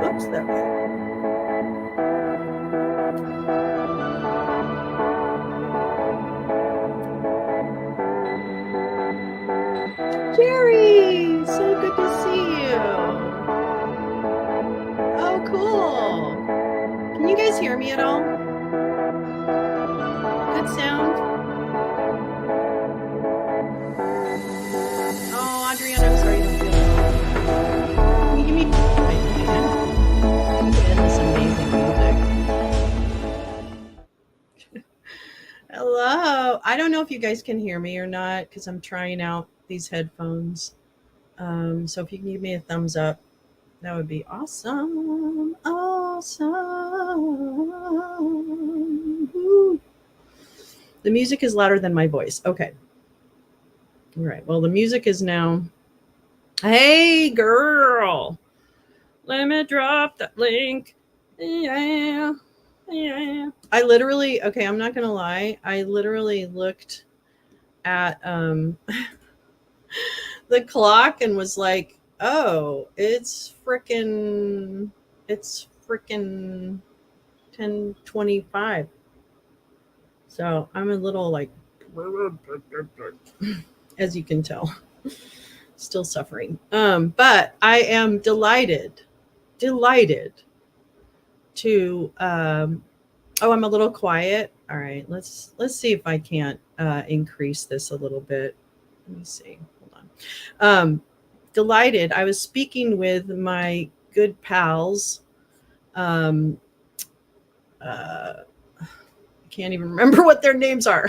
Oops, that way. Jerry, so good to see you. Oh, cool. Can you guys hear me at all? Good sound? Oh, Adriana, I'm sorry you don't feel well. Can you give me this amazing music? Hello. I don't know if you guys can hear me or not because I'm trying out these headphones. So if you can give me a thumbs up, that would be awesome. Awesome. Woo. The music is louder than my voice. Okay. All right. Well, the music is now. Hey, girl. Let me drop that link. Yeah. Yeah. I literally, okay, I'm not going to lie. I literally looked at the clock and was like, oh, it's freaking 10:25. So I'm a little like, as you can tell, still suffering. But I am delighted to oh, I'm a little quiet. All right, let's see if I can't increase this a little bit. Let me see. Hold on. Delighted. I was speaking with my good pals. I can't even remember what their names are.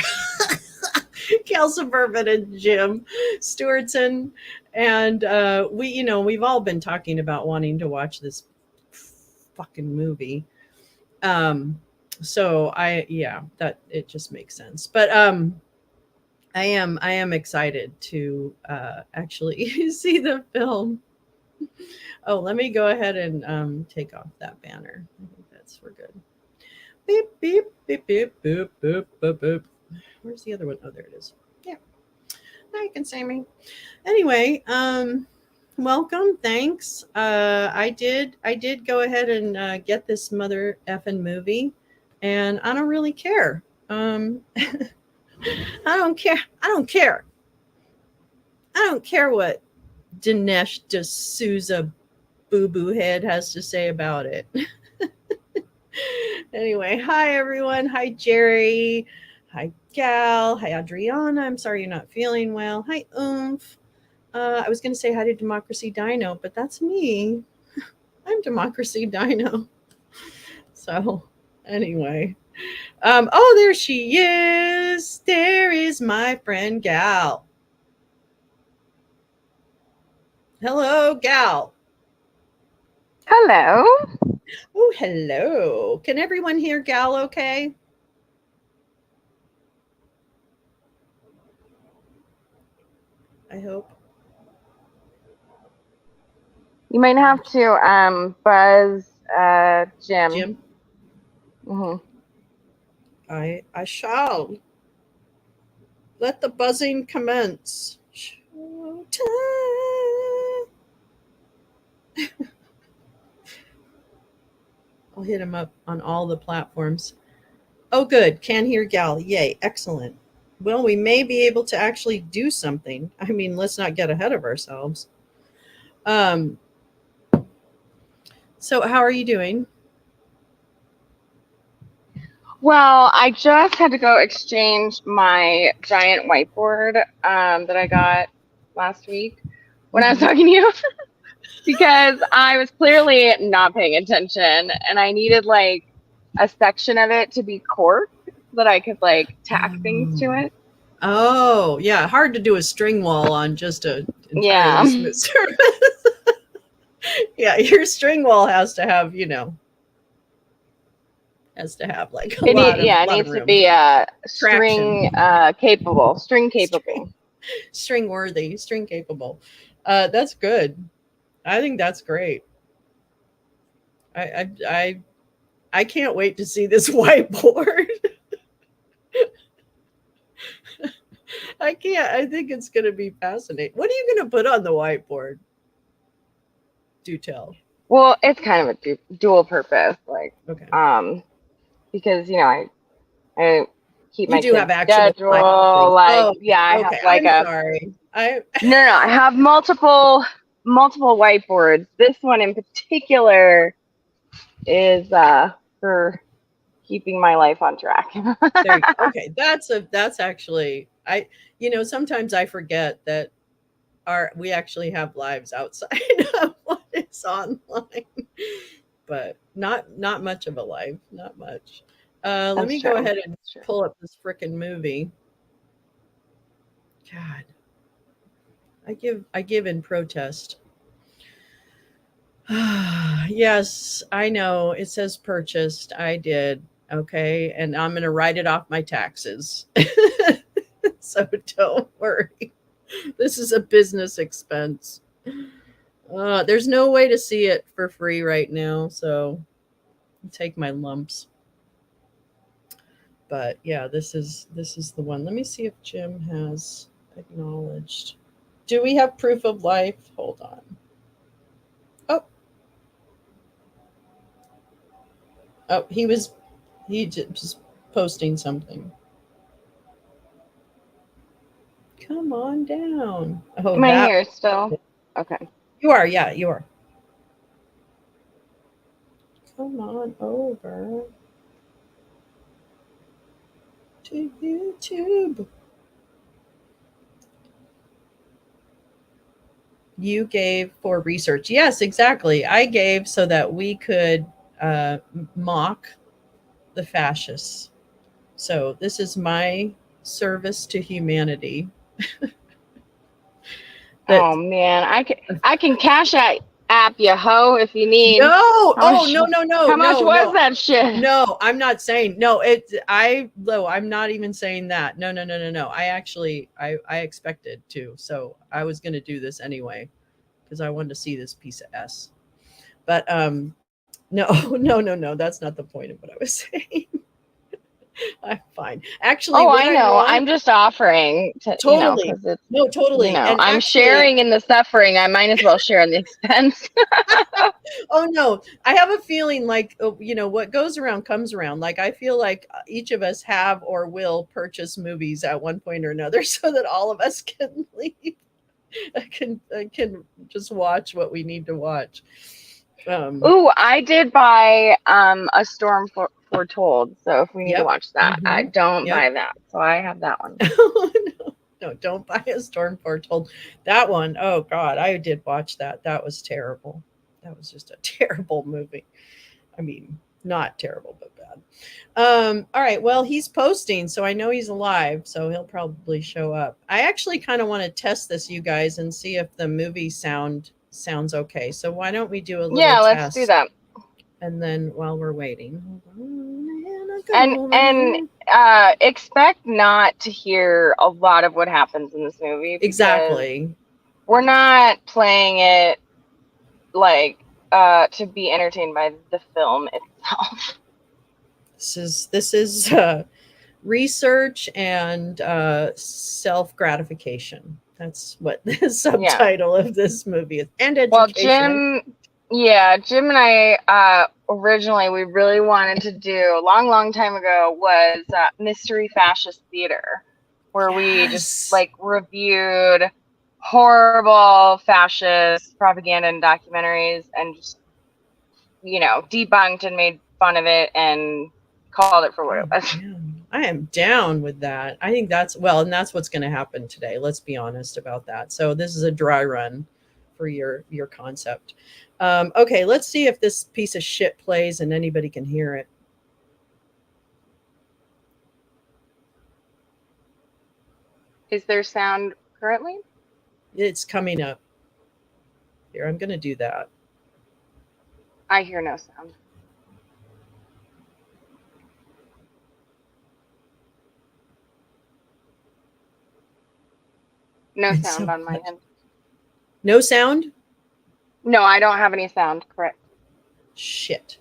Cal Suburban and Jim Stewartson, and we've all been talking about wanting to watch this fucking movie. So that it just makes sense. But I am excited to actually see the film. Oh, let me go ahead and take off that banner. I think we're good. Beep beep beep beep boop boop boop boop. Where's the other one? Oh, there it is. Yeah. Now you can see me. Anyway, Welcome. Thanks. I did go ahead and get this mother effing movie, and I don't really care. I don't care. I don't care. I don't care what Dinesh D'Souza Boo Boo Head has to say about it. Anyway, hi everyone. Hi Jerry. Hi Gal. Hi Adriana. I'm sorry you're not feeling well. Hi Oomph. I was going to say hi to Democracy Dino, but that's me. I'm Democracy Dino. So, anyway. Oh, there she is. There is my friend Gal. Hello, Gal. Hello. Oh, hello. Can everyone hear Gal okay? I hope. You might have to buzz Jim. Jim, Hmm. I shall. Let the buzzing commence. Showtime. I'll hit him up on all the platforms. Oh, good. Can hear Gal. Yay. Excellent. Well, we may be able to actually do something. I mean, let's not get ahead of ourselves. Um, so, how are you doing? Well, I just had to go exchange my giant whiteboard that I got last week when I was Mhm. talking to you because I was clearly not paying attention and I needed like a section of it to be corked so that I could like tack things to it. Oh, yeah. Hard to do a string wall on just a entirely Yeah. smooth surface. Yeah, your string wall has to have like a It lot of needs to room. be Traction. string String capable. string worthy, string capable. That's good. I think that's great. I can't wait to see this whiteboard. I can't. I think it's going to be fascinating. What are you going to put on the whiteboard? Do tell. Well, it's kind of a dual purpose, like, Okay. um, because I keep You my do have kids' actual life schedule. things. Like, Oh, yeah, I have okay. like I'm a sorry. I no, I have multiple whiteboards. This one in particular is for keeping my life on track. there. Okay, that's actually sometimes I forget that our we actually have lives outside of what is online, but not much of a life. Not much. Let That's me go true. ahead and That's true. pull up this freaking movie. God, I give in protest. Yes, I know. It says purchased. I did. Okay. And I'm going to write it off my taxes. So don't worry. This is a business expense. There's no way to see it for free right now. So take my lumps. But yeah, this is the one. Let me see if Jim has acknowledged. Do we have proof of life? Hold on. Oh, oh, he just posting something. Come on down. Oh, Am I that here still? Okay. you are. Yeah, you are. Come on over to YouTube. You gave for research. Yes, exactly. I gave so that we could mock the fascists. So this is my service to humanity. That Oh man, I can cash app you hoe if you need. no, How oh much? no, no, no, How much no, was no. that shit? No, I'm not saying no. I'm not even saying that. No, no, no, no, no. I expected to. So I was going to do this anyway because I wanted to see this piece of s. But no, no, no, no. That's not the point of what I was saying. I'm fine. Actually, Oh, what I I know. want, I'm just offering to, totally. because it's, No, totally. And I'm actually, sharing in the suffering. I might as well share in the expense. oh no, I have a feeling like, what goes around comes around. Like I feel like each of us have or will purchase movies at one point or another so that all of us can leave. I can just watch what we need to watch. Ooh, I did buy a Storm Foretold. So if we need to Yep. watch that, I don't Yep. buy that. So I have that one. No, don't buy a Storm Foretold. That one, oh God, I did watch that. That was terrible. That was just a terrible movie. I mean, not terrible, but bad. All right. Well, he's posting, so I know he's alive, so he'll probably show up. I actually kind of want to test this, you guys, and see if the movie sounds okay. So why don't we do a little Yeah, let's do test? that. And then while we're waiting, And expect not to hear a lot of what happens in this movie, because exactly. we're not playing it like to be entertained by the film itself. This is research and self gratification. That's what the subtitle of this movie is, and Well, education. Jim and I originally we really wanted to do a long time ago was Mystery Fascist Theater, where we just Yes. reviewed horrible fascist propaganda and documentaries and just debunked and made fun of it and called it for what it was. I am down with that. I think and that's what's going to happen today. Let's be honest about that. So this is a dry run for your concept. Okay, let's see if this piece of shit plays and anybody can hear it. Is there sound currently? It's coming up. Here, I'm going to do that. I hear no sound. No sound on my end. No sound? No, I don't have any sound. Correct. Shit.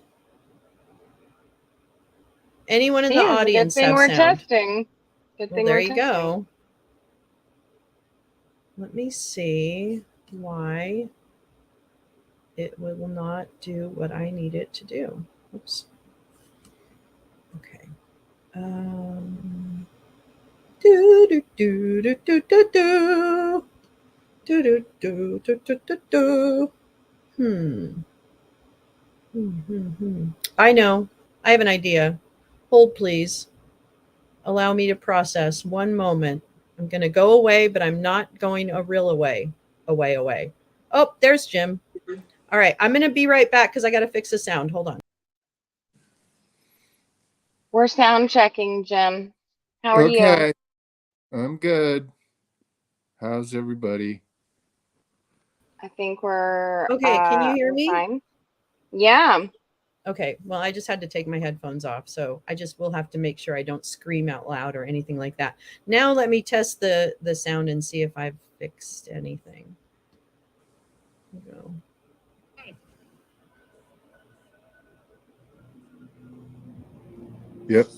Anyone in the audience good thing have we're sound? Testing. Good thing there we're you testing. go. Let me see why it will not do what I need it to do. Oops. Okay. Do do do do do do do. Do do do do do do do. I know. I have an idea. Hold, please. Allow me to process. One moment. I'm going to go away, but I'm not going a real away. Away. Oh, there's Jim. All right. I'm going to be right back because I got to fix the sound. Hold on. We're sound checking, Jim. How are you? Okay. I'm good. How's everybody? I think we're okay. Can you hear me? Fine. Yeah. Okay. Well, I just had to take my headphones off, so I just will have to make sure I don't scream out loud or anything like that. Now let me test the sound and see if I've fixed anything. Go. Yep.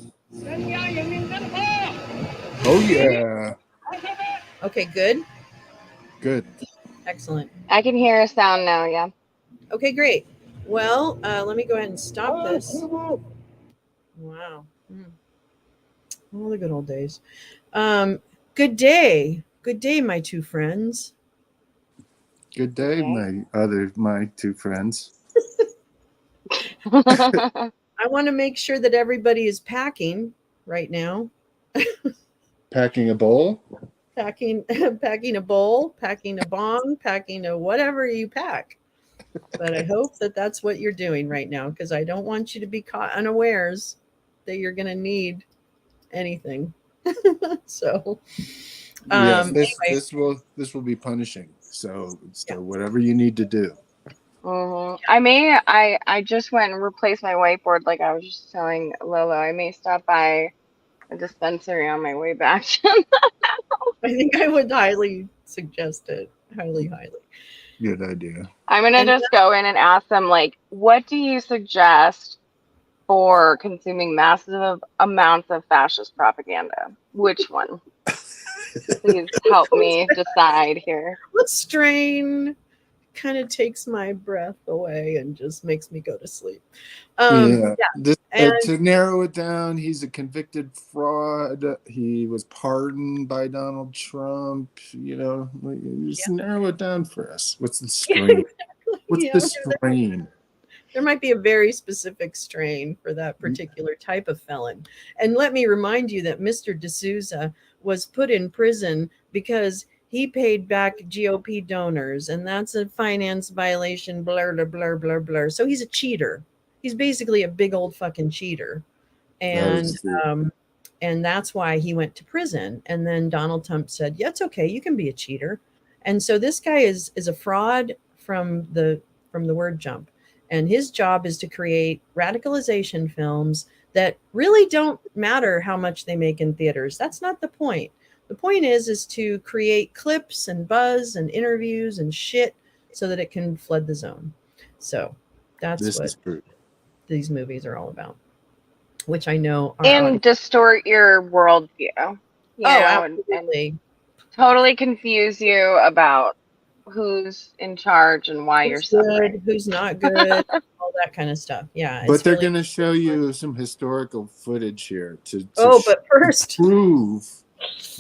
Oh yeah. Okay, good. Good. Excellent. I can hear a sound now, yeah. Okay, great. Well, let me go ahead and stop this. Wow. All the good old days. Good day. Good day, my two friends. Good day, my two friends. I want to make sure that everybody is packing right now. Packing a bowl? Packing a bowl, packing a bong, packing a whatever you pack. But I hope that that's what you're doing right now, because I don't want you to be caught unawares that you're going to need anything. So yes, anyway. this will be punishing. So whatever you need to do. I just went and replaced my whiteboard, like I was just telling Lolo. I may stop by a dispensary on my way back. I think I would highly suggest it. Highly. Good idea. I'm gonna just go in and ask them, like, what do you suggest for consuming massive amounts of fascist propaganda? Which one? Please help me decide here. What strain kind of takes my breath away and just makes me go to sleep? To narrow it down, he's a convicted fraud. He was pardoned by Donald Trump. Just narrow it down for us. What's the strain? What's the strain? There might be a very specific strain for that particular type of felon. And let me remind you that Mr. D'Souza was put in prison because he paid back GOP donors, and that's a finance violation, blur, blur, blur, blur, blur. So he's a cheater. He's basically a big old fucking cheater. And that's why he went to prison. And then Donald Trump said, yeah, it's okay. You can be a cheater. And so this guy is a fraud from the word jump. And his job is to create radicalization films that really don't matter how much they make in theaters. That's not the point. The point is to create clips and buzz and interviews and shit so that it can flood the zone. So that's what these movies are all about, which I know and distort your worldview. Absolutely. And totally confuse you about who's in charge and why you're suffering. Who's not good, all that kind of stuff. Yeah. But they're going to show you some historical footage here to prove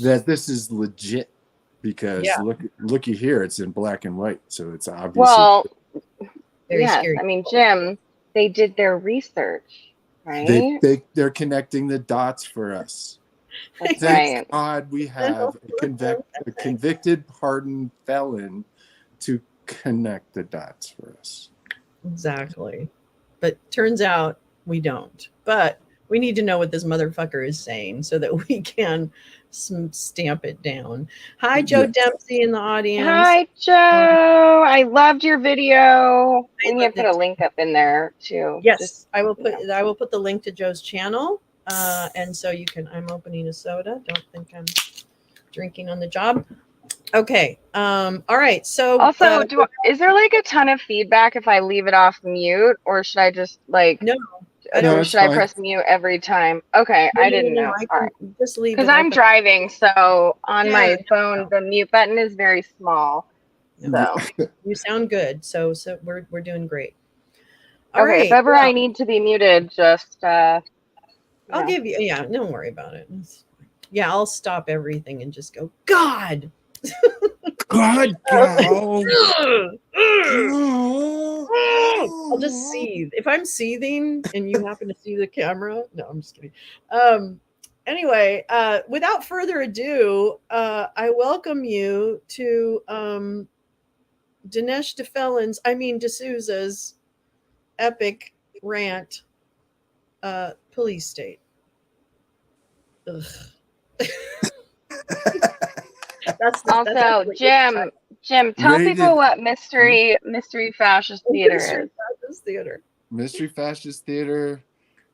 that this is legit, because looky here, it's in black and white, so it's obviously very scary. I mean, Jim, they did their research, right? They're connecting the dots for us. That's Thank right. God we have a convicted, pardoned felon to connect the dots for us. Exactly. But turns out we don't. But we need to know what this motherfucker is saying so that we can stamp it down. Hi, Joe Dempsey in the audience. Hi, Joe. I loved your video. We need to put a link up in there too. Yes, I will put the link to Joe's channel. And so you can. I'm opening a soda. Don't think I'm drinking on the job. Okay. All right. So also, is there like a ton of feedback if I leave it off mute, or should I just like should I press mute every time? Okay, I didn't know. All right. Just leave it because I'm driving, so on my phone the mute button is very small. So you sound good. So we're doing great. All right. If ever I need to be muted, just I'll give you. Yeah, don't worry about it. Yeah, I'll stop everything and just go, God. God, I'll just seethe. If I'm seething and you happen to see the camera, no, I'm just kidding. Anyway, without further ado, I welcome you to Dinesh D'Souza's epic rant, police state. Ugh. That's Jim, tell people what mystery fascist theater is. Mystery fascist theater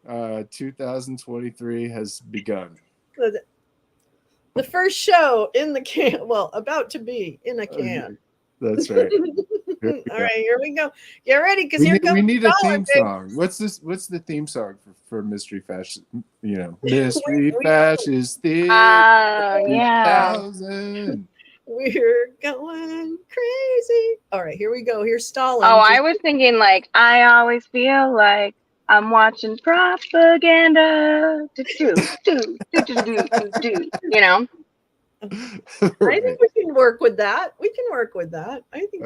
2023 has begun. The first show in the can, about to be in a can. That's right. All right, here we go. Get ready, because we need a theme song. What's the theme song for Mystery Fascist? Mystery Fascist Theater. Yeah. 2000. We're going crazy. All right, here we go. Here's Stalin. Oh, I was thinking like I always feel like I'm watching propaganda. You know. I think we can work with that. I think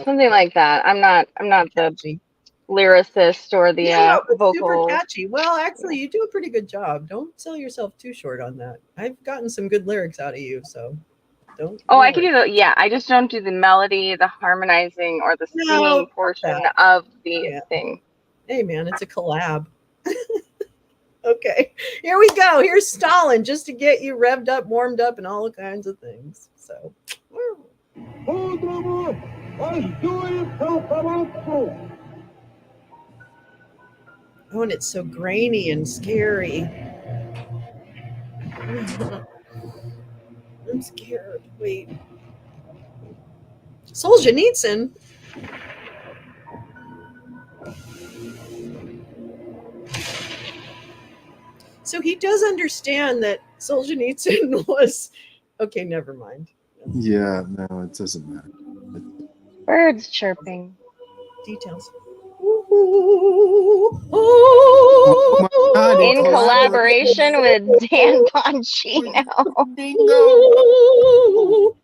something like that. I'm not the lyricist or the vocal. Super catchy. Well, actually, you do a pretty good job. Don't sell yourself too short on that. I've gotten some good lyrics out of you, so don't. Oh, I can do the I just don't do the melody, the harmonizing, or the singing portion of the thing. Hey, man, it's a collab. Okay, here we go. Here's Stalin, just to get you revved up, warmed up, and all kinds of things. So, oh, and it's so grainy and scary. I'm scared. Wait, Solzhenitsyn. So he does understand that Solzhenitsyn was okay. Never mind. Yeah, no, it doesn't matter. Birds chirping. Details. Oh my God, In collaboration with Dan Bongino. Bingo.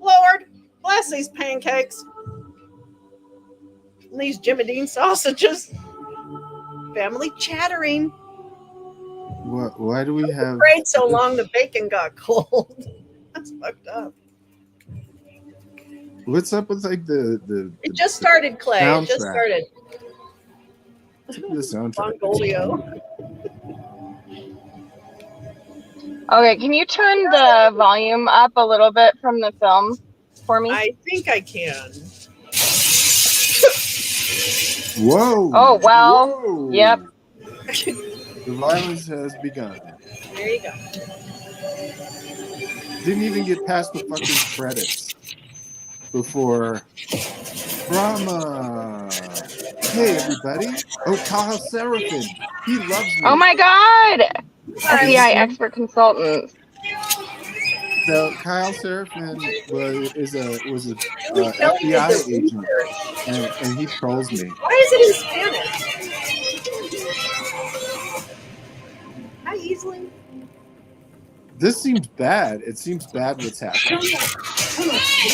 Lord, bless these pancakes. And these Jimmy Dean sausages. Family chattering. Why do we have? Prayed so long the bacon got cold. That's fucked up. What's up with like the It just started, Clay. It just started. The soundtrack. Mongolio. Okay, can you turn the volume up a little bit from the film for me? I think I can. Whoa. Oh, well. Whoa. Yep. The violence has begun. There you go. Didn't even get past the fucking credits before drama. Hey, everybody. Oh, Kyle Seraphin. He loves me. Oh, my God. FBI expert consultant. So Kyle Seraphin was a FBI agent, and he trolls me. Why is it in Spanish? How easily? This seems bad. It seems bad what's happening.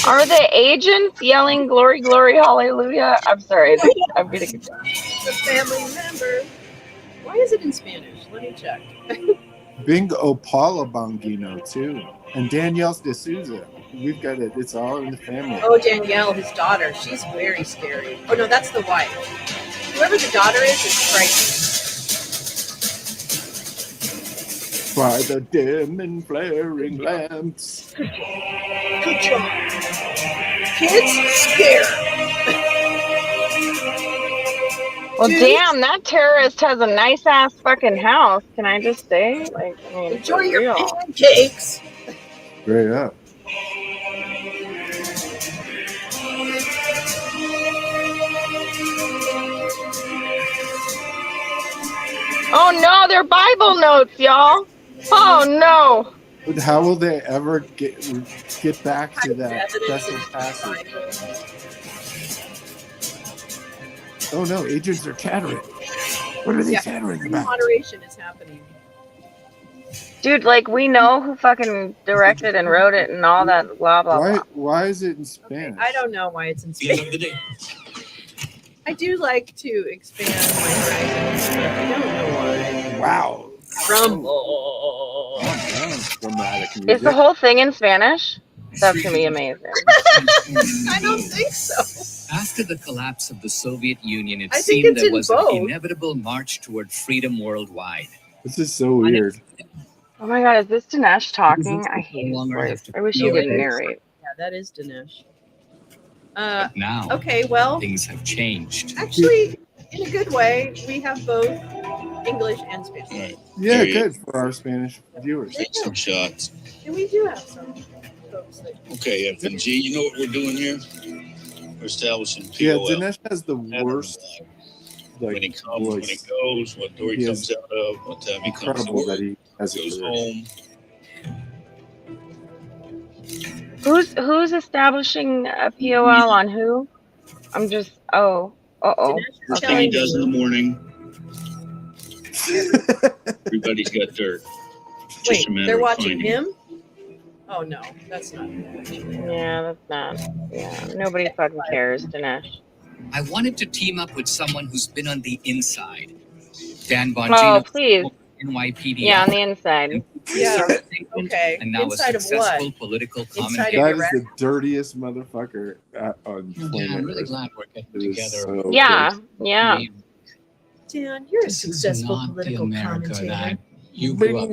Are the agents yelling glory, glory, hallelujah? I'm sorry. I'm getting the family member. Why is it in Spanish? Let me check. Bingo Paula Bongino too. And Danielle De Souza. We've got it. It's all in the family. Oh, Danielle, his daughter. She's very scary. Oh, no, that's the wife. Whoever the daughter is frightening. By the dim and flaring lamps. Good job. Kids scared. Well, damn, that terrorist has a nice ass fucking house. Can I just say? Like, I mean, enjoy your pancakes. Straight up. Oh no, they're Bible notes, y'all. Oh no. But how will they ever get back to that special passage? Oh no, agents are chattering. What are they chattering about? Moderation is happening. Dude, like, we know who fucking directed and wrote it and all that blah blah blah. Why is it in Spanish? Okay, I don't know why it's in Spanish. I do like to expand my horizons, but I don't know why. Wow. Rumble. Dramatic music. Is the whole thing in Spanish? That's gonna be amazing. I don't think so. After the collapse of the Soviet Union, it seemed there was an inevitable march toward freedom worldwide. This is so weird. Oh my God, is this Dinesh talking? I hate his voice. I wish he didn't narrate. Yeah, that is Dinesh. But now, okay, well, things have changed. Actually, in a good way, we have both English and Spanish. Right. Yeah, good for our Spanish viewers. Take some shots. And we do have some folks that. Okay, F and G, you know what we're doing here? We're establishing POL. Yeah, Dinesh has the worst. Like, when he comes, when he goes, what door he comes out of, what time he comes to work, goes home. Who's establishing a POL on who? I'm just First thing he does in the morning. Everybody's got dirt. Wait, they're watching him? Oh no, that's not. Yeah, that's not. Yeah, nobody fucking cares, Dinesh. I wanted to team up with someone who's been on the inside. Dan Bongino. Oh, please. NYPD. Yeah, on the inside. Yeah. Okay. And now inside a successful of political commentator. That is the dirtiest motherfucker on planet. Yeah, I'm really glad we're getting together. So yeah. Dan, you're a successful political commentator. You grew up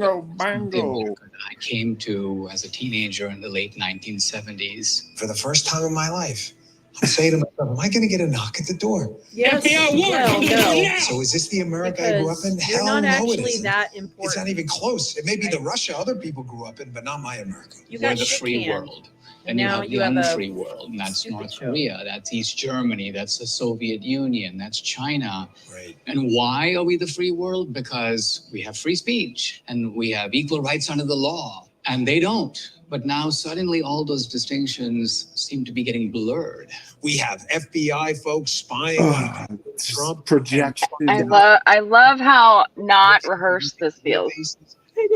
in. I came to as a teenager in the late 1970s. For the first time in my life, I'm saying to myself, am I going to get a knock at the door? Yes. No. So is this the America I grew up in? You're Hell not no, it actually isn't. that important. It's not even close. It may be the Russia other people grew up in, but not my America. You We're got the free canned. world. And you now have you the have a unfree world, and that's stupid North show. Korea, that's East Germany, that's the Soviet Union, that's China. Right. And why are we the free world? Because we have free speech and we have equal rights under the law, and they don't. But now suddenly all those distinctions seem to be getting blurred. We have FBI folks spying on Trump. Projection. I love how not rehearsed this feels.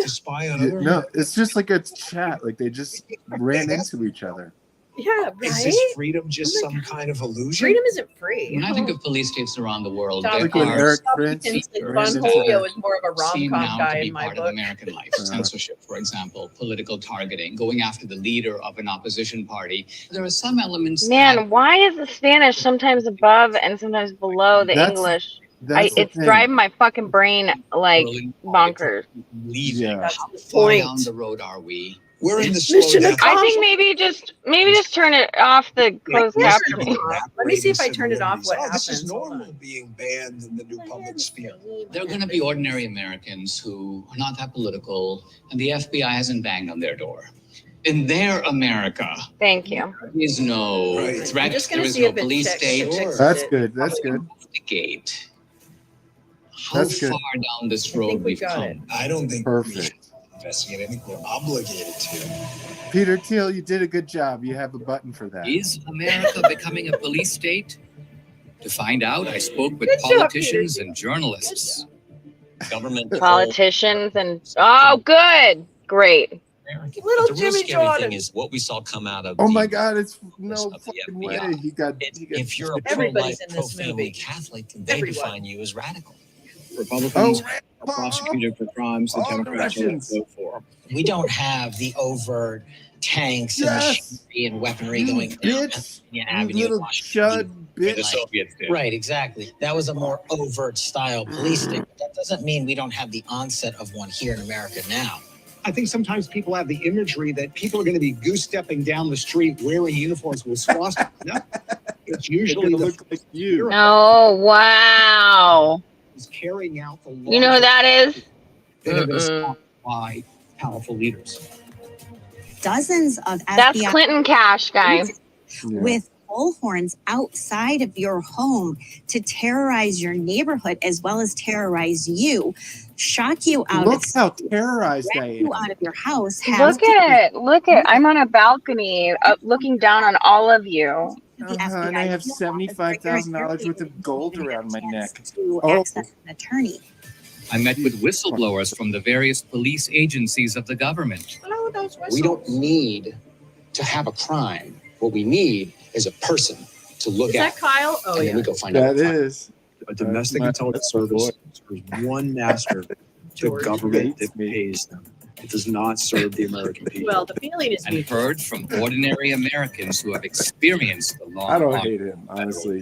To spy on other No, it's just like a chat. Like they just ran into each other. Yeah, right. Is this freedom just some kind of illusion? Freedom isn't free. When I think of police states around the world, Tom there Like when are Eric Prince Von Julio is more of a seem rom-com now guy to be in my part of book. American life. Censorship, for example, political targeting, going after the leader of an opposition party. There are some elements. Man, why is the Spanish sometimes above and sometimes below the English? It's driving my fucking brain like bonkers. Yeah. How far down the road are we? We're in the slowdown. I think maybe just turn it off the closed captioning. Let me see if I turn it off. What This is happens? normal being banned in the new public sphere. There are going to be ordinary Americans who are not that political, and the FBI hasn't banged on their door. In their America, Thank you. there is no threat. I'm just There gonna is see no if it police checks- state. fixes That's it. good. That's good. Investigate how That's good. far down this I road think we we've got come. it. I don't think we Perfect. should investigate. I think we're obligated to. Peter Thiel, you did a good job. You have a button for that. Is America becoming a police state? To find out, I spoke with Good job, politicians Peter. and journalists. Government Politicians and good, great. Little Jimmy Jordan. Is what we saw come out of. Oh the- my God! It's no of the fucking FBI. way. He got. If you're a Everybody's pro-life, in this pro-family movie. Catholic, they Everyone. define you as radical. Republicans Oh, are prosecuted for crimes that Democrats will Russians. vote for. We don't have the overt tanks and Yes. machinery and weaponry You going down bitch. Pennsylvania You Avenue. little chud The bitch. Soviets did. Right, exactly. That was a more overt style police state. But that doesn't mean we don't have the onset of one here in America now. I think sometimes people have the imagery that people are going to be goose stepping down the street wearing uniforms with swastikas. No, it's They're usually gonna the look like you. Oh wow! is carrying out the laws You know who that is? that have been Mm-mm. sponsored by powerful leaders. Dozens of That's FBI Clinton Cash, guys. Yeah. with bullhorns outside of your home to terrorize your neighborhood as well as terrorize you, shock you out, Look how terrorized I drag am. you out of your house. have Look at! I'm on a balcony, looking down on all of you. the And I have FBI $75,000 worth of gold around my neck. to Oh. access an attorney. I met with whistleblowers from the various police agencies of the government. Oh, those whistles. We don't need to have a crime. What we need is a person to look Is at. that Kyle? Oh, and then yeah. we go find out. That is. A domestic my- intelligence that's my service serves one master, the George. government that pays them. It does not serve the American people. Well, the feeling is And mutual. heard from ordinary Americans who have experienced the law. I don't hate him, honestly.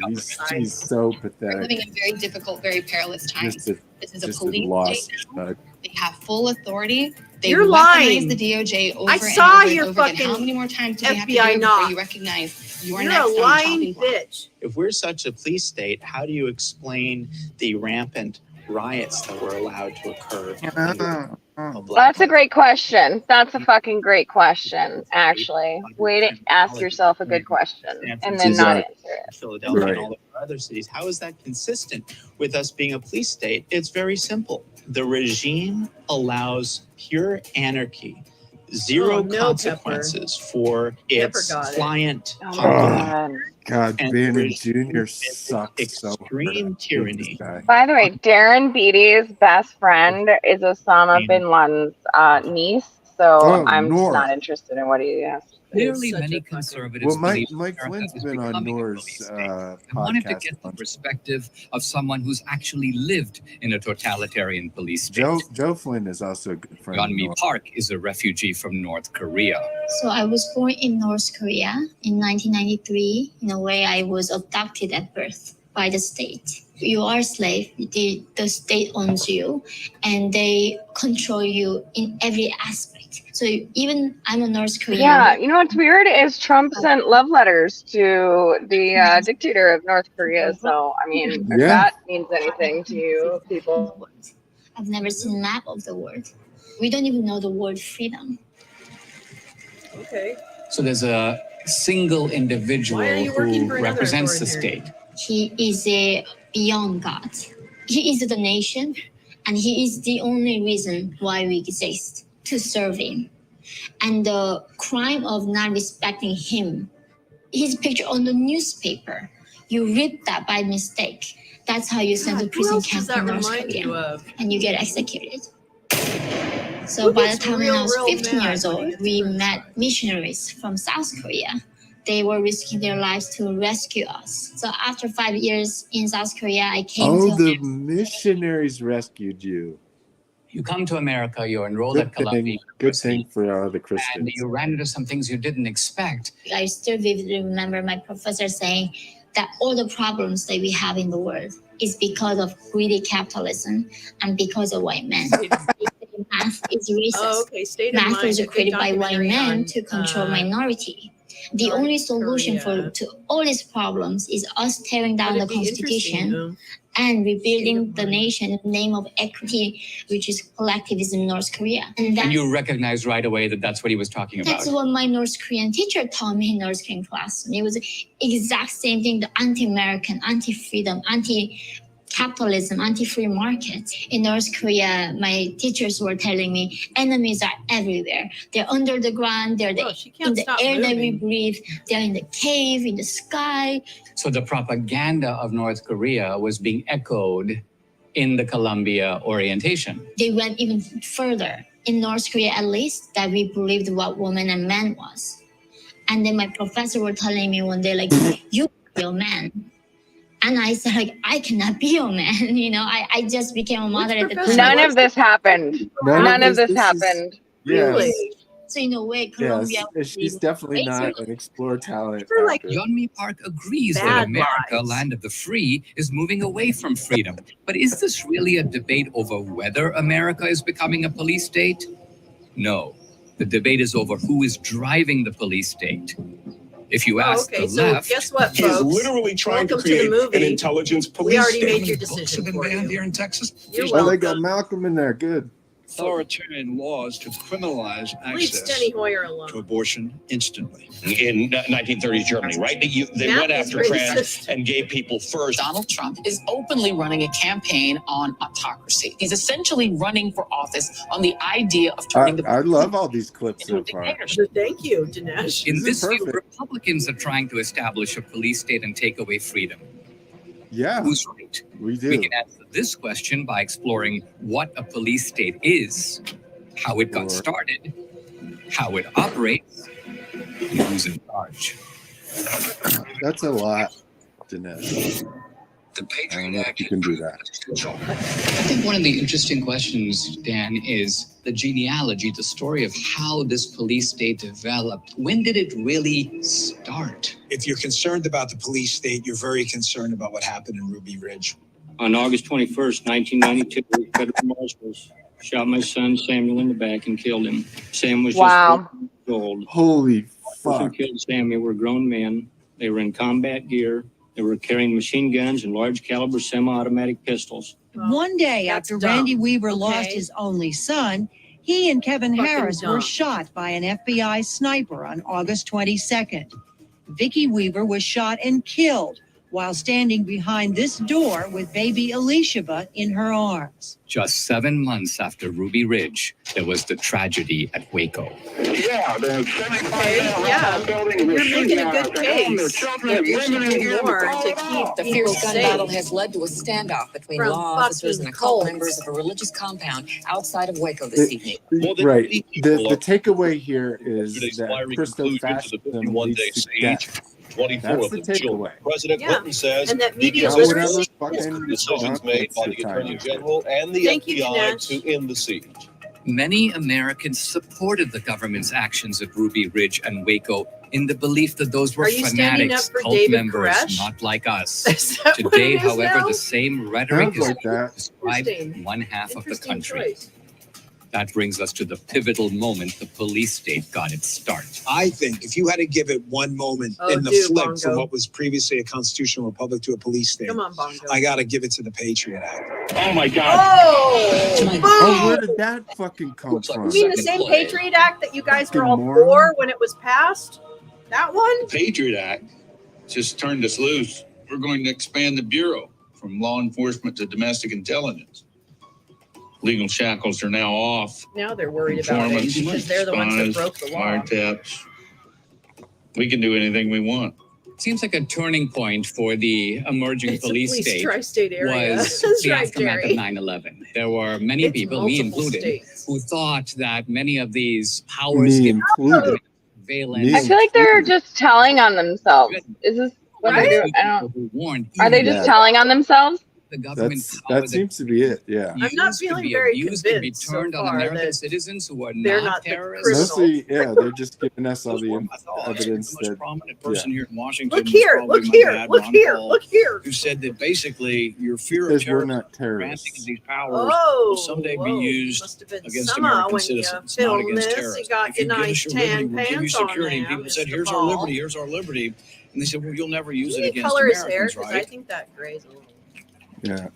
He's so We're pathetic. living in very difficult, very perilous times. Just a, This is a just a police lost state now. bug. They have full authority. They You're weaponize lying. the DOJ over I and saw over and your over again. How fucking many more times do they have to FBI do knock. before you recognize you're You're next a on the lying chopping block? bitch. If we're such a police state, how do you explain the rampant riots that were allowed to occur? That's a great question. That's a fucking great question, actually. Way to ask yourself a good question and then not answer it. Philadelphia Right. and all the other cities. How is that consistent with us being a police state? It's very simple. The regime allows pure anarchy, zero Oh, no, consequences for its got it. client Oh, populace. God, And Bannon regime Jr. is sucks so hard. extreme tyranny. By the way, Darren Beatty's best friend is Osama bin Laden's niece, so Oh, I'm just Nora. not interested in what he has. Clearly, Such many a fucking- conservatives Well, believe Mike America Flynn's is been on becoming a Nora's police state. I wanted to podcast. get a the bunch. perspective of someone who's actually lived in a totalitarian police state. Joe Flynn is also a good friend. of Yeonmi Nora. Park is a refugee from North Korea. So I was born in North Korea in 1993. In a way, I was adopted at birth by the state. You are a slave. The state owns you, and they control you in every aspect. So even I'm a North Korean. Yeah, you know what's weird is Trump sent love letters to the dictator of North Korea. So, I mean, if Yeah. that means anything to you people. I've never seen a map of the world. We don't even know the word freedom. Okay. So there's a single individual who represents the state. He is beyond God. He is the nation, and he is the only reason why we exist, to serve him. And the crime of not respecting him, his picture on the newspaper, you read that by mistake. That's how you send to prison camp in North Korea, and you get executed. So by the time when I was 15 years old, we met missionaries from South Korea. They were risking their lives to rescue us. So after 5 years in South Korea, I came to... Oh, the missionaries rescued you. You come to America, you're enrolled at Columbia. Good thing for the Christians. And you ran into some things you didn't expect. I still vividly remember my professor saying that all the problems that we have in the world is because of greedy capitalism and because of white men. Math is racist. Oh, okay. Math was created by white men to control minority. The only solution to all these problems is us tearing down the Constitution and rebuilding the nation in the name of equity, which is collectivism in North Korea. And you recognized right away that that's what he was talking about. That's what my North Korean teacher taught me in North Korean class. And it was the exact same thing, the anti-American, anti-freedom, anti-capitalism, anti-free market. In North Korea, my teachers were telling me enemies are everywhere. They're under the ground, they're in the air that we breathe, they're in the cave, in the sky. So the propaganda of North Korea was being echoed in the Columbia orientation. They went even further. In North Korea, at least, that we believed what woman and man was. And then my professor were telling me one day, like, you be a man. And I said, like, I cannot be a man. You know, I just became a mother at the time. None of this happened. None of this happened. Really? So in a way, Colombia... Yes, she's definitely not an Explore talent. Yeonmi Park agrees that America, land of the free, is moving away from freedom. But is this really a debate over whether America is becoming a police state? No. The debate is over who is driving the police state. If you ask the left, guess what, He is folks? literally trying to Welcome create the movie. an intelligence police We already state. made your decision for you. Here in Texas. You're Oh, welcome. they got Malcolm in there. Good. Authoritarian laws to criminalize Leave access Steny Hoyer alone. to abortion instantly. In 1930s Germany, right? They Matt went is after trans racist. and gay people first. Donald Trump is openly running a campaign on autocracy. He's essentially running for office on the idea of turning I love all these clips so far. Thank you, Dinesh. in this view, Republicans are trying to establish a police state and take away freedom. Yeah, Who's right? we do. We can answer this question by exploring what a police state is, how it got started, how it operates, and who's in charge. That's a lot, Dinesh. The I Patriot don't know if Act you can do that. I think one of the interesting questions, Dan, is the genealogy, the story of how this police state developed. When did it really start? If you're concerned about the police state, you're very concerned about what happened in Ruby Ridge. On August 21st, 1992, federal marshals shot my son Samuel in the back and killed him. Sam was just 14 years old. Holy The person fuck. who killed Samuel were grown men. They were in combat gear. They were carrying machine guns and large caliber semi-automatic pistols. One day after Randy Weaver lost his only son, he and Kevin Harris were shot by an FBI sniper on August 22nd. Vicki Weaver was shot and killed while standing behind this door with baby Elishaba in her arms. Just 7 months after Ruby Ridge, there was the tragedy at Waco. Yeah, the 75 building. You're making a good case that we should do more to keep The people fierce gun safe. battle has led to a standoff between from law officers and fucking occult cults. members of a religious compound outside of Waco this evening. Right. The takeaway here is that fiery Christo conclusion to fascism the 51-day leads to siege. death. 24 That's of the them killed. takeaway. President Clinton says and that he media gives literacy us fucking decisions made by the Attorney General and the Thank you, FBI Dinesh. to end the siege. Many Americans supported the government's actions at Ruby Ridge and Waco in the belief that those were Are you standing fanatics, up for cult David members, Koresh? not like us. Is that what Today, it is however, now? the same rhetoric Sounds is like that. described Interesting. one half of the Interesting country. choice. That brings us to the pivotal moment the police state got its start. I think if you had to give it one moment in the flick from what was previously a constitutional republic to a police state, Come on, Bongo. I got to give it to the Patriot Act. Oh my God. Oh, where did that fucking come from? You mean the same Patriot Act that you guys were all for when it was passed? That one? The Patriot Act just turned us loose. We're going to expand the Bureau from law enforcement to domestic intelligence. Legal shackles are now off. Now they're worried about it Informants, because they're the ones that spies, broke the law. wiretaps. We can do anything we want. Seems like a turning point for the emerging police state tri-state area. was That's the right, aftermath Jerry. of 9/11. There were many people, me multiple included, states. who thought that many of these powers Me given included. surveillance. I feel like they're just telling on themselves. Is this what they do? I don't. Are they just telling on themselves? The government That seems to be it. Yeah. I'm not feeling very abused could be convinced so turned on far American that citizens who are they're not not the terrorists. criminals. Mostly, yeah, they're just giving us all the evidence The most that. prominent person here in Washington. Look was here, probably look my here, dad, look Ron here, Paul, look here. who said that basically your fear of Because we're terror, not granting terrorists. of these powers Oh, will someday be used must have been against summer American when citizens, you not filmed against this. terrorists. You got If you your give nice us your liberty, tan we'll give you pants on security. And now, people said, Mr. here's our Paul. liberty, here's our liberty. And they said, well, you'll never use Can it you against color his hair? Americans, Because right? I think that gray's a little. Yeah.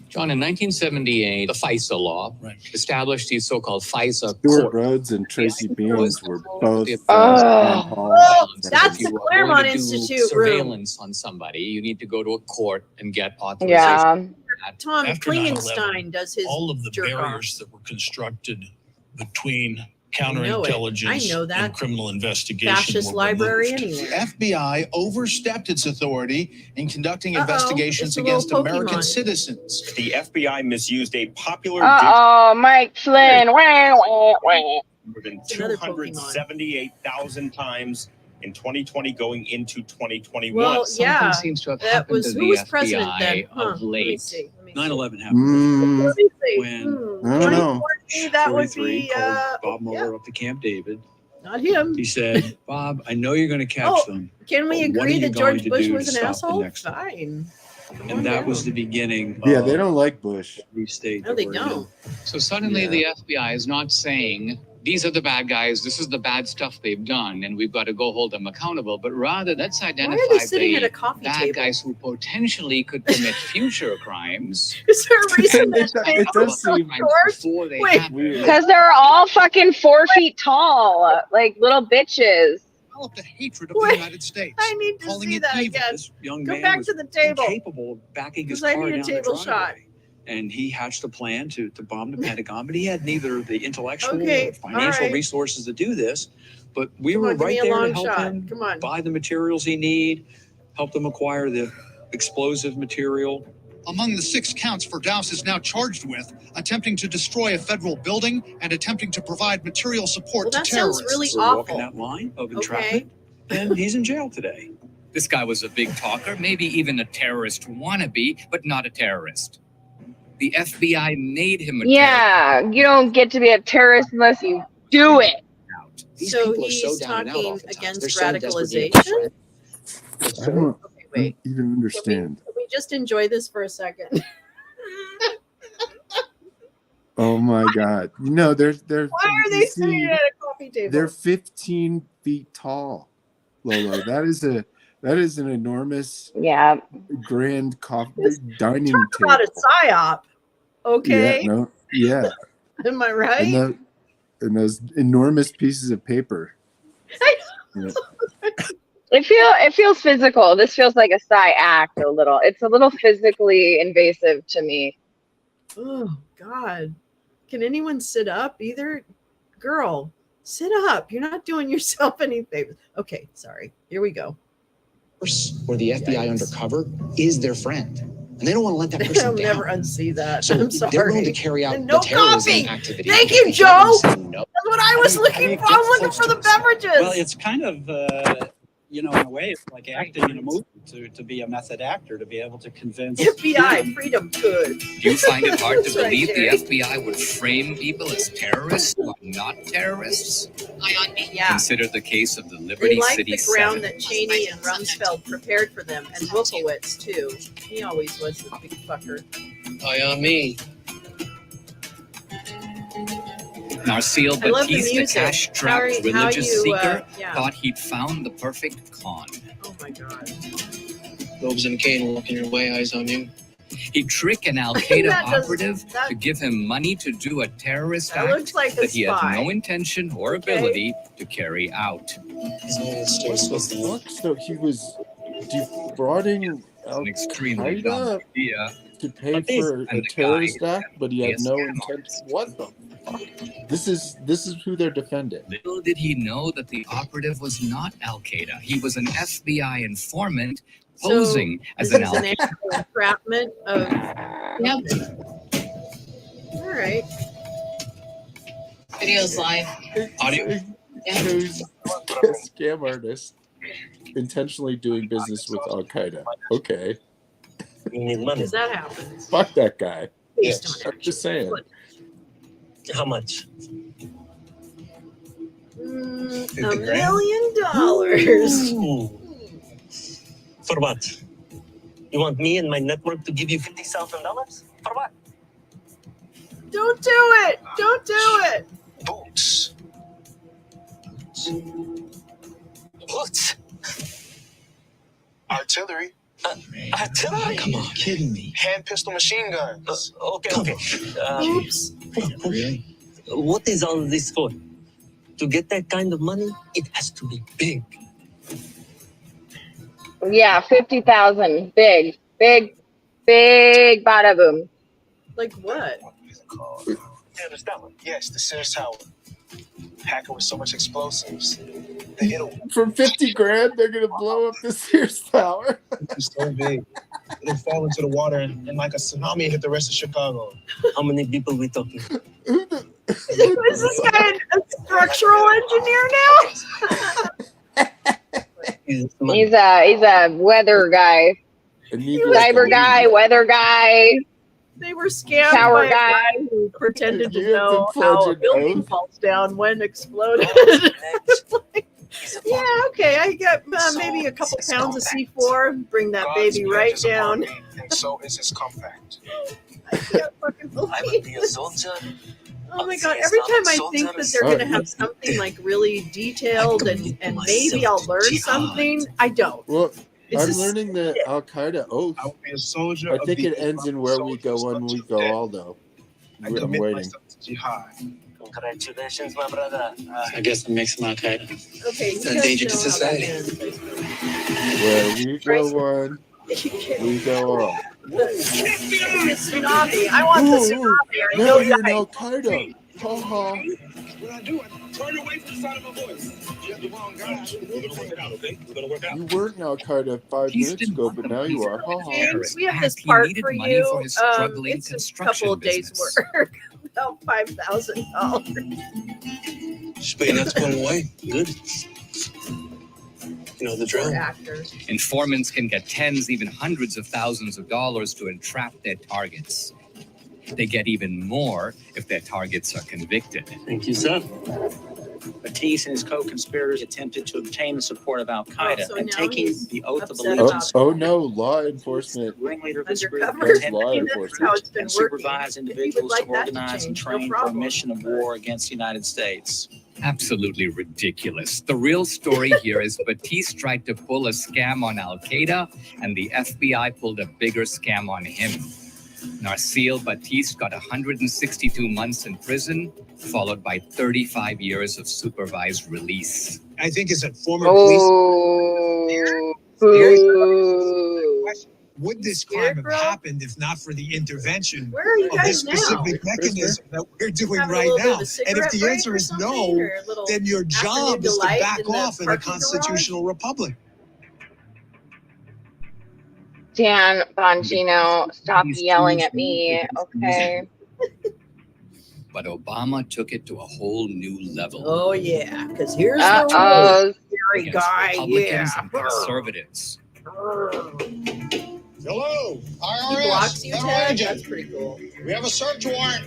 John, in 1978, the FISA law established these so-called FISA Stuart courts. Rhodes and Tracy Beams were both. Oh, that's If you the were Claremont going to do Institute room. surveillance on somebody, you need to go to a court and get authorization. Yeah. Tom After 9/11, Klingenstein does his all of the jerk off. barriers that were constructed between I know counterintelligence that. and criminal investigation Fascist were library removed. anyway. FBI overstepped its authority in conducting Uh-oh, investigations it's a little against American Pokemon. citizens. The FBI misused a popular Mike Flynn. Wah, wah, wah. more than It's another Pokemon. 278,000 times in 2020 going into 2021. Well, yeah, Something seems to have that happened was to who the was president FBI then? Huh, of late. Let me see. 9/11 happened. Mm, Let me see. When I don't know. 2014, that would 43 be called Bob Mueller up to Camp David. not him. He said, Bob, I know you're going to catch Oh, them. Can we But what are agree you that going George to Bush do was to an stop the asshole? next one? Fine. Come on And that was down. the beginning yeah, of they don't like Bush. the state No, that they we're in. don't. So suddenly Yeah. the FBI is not saying, these are the bad guys, this is the bad stuff they've done, and we've got to go hold them accountable, but rather let's Why identify are they sitting at the a coffee bad table? guys who potentially could commit future crimes. Is there a reason that they It does seem before they Wait. happen. weird. Because they're all fucking 4 feet tall, like little bitches. Developed a hatred of Wait, the United States. I need to calling see it that evil. again. This young Go man back was to the table. incapable of backing his Because I car need a down the table shot. driveway. And he hatched a plan to bomb the Pentagon, but he had neither the intellectual Okay, or financial all right. resources to do this. But we Come were on, give right me a there to long help shot. him Come on. buy the materials he need, help them acquire the explosive material. Among the 6 counts Firdaus is now charged with attempting to destroy a federal building and attempting to provide material support Well, that to sounds terrorists. really We're walking awful. that line of Okay. entrapment, and he's in jail today. This guy was a big talker, maybe even a terrorist wannabe, but not a terrorist. The FBI made him a Yeah, you don't get to be a terrorist unless you do it. These So people are so he's down and out talking oftentimes. against They're so desperate to be radicalization? I don't Okay, wait. even understand. Can we just enjoy this for a second? Oh my God! No, they're Why are they you sitting see, at a coffee table? They're 15 feet tall, Lolo. That is an enormous, Yeah. grand dining Talk table. about a psyop. Okay. Yeah, no, yeah, Am I right? and those enormous pieces of paper. Yeah. It feels physical. This feels like a psi act a little. It's a little physically invasive to me. Oh God. Can anyone sit up either? Girl, sit up. You're not doing yourself any favors. Okay, sorry. Here we go. Where the FBI undercover is their friend. And they don't want to let that person I'll down. never unsee that. So I'm sorry. they're willing to carry out And no the terrorism coffee. activity. Thank you, Joe. Say no. That's what I was looking for. I'm looking for the beverages. Well, it's kind of, in a way, it's like acting in a movie to be a method actor, to be able to convince. FBI, freedom good. Do you find it hard to That's right, believe Jerry. the FBI would frame people as terrorists who are not terrorists? Yeah. Consider the case of the They Liberty like City the ground 7. that Cheney and Rumsfeld prepared for them, and Wolfowitz too. He always was the big fucker. Eye on me. Narceel I love the Batiste, a music. cash-strapped How religious you, seeker, yeah. thought he'd found the perfect con. Oh my God. Robes and cane walking your way, eyes on you. He'd trick an Al-Qaeda That does- operative that- to give him money to do a terrorist That act looks like a that he had spy. no intention or ability to carry out. What the fuck? So he was defrauding An extremely dumb Al-Qaeda idea. to pay for a terrorist act, but he had no intent. What the fuck? This is who they're defending. Little did he know that the operative was not Al-Qaeda. He was an FBI informant posing as this an is an Al-Qaeda. actual entrapment of. Yep. All right. Video's live. Audio. Who's a scam artist intentionally doing business with Al-Qaeda? Okay. You need money. Because that happens. Fuck that guy. Yes. I'm just saying. How much? $1 million. Ooh. For what? You want me and my network to give you $50,000? For what? Don't do it. Don't do it. Boots. Boots. Artillery. Artillery? Come on, kidding me. Hand pistol machine guns. Okay. Oops. Really? What is all this for? To get that kind of money, it has to be big. Yeah, 50,000. Big, big, big bada boom. Like what? Yeah, that one. Yes, the Sears Tower. Hacker with so much explosives. They hit a For 50 grand, they're gonna blow up the Sears Tower. It's so big. It'll fall into the water and like a tsunami hit the rest of Chicago. How many people we talking? Is this guy a structural engineer now? He's a weather guy. Cyber guy, weather guy. They were scammed Tower by a guy. guy who pretended to You have know to how a pledge an building oath. falls down when exploded. Yeah, okay, I got maybe a couple pounds of C4. Bring that God's baby right pledge is upon down. me, and so is his compact. I can't fucking I will believe be a this. soldier. Oh my god, every time I think that they're going to have something like really detailed and maybe I'll learn something, I don't. Well, It's I'm just- learning the Al-Qaeda oath. I will be a soldier. I of think the it ends in where we go when we go Aldo. I I'm commit waiting. myself to jihad. Congratulations, my brother. I guess it makes him Al-Qaeda. Okay, you It's a guys danger to know how that society. ends. Where we go one, we go all. The tsunami. I want the tsunami. Or Now no you're die. Al-Qaeda. Ha ha. What I do, I turn away from the sound of my voice. You have the wrong guy. We're gonna work it out, okay? We're gonna work it out. You weren't Al-Qaeda 5 minutes ago, but now you are. Ha ha. James, we have this He part needed for money you. for his struggling It's a construction couple of days' business. work. About $5,000. Just pay that's going away. Good. You know the drill. Actors. Informants can get tens, even hundreds of thousands of dollars to entrap their targets. They get even more if their targets are convicted. Thank you, sir. Batiste and his co-conspirators attempted to obtain the support of Al-Qaeda so and now taking he's the oath of upset allegiance. Oh no, law enforcement. Ringleader of this group Undercover. That's law intended That's enforcement. how it's been and working. supervise If you would individuals like to that to organize and change, no train for a problem. mission of war against the United States. Absolutely ridiculous. The real story here is Batiste tried to pull a scam on Al-Qaeda, and the FBI pulled a bigger scam on him. Narceel Batiste got 162 months in prison, followed by 35 years of supervised release. I think as a former police, would this crime have happened if not for the intervention Where are you of guys this now? specific mechanism that we're doing Having a right little bit of now? a And if cigarette the break answer or is something, no, or a little then your job afternoon is to delight back in the off in a parking constitutional republic. Dan Bongino, stop yelling at me, okay? But Obama took it to a whole new level. Oh yeah, because here's Uh-oh. the scary Against guy. Republicans Yeah. and conservatives. Hello, He IRS. blocks you, Federal Ted. agent. That's pretty cool. We have a search warrant.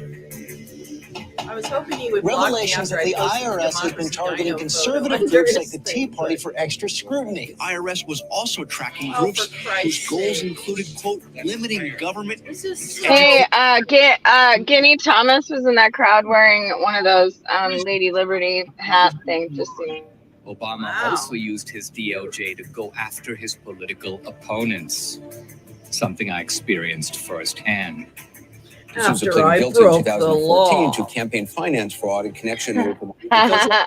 I was hoping he would block me Revelations after that I the posted IRS has been Democracy targeting Dino conservative photo groups under like the his Tea thing, Party but- for extra scrutiny. IRS was also tracking Oh, groups for whose Christ's goals sake. included, quote, limiting government. This is so Hey, Guinea Thomas was in that crowd wearing one of those Lady Liberty hat things. Just so you know. Obama also used his DOJ to go after his political opponents, something I experienced firsthand. Sousa pleaded guilty in 2014 to campaign finance fraud in connection with. I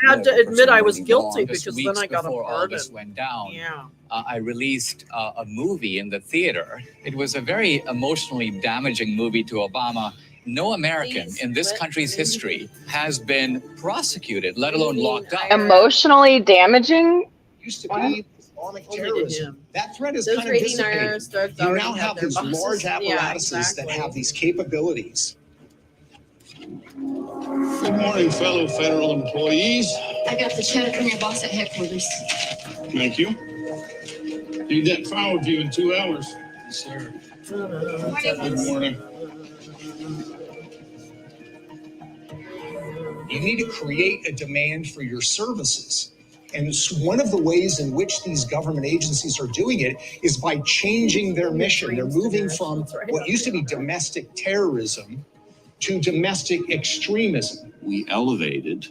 had to admit I was guilty because then Weeks I got a before all pardon. this went down, Yeah. I released a movie in the theater. It was a very emotionally damaging movie to Obama. No American in this country's history has been prosecuted, let alone locked up. Emotionally damaging? Used to be Islamic terrorism. That threat is Those kind of rating dissipated. IRS thugs You already now have have their these bosses. large Yeah, apparatuses exactly. that have these capabilities. Good morning, fellow federal employees. I got the check from your boss at headquarters. Thank you. Need that file with you in 2 hours. Yes, sir. Good morning. You need to create a demand for your services. And one of the ways in which these government agencies are doing it is by changing their mission. They're moving from what used to be domestic terrorism to domestic extremism. We elevated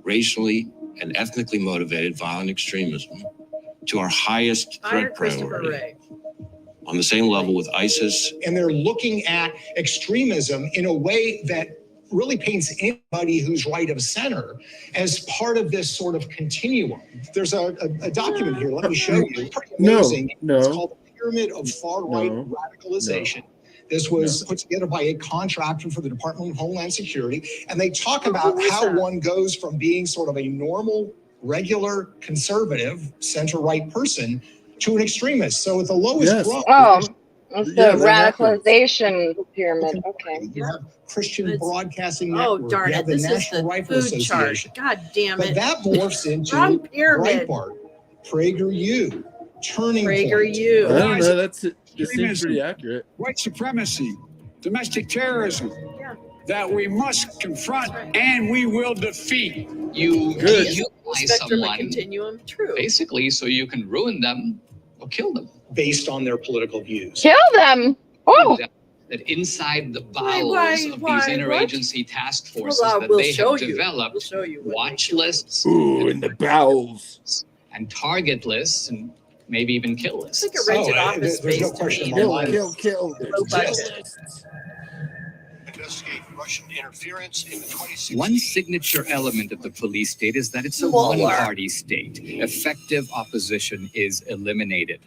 racially and ethnically motivated violent extremism to our highest Fire threat Christopher priority, Wray. on the same level with ISIS. And they're looking at extremism in a way that really paints anybody who's right of center as part of this sort of continuum. There's a document here, let me show you. Pretty amazing. It's called the Pyramid of Far-Right Radicalization. This was put together by a contractor for the Department of Homeland Security. And they talk about how one goes from being sort of a normal, regular, conservative, center-right person to an extremist. So at the lowest rung, It's the radicalization pyramid. Okay. you have Christian Broadcasting Oh, Network. darn you it. have the This is National the Rifle food chart. Association. God damn it. But that morphs into Wrong pyramid. Breitbart, PragerU, Turning PragerU. I don't Point. know. This seems pretty accurate. White supremacy, domestic terrorism, that we must confront and we will defeat. You Good. dehumanize Spectrum and someone continuum. True. basically so you can ruin them or kill them. Based on their political views. Kill them. Oh. That inside the Why, bowels of what? these interagency task forces Well, that we'll they show have you. developed We'll show you what watch lists Ooh, in the bowels. and target lists and maybe even kill lists. It's like a rented office there's space no to question me. in my mind. Kill. Investigate Russian interference in the 2016. One signature element of the police state is that it's a Smaller. one-party state. Effective opposition is eliminated.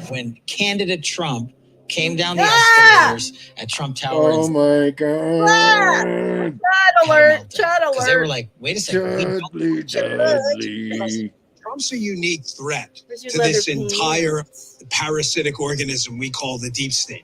When candidate Trump came down the Ah! escalators at Trump Tower, Oh my god. Chat alert. Chat because they were alert. like, wait a second, we don't Dudley. Trump's a unique threat Where's your to this leather pants? entire parasitic organism we call the deep state.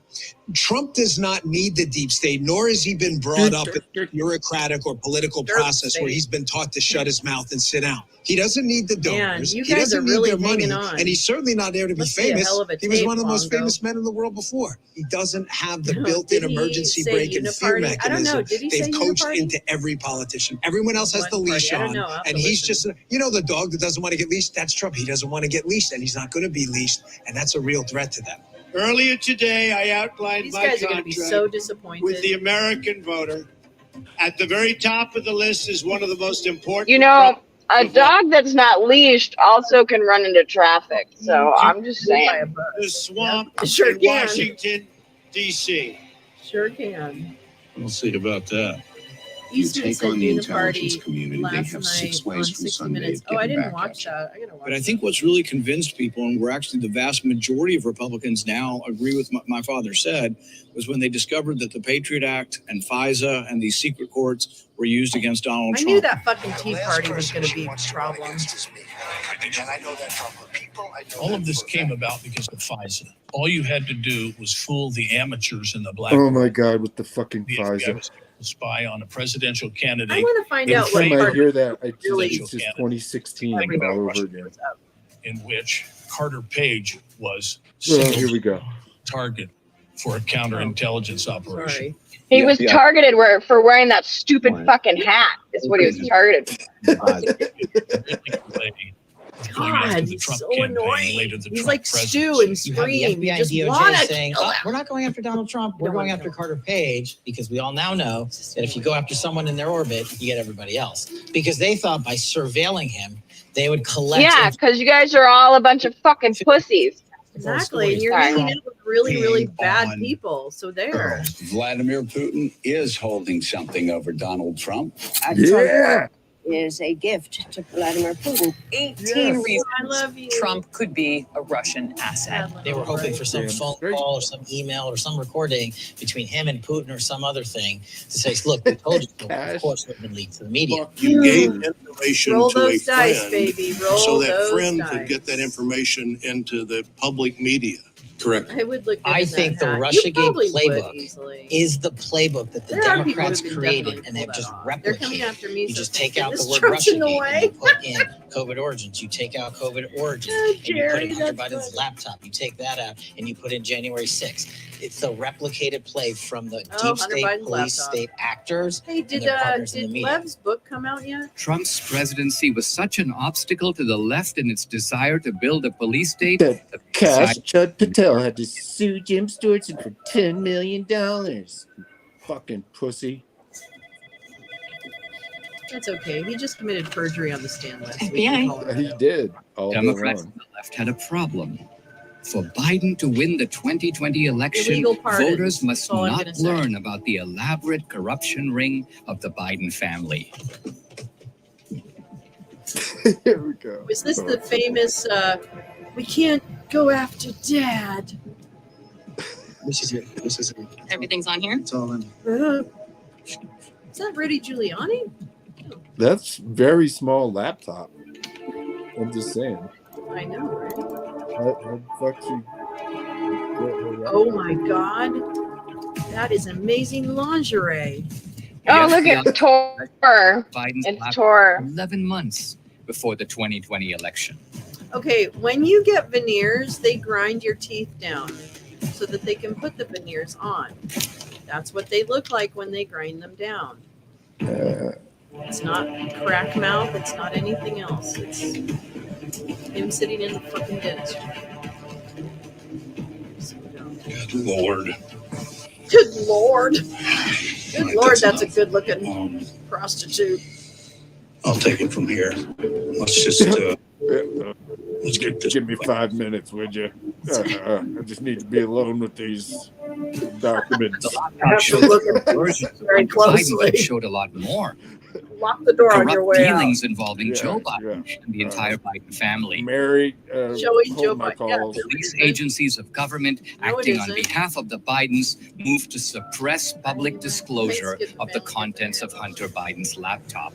Trump does not need the deep state, nor has he been brought up in a bureaucratic or political process where he's been taught to shut his mouth and sit down. He doesn't need the donors. you He guys doesn't are need really their money. hanging on. And he's certainly not there to be Must be a famous. hell of a He was tape, one of the most Longo. famous men in the world before. He doesn't have the No, built-in did he emergency say brake and fear uniparty? I don't know. mechanism Did he say they've coached uniparty? into every politician. Everyone else has the One party. leash I don't on. know. I'll have And to he's listen. just, the dog that doesn't want to get leashed, that's Trump. He doesn't want to get leashed, and he's not going to be leashed. And that's a real threat to them. Earlier today, I outlined These my guys are going to be contract so disappointed. with the American voter. At the very top of the list is one of the most important. You know, a dog that's not leashed also can run into traffic. So I'm just saying. The swamp Yep, sure in can. Washington, D.C. Sure can. We'll see about that. Eastman take said on the uniparty intelligence community, they last have night 6 on ways from 60 Sunday Minutes. of Oh, I getting didn't back watch that. I gotta watch But I think what's really convinced people, and where actually the vast majority of Republicans now agree with what my father said, was when they discovered that the Patriot Act and FISA and these secret courts were used against Donald I Trump. knew that fucking Tea Party was going to be a problem. And I know that from people. All of this came about because of FISA. All you had to do was fool the amateurs in the black. Oh my god, with the fucking The FBI FISA. was able to spy on a presidential candidate. I want to find in out what Every time I part hear that, I really it's just 2016 all over again. in which Carter Page was Oh, here we go. target for a counterintelligence operation. He was targeted for wearing that stupid fucking hat. Is what he was targeted for. God, he's so annoying. He's like Stu and Scream. You have the FBI DOJ saying, we're not going after Donald Trump. We're going after Carter Page because we all now know that if you go after someone in their orbit, you get everybody else. Because they thought by surveilling him, they would collect. Yeah, because you guys are all a bunch of fucking pussies. Exactly. And you're hanging out with really, really bad people. So there. Vladimir Putin is holding something over Donald Trump. Is a gift to Vladimir Putin. 18 reasons Trump could be a Russian asset. They were hoping for some phone call or some email or some recording between him and Putin or some other thing to say, look, we told you, of course, it been leaked to the media. You gave information Roll to a those dice, friend baby. Roll so that those friend dice. could get that information into the public media. Correct. I would look. I think the Russiagate playbook is the playbook that the Democrats created, and they've just replicated. You just take out the word Russiagate and you put in COVID origins. You take out COVID origins and you put in Hunter Biden's laptop. You take that out and you put in January 6th. It's the replicated play from the deep state police state actors. Hey, did Lev's book come out yet? Trump's presidency was such an obstacle to the left in its desire to build a police state. Cash Chud Patel had to sue Jim Stewartson for $10 million. Fucking pussy. That's okay. He just committed perjury on the stand last week. He did. Democrats on the left had a problem. For Biden to win the 2020 election, Illegal pardons. voters must That's all I'm not gonna say. learn about the elaborate corruption ring of the Biden family. Here we go. Was this the famous, we can't go after dad? This is it. This is it. Everything's on here. It's all in. Is that Rudy Giuliani? That's very small laptop. I'm just saying. I know, right? How the fuck she Oh my God. That is amazing lingerie. Oh, look at Tor. Biden's It's laptop Tor. 11 months before the 2020 election. Okay, when you get veneers, they grind your teeth down so that they can put the veneers on. That's what they look like when they grind them down. It's not crack mouth. It's not anything else. It's him sitting in the fucking dentist. Good Lord. Good Lord. Good Lord, that's a good looking prostitute. I'll take it from here. Let's just let's get this. Give me 5 minutes, would you? I just need to be alone with these documents. I have to look at very closely. Biden showed a lot more. Lock the door on your Corrupt way out. dealings involving Joe Biden and the entire Biden family. Mary, Joey Joe Biden. Yeah. Police agencies of government acting on behalf of the Bidens moved to suppress public disclosure of the contents of Hunter Biden's laptop.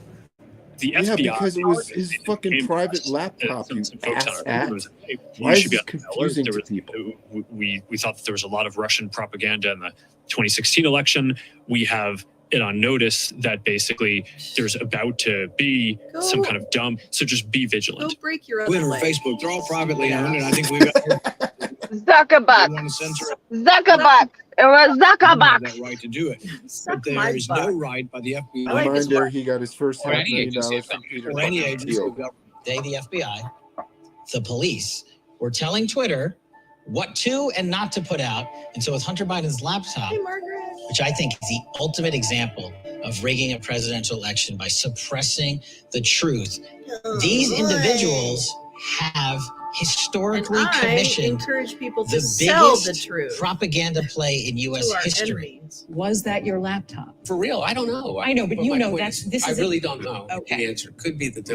The Yeah, FBI, because it was his fucking private laptop, you ass. Why is this confusing to people? We thought that there was a lot of Russian propaganda in the 2016 election. We have it on notice that basically there's about to be some kind of dump. So just be vigilant. Go break your Twitter, other leg. Facebook, they're all privately owned, and I think we got Zuckerbuck. want to censor it. Zuckerbuck. It was We have Zuckerbuck. that right to do it. Suck But my there is no butt. right by the FBI. Reminder, he got his first Or any $500,000 from Peter Or any fucking agency Thiel. of government. They, the FBI, the police, were telling Twitter what to and not to put out. And so with Hunter Biden's laptop, which I think is the ultimate example of rigging a presidential election by suppressing the truth, these individuals have historically And I commissioned encourage people the to sell the biggest truth propaganda play in U.S. to our history. enemies. Was that your laptop? For real, I don't know. I know, but you my know point that's is, this I is really don't know. Okay. The answer could be that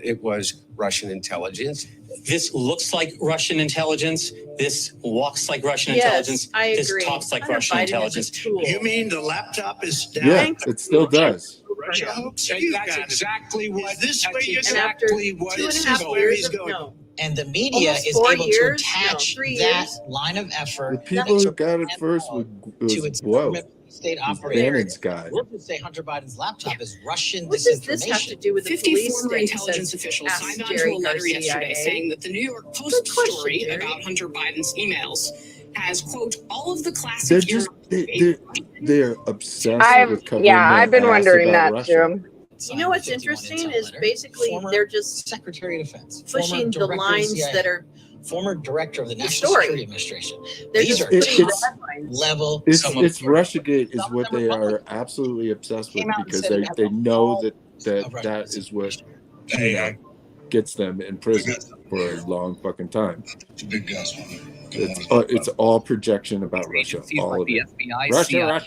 it was Russian intelligence. This looks like Russian intelligence. This walks like Russian Yes, intelligence. I This agree. talks like Hunter Russian Biden is a intelligence. tool. You mean the laptop is down? Yeah, it still does. Russia hopes And you that's got exactly what. this that's way you And after exactly what 2.5 going. years He's of no. And the media Almost is 4 able years? to attach No, 3 that years. line of The effort people who got it first to was its Blow, government state who's operators. Bannon's guy. We'll just say Hunter Biden's laptop is Russian What does this have to disinformation. do with the 50 police former state? intelligence Says, officials ask signed on to Jerry a letter Garcia, yesterday eh? saying that the New York Post question, story Jerry. about Hunter Biden's emails has, quote, all of the classic. They're obsessed with covering their I've been ass wondering about that Russia. too. You know what's interesting is basically they're just Secretary of Defense, pushing the lines that are former director of the National story. Security Administration. They're These just are putting top headlines. level. It's Russiagate is what they are absolutely obsessed with because they know that is what gets them in prison for a long fucking time. It's all projection about Russia. All of it. Russia.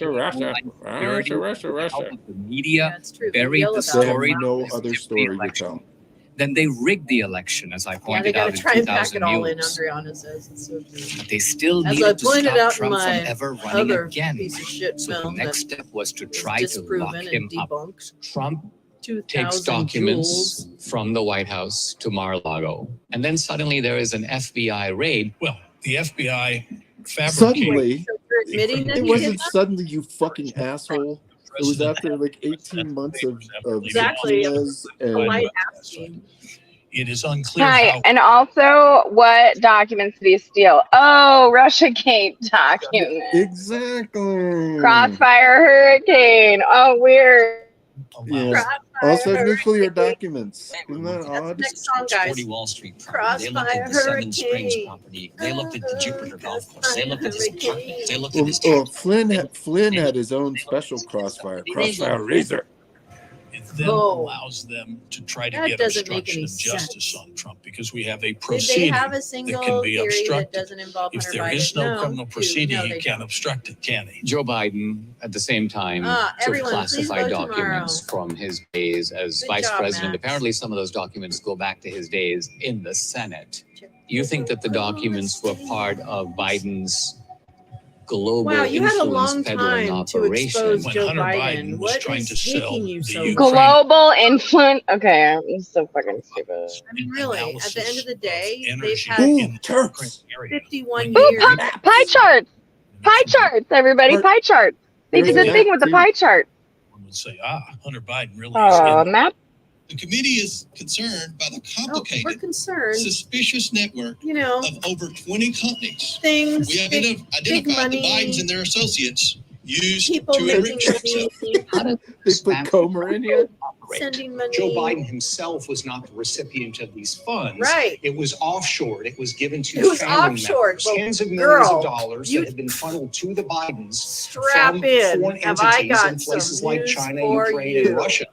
The media buried the story. They have no other story to tell. Then they rigged the election, as I pointed they got out to in try and pack it 2000 all in. news. Andriana says it's so true. But they still As I needed to pointed stop out in Trump from my ever running other again. piece of shit So the film next that step was to was try to lock disproven him and up. debunked. Trump 2,000 takes documents jewels. from the White House to Mar-a-Lago, and then suddenly there is an FBI raid. Well, the FBI fabricated. Suddenly, So you're admitting that it he wasn't did that? suddenly, you fucking asshole. It was after like 18 months of Exactly. subpoenas and Polite asking. It is unclear Hi, how. and also, what documents did he steal? Oh, Russiagate documents. Exactly. Crossfire Hurricane. Oh, weird. Yeah. Also nuclear documents. Isn't that odd? Next song, guys. 40 Wall Street property. They looked Crossfire at the Seven Springs Hurricane. property. They looked at the Jupiter golf course. They looked at his apartment. They looked at Well, his Flynn had his own special crossfire razor. It then allows them to try to That get doesn't make obstruction any of justice sense. on Trump because we have a Did they proceeding have a that single can be theory that obstructed. doesn't involve If Hunter there Biden? is no criminal Two. proceeding, No, he they can't don't. obstruct it, can he? Joe Biden, at the same time, took everyone, please classified vote documents from his days as Good vice job, president. Max. Apparently, some of those documents go back to his days in the Senate. You think that the documents were part of Biden's global Wow, you had a influence long peddling time to operation? expose When Joe Hunter Biden. Biden was What trying is to sell taking you the so Ukraine- long? Global influence. Okay, I'm so fucking stupid. I mean, really, at the end of the day, they've energy had in the Turks. Ukraine area. 51 Ooh, years. pie charts. Pie charts, everybody. Pie charts. They did the thing with the pie chart. One would say, Hunter Biden really is Oh, in. map. The committee is concerned by the Oh, we're complicated, concerned. suspicious network You know, of over 20 companies. things, We have big identified the money, Bidens and their associates used people to making enrich themselves. money, They put Comer in here. sending money. Joe Biden himself was not the recipient of these funds. Right. It was offshored. It was given to It was family offshored. members. Well, Tens of millions girl, of dollars you- that had been funneled to the Bidens Strap from in. foreign Have I entities got in places some like news China, for Ukraine, you? and Russia.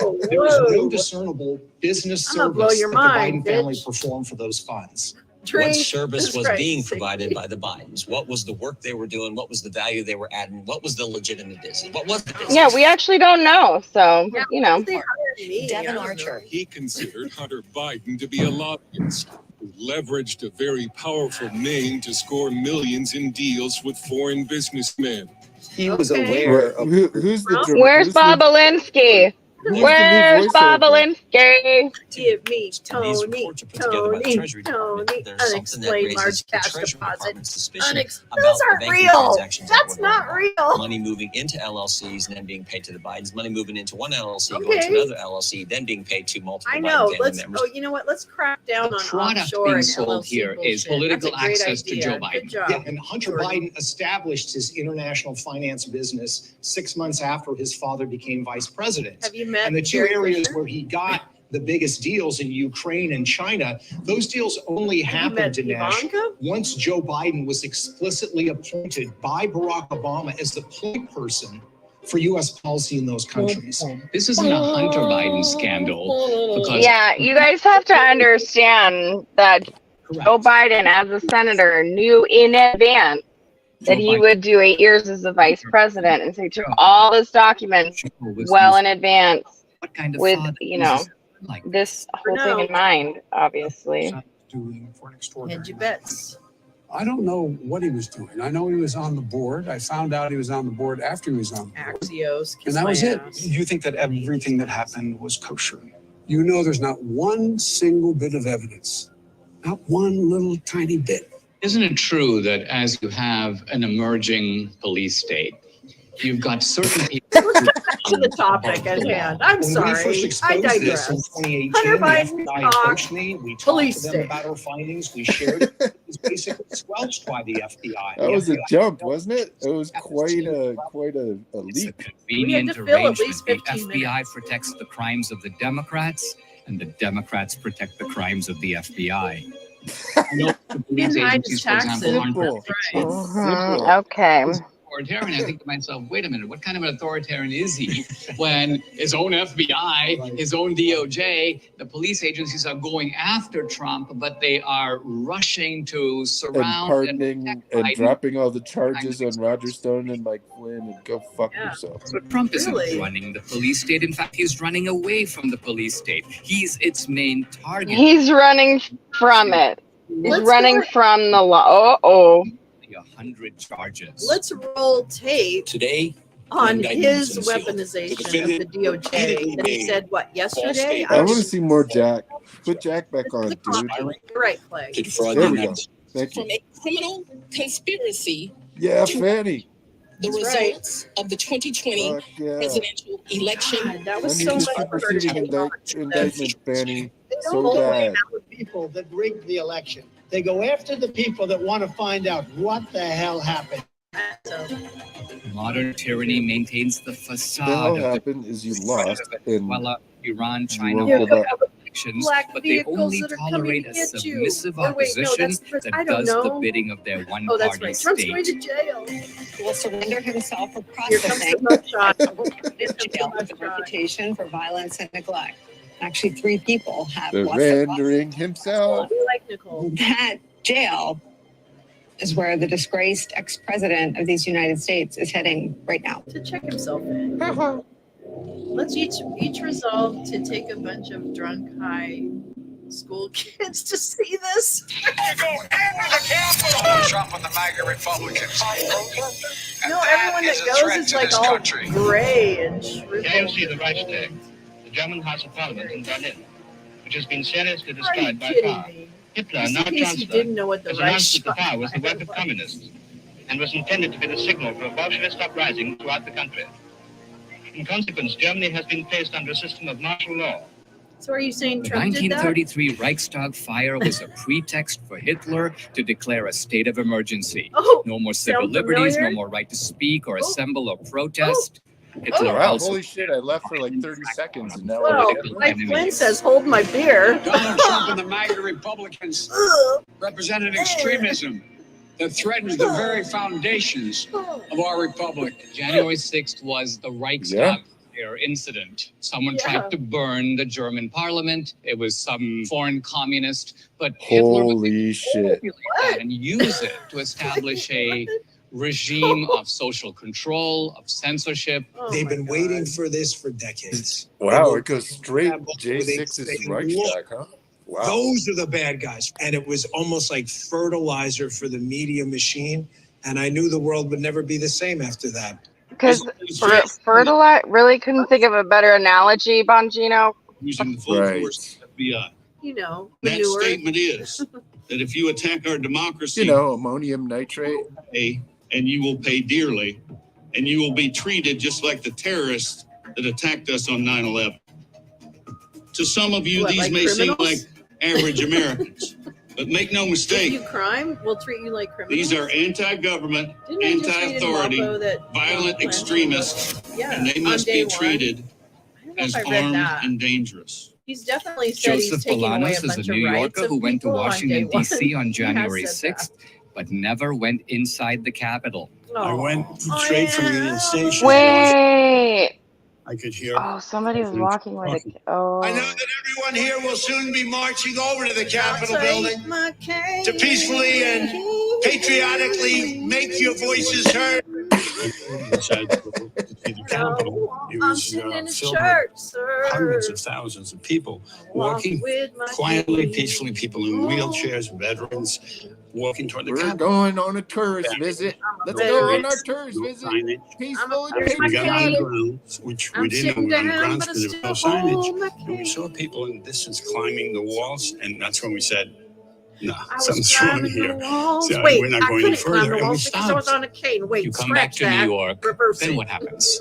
Oh, There was no whoa. discernible business I'm gonna blow service your that the mind, Biden family bitch. performed for those funds. Drink. What service That's was right. being provided by the Bidens? What was the work they were doing? What was the value they were adding? What was the legitimate business? What was the business? Yeah, we actually don't know. So, you know. They hired me. Devin I don't Archer. know. He considered Hunter Biden to be a lobbyist who leveraged a very powerful name to score millions in deals with foreign businessmen. He was Okay. aware of Who's the Where's who's the- Bob Alinsky? who's the new Where's Bob voiceover? Alinsky? Give me These Tony, reports are put together by the Tony, Treasury Department. Tony. There's something that Unexplained large raises the cash Treasury deposit. Department's suspicion Those about the aren't banking real. transactions that That's were not going on. real. Money moving into LLCs and then being paid to the Bidens. Money moving into one LLC, going Okay. to another LLC, then being paid to multiple I Biden know. family Let's. members. Oh, you know what? Let's crack down on Product offshore being and sold LLC here is bullshit. political That's a great access to idea. Joe Biden. Good job. Yeah, and Hunter Biden established his international finance business 6 months after his father became vice president. Have you met And the two Jared areas Kushner? where he got the biggest deals in Ukraine and China, those deals only Have you happened, met Dinesh, Ivanka? once Joe Biden was explicitly appointed by Barack Obama as the point person for U.S. policy in those countries. This isn't a Hunter Biden scandal because Yeah, you guys have to understand that Joe Biden, as a senator, knew in advance that he would do 8 years as the vice president, and so he took all his documents well in advance what kind of with, father you is know, like this whole For thing now. in mind, obviously. Doing for an extraordinary. Hedge your bets. I don't know what he was doing. I know he was on the board. I found out he was on the board after he was on the board. Axios. And kiss that my was it. ass. You think that everything that happened was kosher. You know there's not one single bit of evidence. Not one little tiny bit. Isn't it true that as you have an emerging police state, You've got certain people. To the topic at hand. I'm sorry. I digress. Hunter Biden talked we police talked to them state. about our findings. We shared it. It's basically squelched by the FBI. That was a jump, wasn't it? It was quite a leap. Convenient fill at arrangement. least The 15 FBI protects the crimes of the Democrats, and the Democrats protect the crimes of the FBI. Police agencies, for example, aren't Okay. Authoritarian, I think to myself, wait a minute, what kind of an authoritarian is he when his own FBI, his own DOJ, the police agencies are going after Trump, but they are rushing to surround pardoning and dropping all the charges on Roger Stone and Mike Flynn and go fuck yourself. But Trump isn't running the police state. In fact, he's running away from the police state. He's its main target. He's running from it. He's running from the law. Oh. 100 charges. Let's roll tape Today on his weaponization of the DOJ that he said, what, yesterday? I want to see more Jack. Put Jack back on, dude. You're right, Clay. There we go. Thank From you. a criminal conspiracy Yeah, Fanny. the results of the 2020 Fuck yeah. presidential election. God, that I was need so the much superseding indictment, Fanny. So Go bad. after the people that rigged the election. They go after the people that want to find out what the hell happened. Modern tyranny maintains the What facade will of happen is you lost and Venezuela, Iran, China, you all won't go the back. elections, Black but they vehicles only that are coming tolerate to a get you. submissive Or wait, no, opposition that's I that don't does the know. bidding of their Oh, that's one-party right. Trump's going state. to jail. Will surrender himself for Here comes processing the mugshot. in jail with a reputation for violence and neglect. Actually, 3 people have lost their lives. surrendering himself. We like Nicole. That jail is where the disgraced ex-president of these United States is heading right now. To check himself in. Let's each resolve to take a bunch of drunk, high school kids to see this. Trump and the MAGA Republicans. No, everyone that goes is like all gray and Here you shriveled. see the Reichstag, the German House of Parliament in Berlin, which has been seriously Are you destroyed by kidding fire. me? Hitler, Just now in case you Chancellor, didn't know what the has announced that the Reichstag fire was the work of communists and was intended to be the signal for a Bolshevist uprising throughout the country. In consequence, Germany has been placed under a system of martial law. So are you saying The Trump did that? 1933 Reichstag fire was a pretext for Hitler to declare a state of emergency. Oh, No more civil sound liberties, no familiar? more right to speak or assemble or protest. Oh, Hitler wow, also holy shit, I left for like 30 seconds and now Well, we're Mike Flynn says, hold my beer. Donald Trump and the MAGA Republicans represented extremism that threatens the very foundations of our republic. January 6th was the Reichstag incident. Someone tried to burn the German parliament. It was some foreign communist, but Hitler was Holy shit. that and use it to establish a regime of social control, of censorship. They've been waiting for this for decades. Wow, it goes straight J6's Reichstag, huh? Wow. Those are the bad guys. And it was almost like fertilizer for the media machine. And I knew the world would never be the same after that. Because fertilizer, really couldn't think of a better analogy, Bongino. Using the full force of the FBI. You know, That manure. statement is that if you attack our democracy, You know, ammonium nitrate. and you will pay dearly, and you will be treated just like the terrorists that attacked us on 9/11. To some of you, What, these like may seem criminals? like average Americans, but make no If mistake, you crime, we'll treat you like criminals. these are anti-government, Didn't I just read in anti-authority, Walpo that violent Trump extremists, Yeah, and they on must day be one. treated I don't know as if I read armed that. and dangerous. He's definitely said he's Joseph taking away Bolanos a is bunch a of New rights Yorker of who went to people on Washington, day one. D.C. on He has January said that. 6th, but never went inside the Capitol. I went straight from the Union Station. Wait. I could hear. Oh, somebody's walking with a. Oh. I know that everyone here will soon be marching over to the Capitol building to peacefully and patriotically make your voices heard. Inside the Capitol, it I'm was sitting in a filled church, with sir. hundreds of thousands of people walking with my quietly, king. peacefully. People in wheelchairs, veterans, walking toward the We're Capitol. going on a tourist visit. Let's go on our tourist visit. Peaceful and We got on the patriotic. grounds, which I'm we didn't know sitting we were on the down, grounds but I because there was no still hold signage. my And we saw people in the distance climbing the walls, and that's when we said, No, something's wrong here. So Wait, we're not I going any couldn't further. climb the And wall we because I stopped. was on a cane. Wait, You come back scratch to that. New York, Reverse then it. what happens?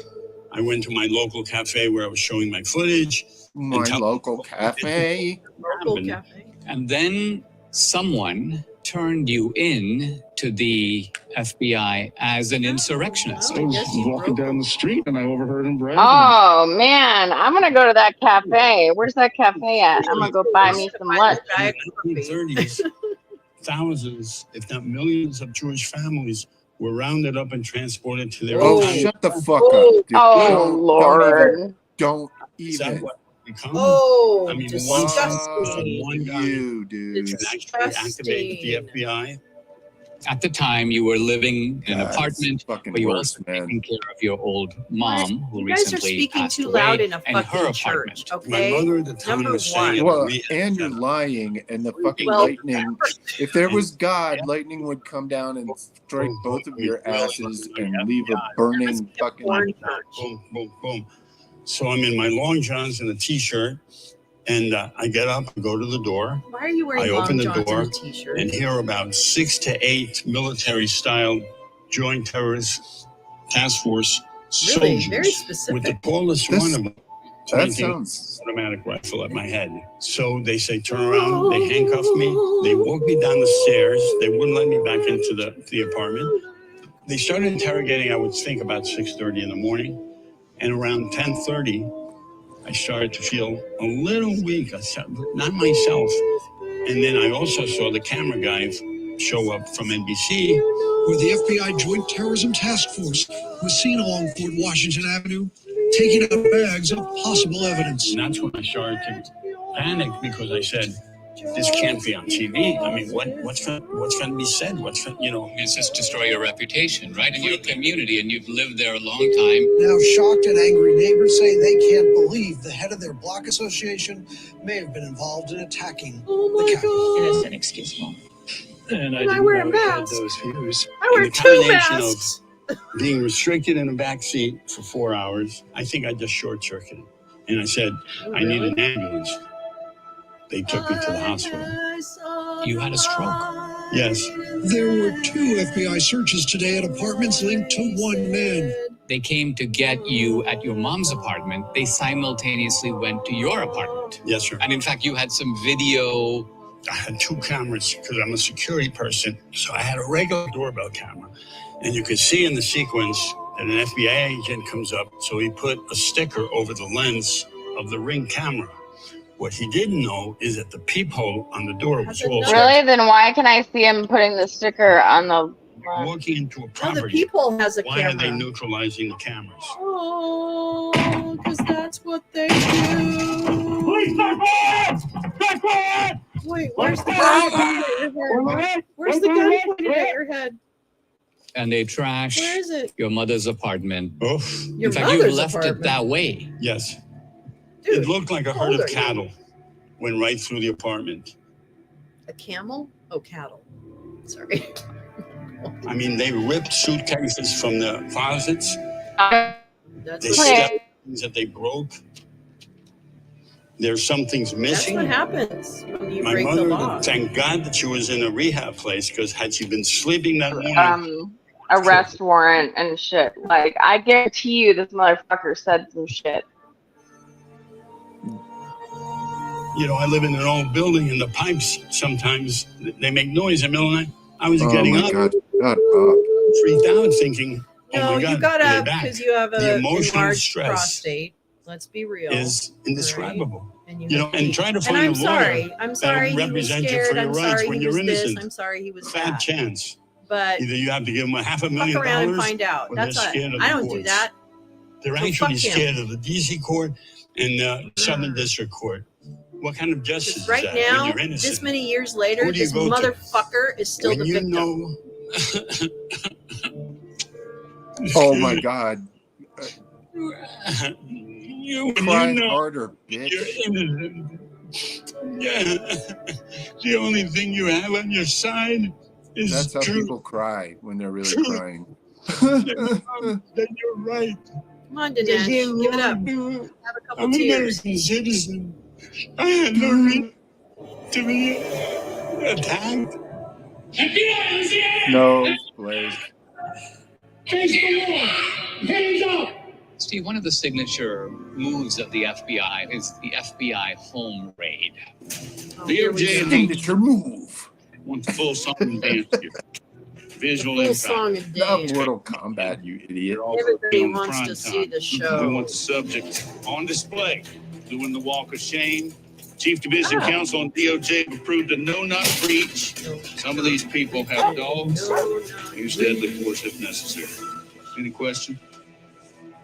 I went to my local cafe where I was showing my footage. My local cafe. Local cafe. And then someone turned you in to the FBI as an insurrectionist. I was walking down the street and I overheard him bragging. Oh man, I'm gonna go to that cafe. Where's that cafe at? I'm gonna go buy me some lunch. In the 1930s, thousands, if not millions, of Jewish families were rounded up and transported to their Oh, own. shut the fuck up, dude. Oh Lord! Don't Is that even. what we become? Oh, I mean, disgusting. one guy You, dude. can actually activate the FBI. At the time, you were living in an God, apartment, fucking but you were worse, also man. taking care of your old mom, who You guys are recently speaking passed too away, loud in a and her fucking apartment. church, okay? My mother at the time Number was staying one. at the Well, rehab and you're center. lying, and the fucking Well, lightning. If there was God, lightning would come down and strike both of your asses and leave a burning fucking. Boom, boom, boom. So I'm in my long johns and a t-shirt, and I get up, I go to the door. Why are you wearing I long open the johns door and a t-shirt? and here are about 6 to 8 military-style joint terrorist task force Really? soldiers Very with specific. the tallest This- one of them That pointing sounds. automatic rifle at my head. So they say, turn around. They handcuff me. They walk me down the stairs. They wouldn't let me back into the apartment. They started interrogating, I would think, about 6:30 in the morning. And around 10:30, I started to feel a little weak. Not myself. And then I also saw the camera guy show up from NBC. Where the FBI Joint Terrorism Task Force was seen along Fort Washington Avenue, taking out bags of possible evidence. And that's when I started to panic because I said, this can't be on TV. I mean, what's going to be said? It's just destroy your reputation, right? In your community, and you've lived there a long time. Now shocked and angry neighbors say they can't believe the head of their block association may have been involved in attacking the Capitol. It is inexcusable. And I wear a mask. those views. I wear And the two combination masks. of being restricted in a back seat for 4 hours, I think I just short-circuited. And I said, I need an ambulance. They took me to the hospital. You had a stroke. Yes. There were 2 FBI searches today at apartments linked to one man. They came to get you at your mom's apartment. They simultaneously went to your apartment. Yes, sir. And in fact, you had some video. I had 2 cameras because I'm a security person. So I had a regular doorbell camera. And you could see in the sequence that an FBI agent comes up. So he put a sticker over the lens of the Ring camera. What he didn't know is that the peephole on the door was also Really? Then why can I see him putting the sticker on the? walking into a Oh, the property. people has a Why are they camera. neutralizing the cameras? Oh, because that's what they do. Wait, where's the gun pointed at your head? Where's the gun pointed at your head? And they trashed Where is it? your mother's apartment. Oof. Your In fact, you mother's left apartment. it that way. Yes. Dude, It looked like a how herd old of are you? cattle went right through the apartment. A camel? Oh, cattle. Sorry. I mean, they ripped suitcases from the closets. That's They what, stepped things that they broke. There's some things that's missing. what happens when you My break the mother, law. thank God that she was in a rehab place, because had she been sleeping that morning, Arrest warrant and shit. Like, I guarantee you this motherfucker said some shit. I live in an old building, and the pipes sometimes they make noise in the middle of the night. I was Oh getting my up, God. Shut up. freaked out, thinking, "Oh No, my God, you got they're up back." because you have The a emotional enlarged stress prostate. Let's be real. is indescribable. And And try to and find I'm a sorry. lawyer I'm that sorry will he was represent you scared. for your I'm rights sorry when he you're was this. innocent. I'm sorry he was Fat that. chance. But Either you have to give them fuck $500,000 around and find out. or That's they're not. scared of I the don't do courts. that. They're So actually fuck him. scared of the DC court and the Southern District Court. What kind of justice is Right that now, when you're innocent? this many years later, Who do you this go to? motherfucker is still When the you victim. know Oh my God. when Cry you know harder, bitch. you're innocent. Yeah. The only thing you have on your side is That's how truth. people cry when they're really Truth. crying. That you're right. Come on, Dinesh, give it up. Have a couple I'm an tears. American citizen. I had no reason to be. attacked. No, Blake. Face the wall. Hands up. Steve, one of the signature moves of the FBI is the FBI home raid. DOJ and Signature move. want the full song and dance here. Visual Full impact. song and Not dance. Mortal Kombat, you idiot. Everybody On wants prime to see time. the show. We want the subject on display, doing the walk of shame. Chief Division Counsel and DOJ have approved a no-knock breach. Some of these people have dogs. Use deadly force if necessary. Any question?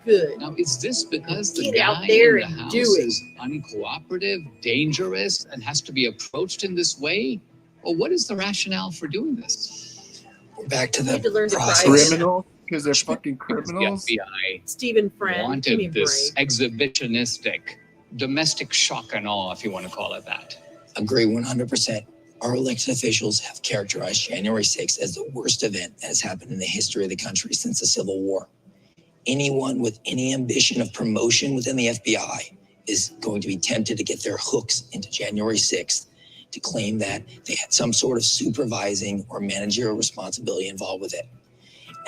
Good. Now, is this because the Get out guy there in the and house do it. is uncooperative, dangerous, and has to be approached in this way? Or what is the rationale for doing this? Back to You need to the learn to process. price. Criminal? Because they're fucking criminals? The FBI Stephen Friend, give me a wanted this break. exhibitionistic, domestic shock and awe, if you want to call it that. Agree 100%. Our elected officials have characterized January 6th as the worst event that has happened in the history of the country since the Civil War. Anyone with any ambition of promotion within the FBI is going to be tempted to get their hooks into January 6th to claim that they had some sort of supervising or managerial responsibility involved with it.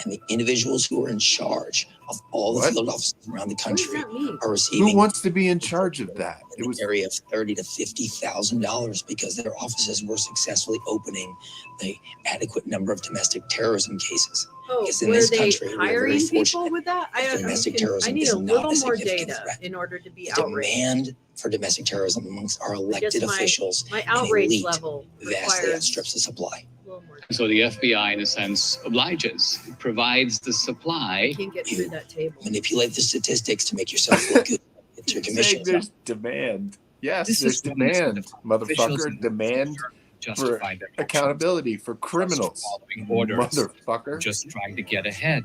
And the individuals who are in charge of all the What? field offices around the country What does that mean? are receiving Who wants to be in charge of that? in the area of $30,000 to $50,000 because their offices were successfully opening the adequate number of domestic terrorism cases. Oh, Because in were this they country, we're very hiring people fortunate. with that? Domestic I terrorism need is a not little a more significant data threat. in order to be The outraged. demand for domestic terrorism amongst our elected my- officials My and outrage elite level vastly requires outstrips the supply. a little more. So the FBI, in a sense, obliges, provides the supply. Can't get through that table. Manipulate the statistics to make yourself look good. It's your Saying commission. there's demand. Yes, This there's is what makes demand, the officials motherfucker. in the Demand for justify their accountability for criminals. following orders, Motherfucker. just trying to get ahead.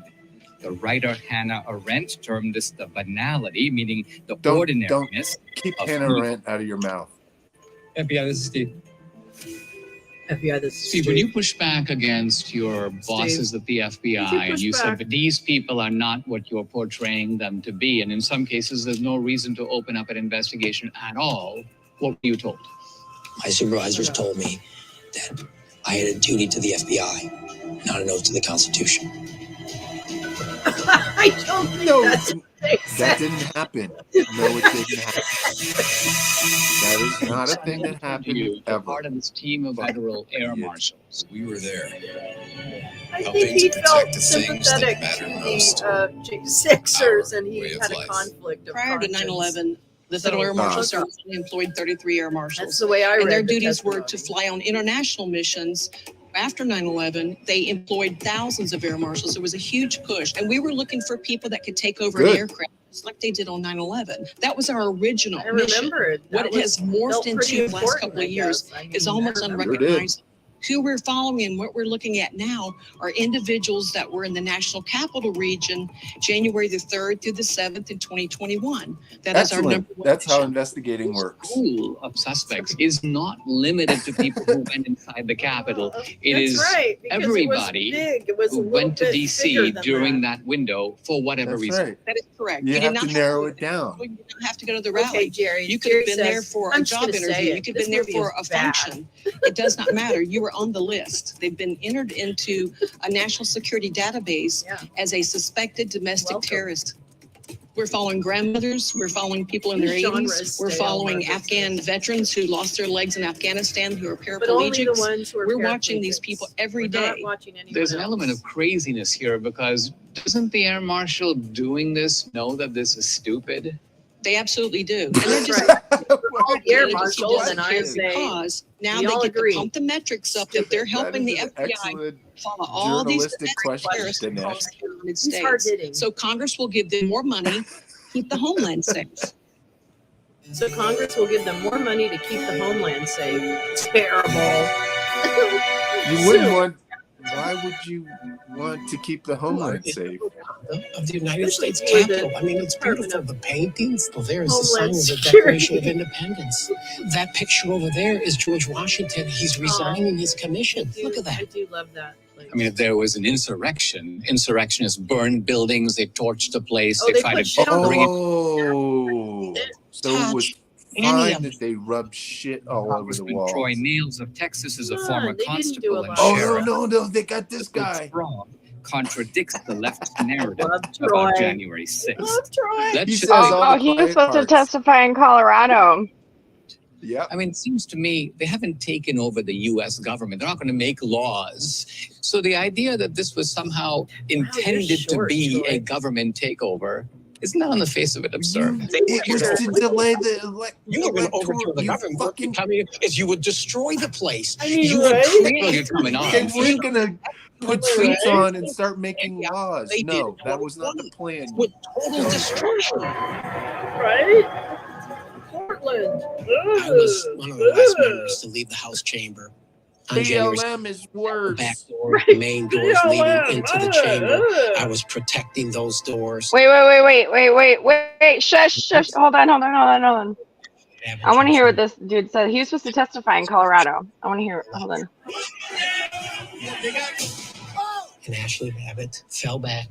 The writer Hannah Arendt termed this the banality, meaning the Don't ordinariness. keep of Hannah evil. Arendt out of your mouth. FBI, this is Steve. FBI, this is Steve, when you push back against your bosses at the Did you FBI and push you back? said, but these people are not what you're portraying them to be, and in some cases there's no reason to open up an investigation at all, what were you told? My supervisors told me that I had a duty to the FBI, not an oath to the Constitution. I don't think that's what they That said. didn't happen. No, it didn't happen. That is not a thing that happened ever. Part of this team of federal air marshals. We were there. I helping think he to felt protect the things that sympathetic matter to most. the Sixers, and he way of had a life. conflict of Prior to conscience. 9/11, the So- Federal Air Marshal Okay. Service employed 33 air marshals. That's the way I read And their the duties were testimony. to fly on international missions. After 9/11, they employed thousands of air marshals. There was a huge push, and we were looking for people that could take over an Good. aircraft, just like they did on 9/11. That was our original I mission. remember it. What That it has morphed felt pretty into the last important, couple I of years guess. I mean, is almost I remember. unrecognizable. Who we're following and what we're looking at now are individuals that were in the National Capital Region, January the 3rd through the 7th in 2021. That is our Excellent. number one That's how mission. investigating works. Pool of suspects is not limited to people who went inside the Capitol. It That's is right, because everybody it was big. It was a who little went to bit DC bigger than during that window for whatever That's reason. right. That is correct. You did have not to narrow it down. You don't have to go to the Okay, rally. Jerry. You could Jerry have been there says, for a I'm just job gonna say interview. it. You could have This been there movie for is a bad. function. It does not matter. You were on the list. They've been entered into a national security database Yeah. as a suspected domestic Welcome. terrorist. We're following grandmothers. We're following people in their Genres 80s. We're stay following on our Afghan veterans who lost their legs in Afghanistan who are But only the paraplegics. ones who are We're watching these paraplegics. people every We're not day. watching anyone There's an else. element of craziness here because doesn't the air marshal doing this know that this is stupid? They absolutely do. And they're just All the air He marshals, doesn't and I care say because now we they all get agree. to pump the metrics up that they're helping the That is an FBI excellent follow all these journalistic domestic question, terrorists Dinesh. across the United He's hard States. hitting. So Congress will give them more money, keep the homeland safe. So Congress will give them more money to keep the homeland safe. Terrible. You wouldn't want. Why would you want to keep the homeland safe? Of the United Especially States with the Capitol. I mean, it's Department beautiful. The paintings. Well, there is the sign Homeland of the Security. Declaration of Independence. That picture over there is George Washington. He's resigning his commission. Look at I that. do love that. I mean, if there was an insurrection, insurrectionists burned buildings, they torched the place, Oh, they they tried put to shit on the bring it. Oh, so it was fine that they rub shit all over the wall. Troy Niels of Texas is a former constable and Oh, sheriff. no, they got this guy. Contradicts the left's narrative about January 6th. He says all the he was quiet supposed to parts. testify in Colorado. Yeah. I mean, it seems to me they haven't taken over the U.S. government. They're not going to make laws. So the idea that this was somehow intended to be a government takeover is not on the face of it absurd. It was to delay the election. You were going to overthrow the government. Is you would destroy the place. I mean, you would They were going to put suits on and start making laws. No, that was not the plan. With total destruction. Right? Portland. I was one of the last members to leave the House chamber. On January BLM is worse. back door, the main doors leading into the chamber. I was protecting those doors. Wait. Shush. Hold on. I want to hear what this dude said. He was supposed to testify in Colorado. I want to hear. Hold on. And Ashley Babbitt fell back,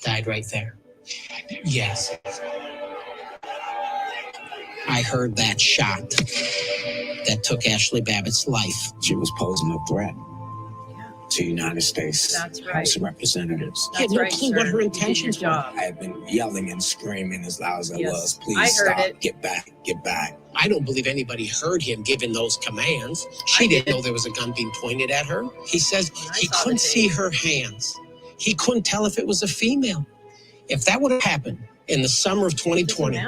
died right there. Yes. I heard that shot that took Ashley Babbitt's life. She was posing a threat to the United States House of Representatives. I had no clue what her intentions were. I had been yelling and screaming as loud as I was. Please I heard stop. it. Get back. Get back. I don't believe anybody heard him giving those commands. She didn't know there was a gun being pointed at her. He says he couldn't see her hands. He couldn't tell if it was a female. If that would have happened in the summer of 2020,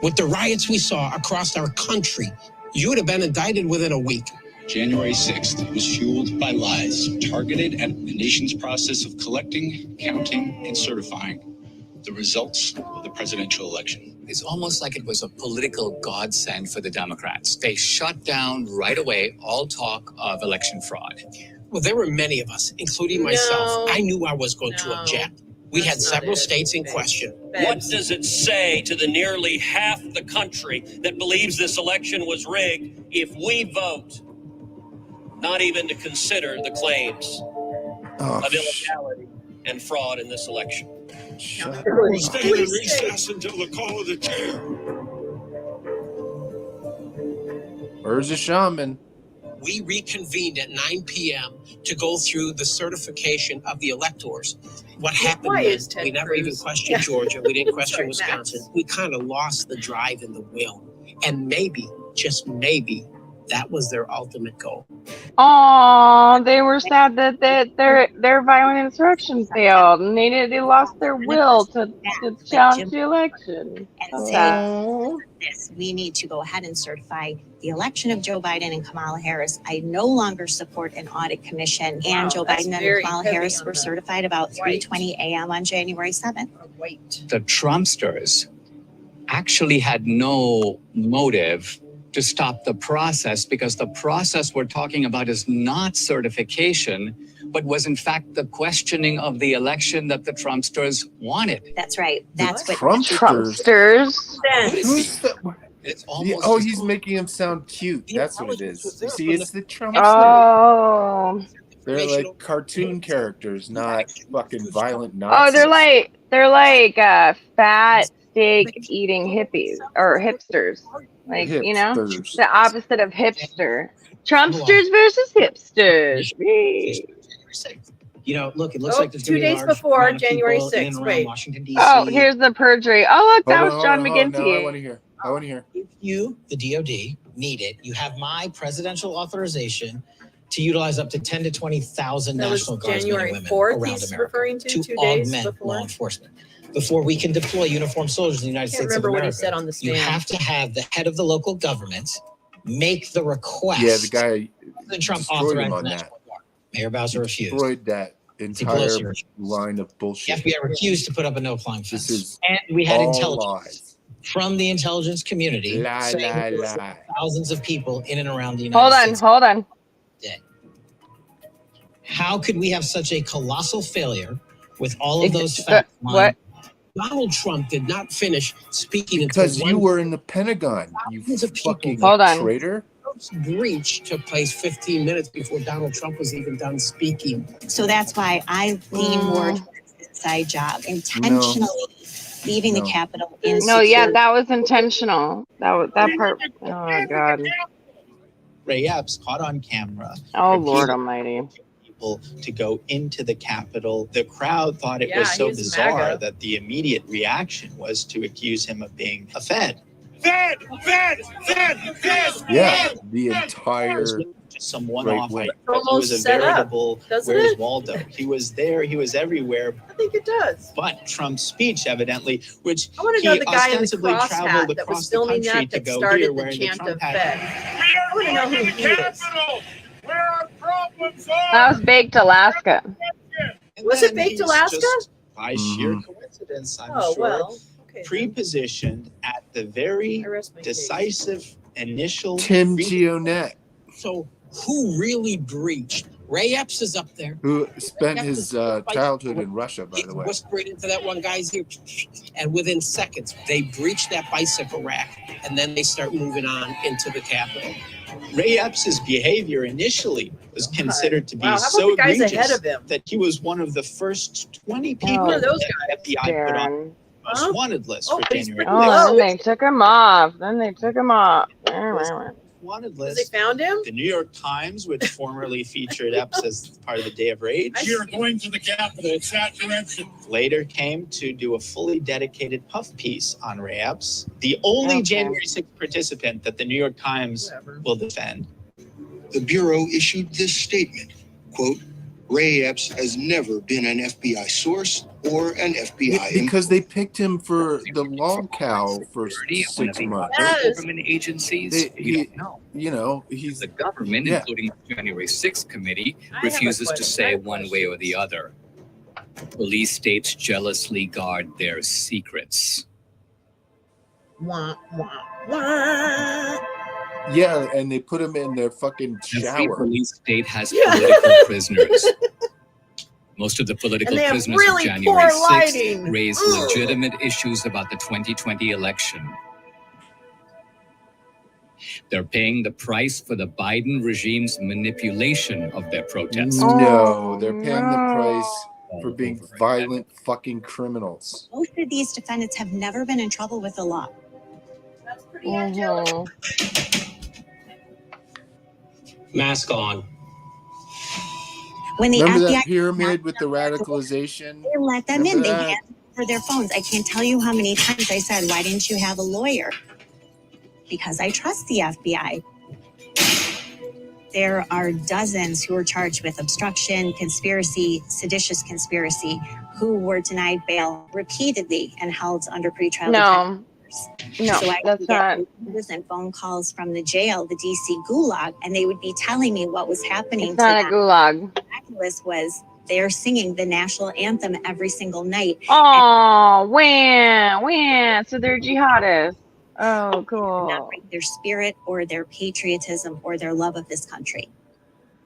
with the riots we saw across our country, you would have been indicted within a week. January 6th was fueled by lies targeted at the nation's process of collecting, counting, and certifying the results of the presidential election. It's almost like it was a political godsend for the Democrats. They shut down right away all talk of election fraud. Well, there were many of us, including myself. I knew I was going to object. We had several states in question. What does it say to the nearly half the country that believes this election was rigged if we vote not even to consider the claims of illegality and fraud in this election? We'll stay in recess until the call of the chair. Where's the shaman? We reconvened at 9 p.m. to go through the certification of the electors. What happened is we never even questioned Georgia. We didn't question Wisconsin. We kind of lost the drive and the will. And maybe, just maybe, that was their ultimate goal. Oh, they were sad that their violent insurrection failed, and they lost their will to challenge the election. And say this: we need to go ahead and certify the election of Joe Biden and Kamala Harris. I no longer support an audit commission. And Joe Biden and Kamala Harris were certified about 3:20 a.m. on January 7th. The Trumpsters actually had no motive to stop the process, because the process we're talking about is not certification, but was in fact the questioning of the election that the Trumpsters wanted. That's right. That's what Trumpsters. It's almost oh, he's making him sound cute. That's what it is. You see, it's the Trumpsters. Oh. They're like cartoon characters, not fucking violent Nazis. Oh, they're like fat steak eating hippies or hipsters. Like, you know, Hipsters. the opposite of hipster. Trumpsters versus hipsters. You know, look, it looks like there's 2 days before January 6th. Wait. Washington, D.C. Oh, here's the perjury. Oh, look, that was John No, McGinty. I want to hear. If you, the DOD, need it, you have my presidential authorization to utilize up to 10 to 20,000 That was National Guardsmen January and women 4th around he's America referring to 2 days augment before? law enforcement. Before we can deploy uniformed soldiers in the United Can't States of remember what he America, said on the you stand. have to have the head of the local government make the request. Yeah, the guy President Trump destroyed him authorized on the that. National Guard. Mayor Bowser refused. Destroyed that entire Pelosi line of The bullshit. FBI refused to put up a no-flying fence. This is And we had all intelligence lies. from the intelligence community saying there was thousands of people in and around the United States. Hold on. How could we have such a colossal failure with all of those facts? What? Donald Trump did not finish speaking Because until you were in the Pentagon, you fucking traitor. Breach took place 15 minutes before Donald Trump was even done speaking. So that's why I lean more towards this side job intentionally. leaving the Capitol in No, yeah, that was intentional. That part. Oh God. Ray Epps caught on camera. Oh Lord Almighty. People to go into the Capitol. The crowd thought it was so bizarre MAGA. That the immediate reaction was to accuse him of being a Fed. Fed. Yeah, the entire just some one-off. Right, He was a veritable Where's Waldo. He was there. He was everywhere. I think it does. But Trump's speech, evidently, which I want to he know the guy in the ostensibly cross traveled hat that across was the filming country that to go started here the wearing the chant Trump of hat. Fed. I want to know who he is. Where our problems are. That was Baked Alaska. Was it Baked Alaska? By sheer coincidence, I'm sure. Well, okay, pre-positioned at the very decisive initial. Tim Gionette, So who really breached? Ray Epps is up there. who spent his childhood in Russia, by the way. Whispered into that one guy's ear, and within seconds, they breached that bicycle rack, and then they start moving on into the Capitol. Ray Epps' behavior initially was considered to be Wow, how about so the guys egregious ahead of him? that he was one of the first 20 people Oh, those that the FBI put on most wanted list for but he's January pretty 6th. Oh, then they took him off. Wanted list. They found him? The New York Times, which formerly featured Epps as part of the Day of Rage, You're going to the Capitol. It's that direction. later came to do a fully dedicated puff piece on Ray Epps, the only January 6th participant that the New York Times will defend. The Bureau issued this statement, quote, Ray Epps has never been an FBI source or an FBI Because they picked him for the log cow for 6 months. Government agencies, we don't know. You know, he's The government, including the January 6th committee, refuses to say one way or the other. Police states jealously guard their secrets. Wah, wah, wah. Yeah, and they put him in their fucking Every shower. police state has political prisoners. Most of the political And they have prisoners really of January poor 6th lighting. raise Ugh. legitimate issues about the 2020 election. They're paying the price for the Biden regime's manipulation of their protests. No, they're paying the price for being violent fucking criminals. Most of these defendants have never been in trouble with the law. That's pretty angelic. Mask on. When the Remember FBI that pyramid with the radicalization? they let them Remember in, they that? handed over their phones. I can't tell you how many times I said, why didn't you have a lawyer? Because I trust the FBI. There are dozens who are charged with obstruction, conspiracy, seditious conspiracy, who were denied bail repeatedly and held under pretrial detention. No, so I that's would get not. messages and phone calls from the jail, the DC gulag, and they would be telling me what was happening It's to not a them. gulag. Miraculous was they're singing the national anthem every single night. Oh, wah. So they're jihadists. Oh, cool. Not break their spirit or their patriotism or their love of this country.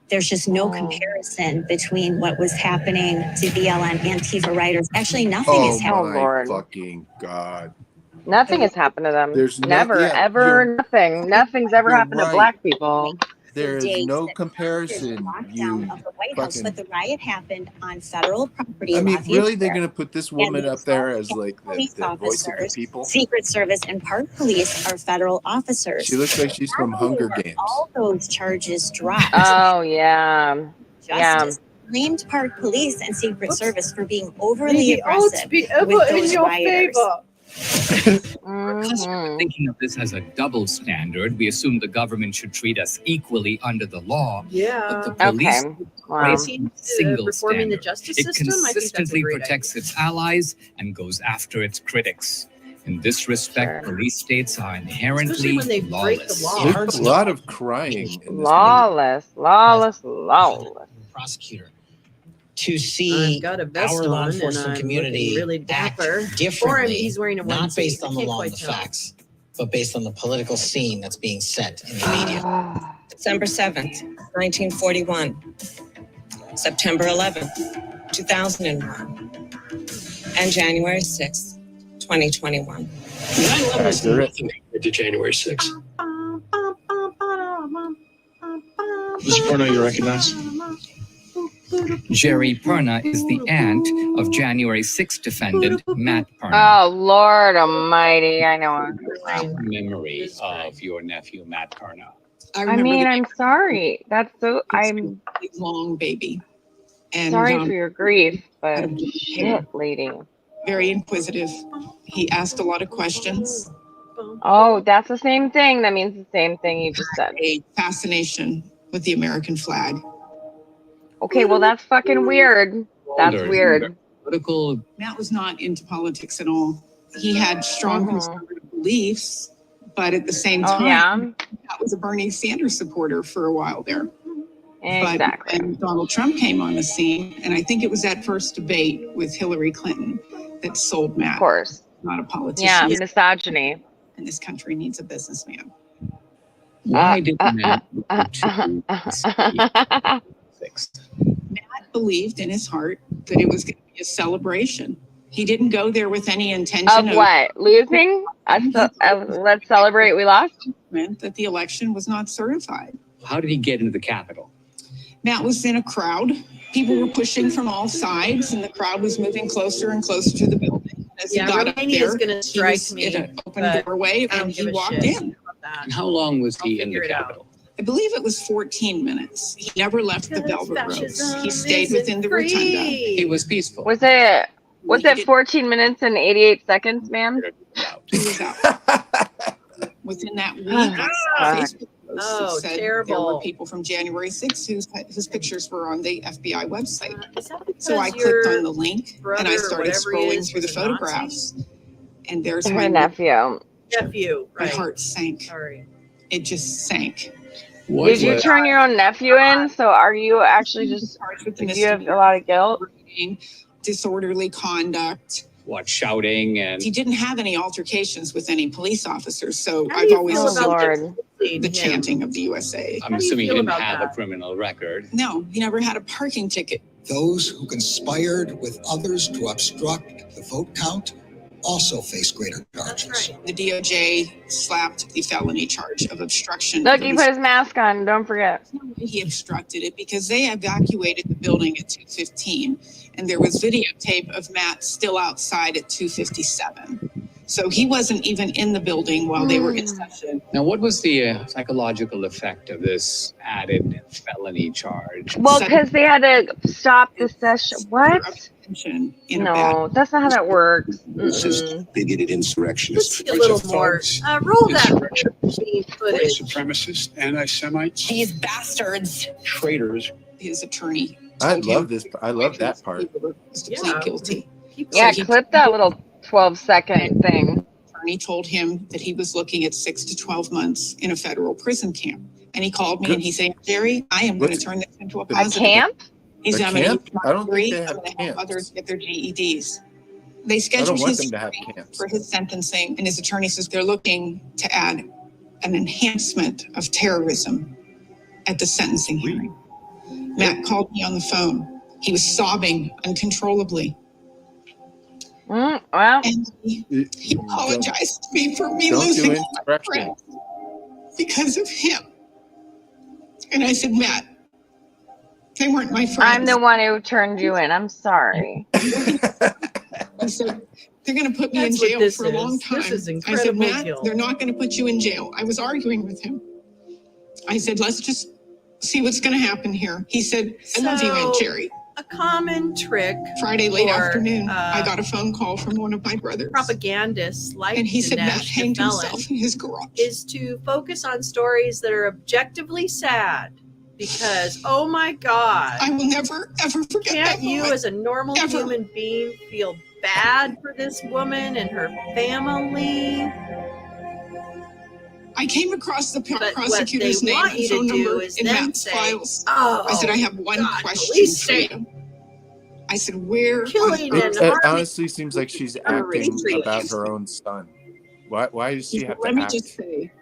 There's just no comparison between what was happening to BLM Antifa writers. Actually, nothing is happening. my fucking God. Nothing has happened to them. There's no- Never, yeah, ever, you're- nothing. Nothing's ever you're happened to right. black people. There is no The comparison. lockdown of the White House, fucking- but the riot happened on federal property. I mean, Lafayette really, they're Square. going to put this woman And up there as like police the voice of the officers, people? Secret Service, and Park Police are federal officers. She looks like she's from Hunger Games. All those charges dropped. Oh, yeah. Justice blamed Park Police and Secret Service for being overly Maybe all aggressive to be with ever in those your rioters. favor. Because we're thinking of this as a double standard, we assume the government should treat us equally under the law. Yeah. But the police plays a single reforming the standard. justice It system. I think that's a consistently great protects its allies and goes after its critics. In this respect, police states are inherently Especially when they break the lawless. law. There's a lot of crying in this Lawless. Prosecutor. To see I've got a vest our law on and enforcement I'm community looking really act dapper. Or differently, he's wearing a not onesie. based I on the can't law and quite the tell. facts, but based on the political scene that's being set in the media. December 7th, 1941. September 11th, 2001. And January 6th, 2021. 9/11 is nothing compared to January 6th. Mr. Cornell, you recognize? Jerry Perna is the aunt of January 6th defendant Matt Perna. Oh, Lord almighty. I know. Memory of your nephew, Matt Perna. I mean, I'm sorry. That's so, I'm long baby. And sorry for your grief, but shit, lady. Very inquisitive. He asked a lot of questions. Oh, that's the same thing. That means the same thing you just said. A fascination with the American flag. Okay, well, that's fucking weird. That's weird. Political. Matt was not into politics at all. He had strong conservative beliefs, but at the same time, Matt was a Bernie Sanders supporter for a while there. Exactly. But when Donald Trump came on the scene, and I think it was that first debate with Hillary Clinton that sold Matt. Of course. Not a politician. Yeah, misogyny. And this country needs a businessman. Why did Matt Matt believed in his heart that it was going to be a celebration. He didn't go there with any intention of what? Losing? Let's celebrate we lost? That the election was not certified. How did he get into the Capitol? Matt was in a crowd. People were pushing from all sides, and the crowd was moving closer and closer to the building. As he got up there, is going to strike me. In an open doorway, and he walked in. And how long was he in the Capitol? I believe it was 14 minutes. He never left the velvet ropes. He stayed within the rotunda. He was peaceful. Was it 14 minutes and 88 seconds, ma'am? He was out. Within that week, Facebook posts said terrible. There were people from January 6th whose pictures were on the FBI website. So I clicked on the link and I started scrolling through the photographs. And there's my nephew. My heart sank. Sorry. It just sank. Did you turn your own nephew in? So are you actually just, do you have a lot of guilt? Disorderly conduct. What, shouting and... He didn't have any altercations with any police officers, so I've always Lord. The chanting of the USA. I'm assuming he didn't have a criminal record. No, he never had a parking ticket. Those who conspired with others to obstruct the vote count also face greater charges. The DOJ slapped the felony charge of obstruction. Look, he put his mask on. Don't forget. He obstructed it because they evacuated the building at 2:15, and there was videotape of Matt still outside at 2:57. So he wasn't even in the building while they were in session. Now, what was the psychological effect of this added felony charge? Well, because they had to stop the session. What? No, that's not how that works. Bigoted insurrectionists. Just a little more. Roll that footage. White supremacists, anti-Semites. These bastards. Traitors. His attorney. I love this. I love that part. To plead guilty. Yeah, clip that little 12-second thing. Attorney told him that he was looking at 6 to 12 months in a federal prison camp. And he called me and he said, Jerry, I am going to turn this into a positive. A camp? He's I don't think they have camps. Others get their GEDs. They I scheduled don't want his them to have hearing camps. for his sentencing, and his attorney says they're looking to add an enhancement of terrorism at the sentencing hearing. Matt called me on the phone. He was sobbing uncontrollably. Well, and he apologized to me for me losing my friend because of him. And I said, Matt, they weren't my friends. I'm the one who turned you in. I'm sorry. I said, they're going to put me in jail for a long time. This is I incredible. said, Matt, they're not going to put you in jail. I was arguing with him. I said, let's just see what's going to happen here. He said, I love you, Aunt Jerry. A common trick. Friday late for, afternoon, I got a phone call from one of my brothers. Propagandists like and he said Dinesh, Matt hanged the felon, himself in his garage. Is to focus on stories that are objectively sad. Because, oh my God. I will never, ever forget Can't that you, moment. as a normal human being, feel bad for this woman and her family? I came across the prosecutor's name and phone number in Matt's files. I said, I have one question for you. I said, where? It honestly seems like she's acting about her own son. Why does she have to act? Let me just say,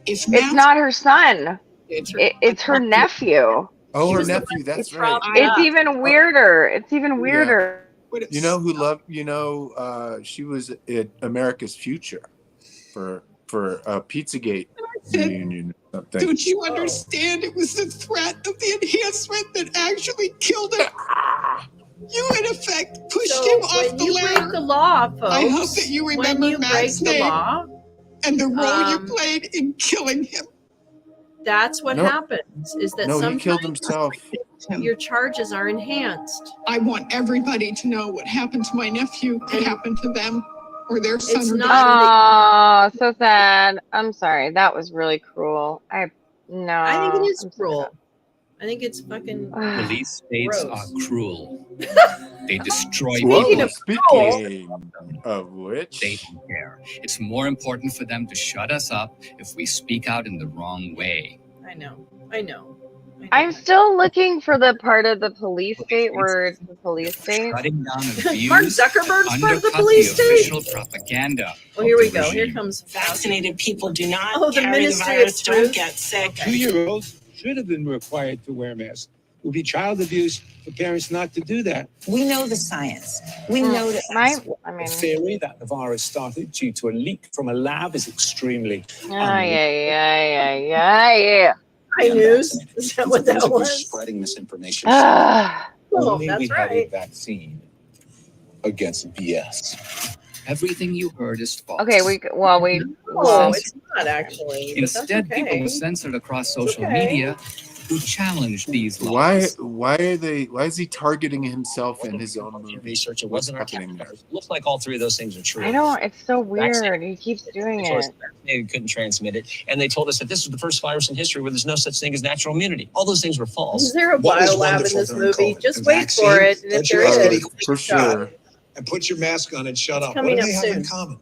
it's not her son. It's her nephew. Oh, her nephew. That's right. It's even weirder. It's even weirder. You know who loved? She was at America's Future for Pizzagate reunion. Don't you understand? It was the threat of the enhancement that actually killed him. You, in effect, pushed him off the ladder. Break the law, folks. I hope that you remember Matt's name and the role you played in killing him. That's what happens, is that he killed himself. Your charges are enhanced. I want everybody to know what happened to my nephew could happen to them or their son. It's or Oh, so sad. I'm sorry. That was really cruel. I think it is cruel. I think it's fucking Police states are cruel. They destroy Speaking people. of which, they don't care. It's more important for them to shut us up if we speak out in the wrong way. I know. I'm still looking for the part of the police state where it's the police state. Shutting down abuse, Mark Zuckerberg's part of the undercut police state. Official propaganda. Oh, here we go. Here comes Vaccinated people do not the carry the Ministry of virus, don't Truth. get sick. 2-year-olds should have been required to wear masks. It would be child abuse for parents not to do that. We know the science. We know that. The theory that the virus started due to a leak from a lab is extremely Yeah. High news. Is that what that We're was? spreading misinformation. Oh, We that's have a right. vaccine against BS. Everything you heard is false. Okay, No, it's not actually. but that's Instead, people okay. were censored across social media who challenged these why laws. why is he targeting himself in his own movie? Research, it What's wasn't happening there? It looks like all three of those things are true. I don't. It's so weird. He keeps doing They told us it. they couldn't transmit it, and they told us that this was the first virus in history where there's no such thing as natural immunity. All those things were false. Is there a What was biolab in wonderful this during movie? COVID? Just The wait vaccine? for it. And if there is, For sure. And put your mask on and shut up. What coming do up they have in soon. common?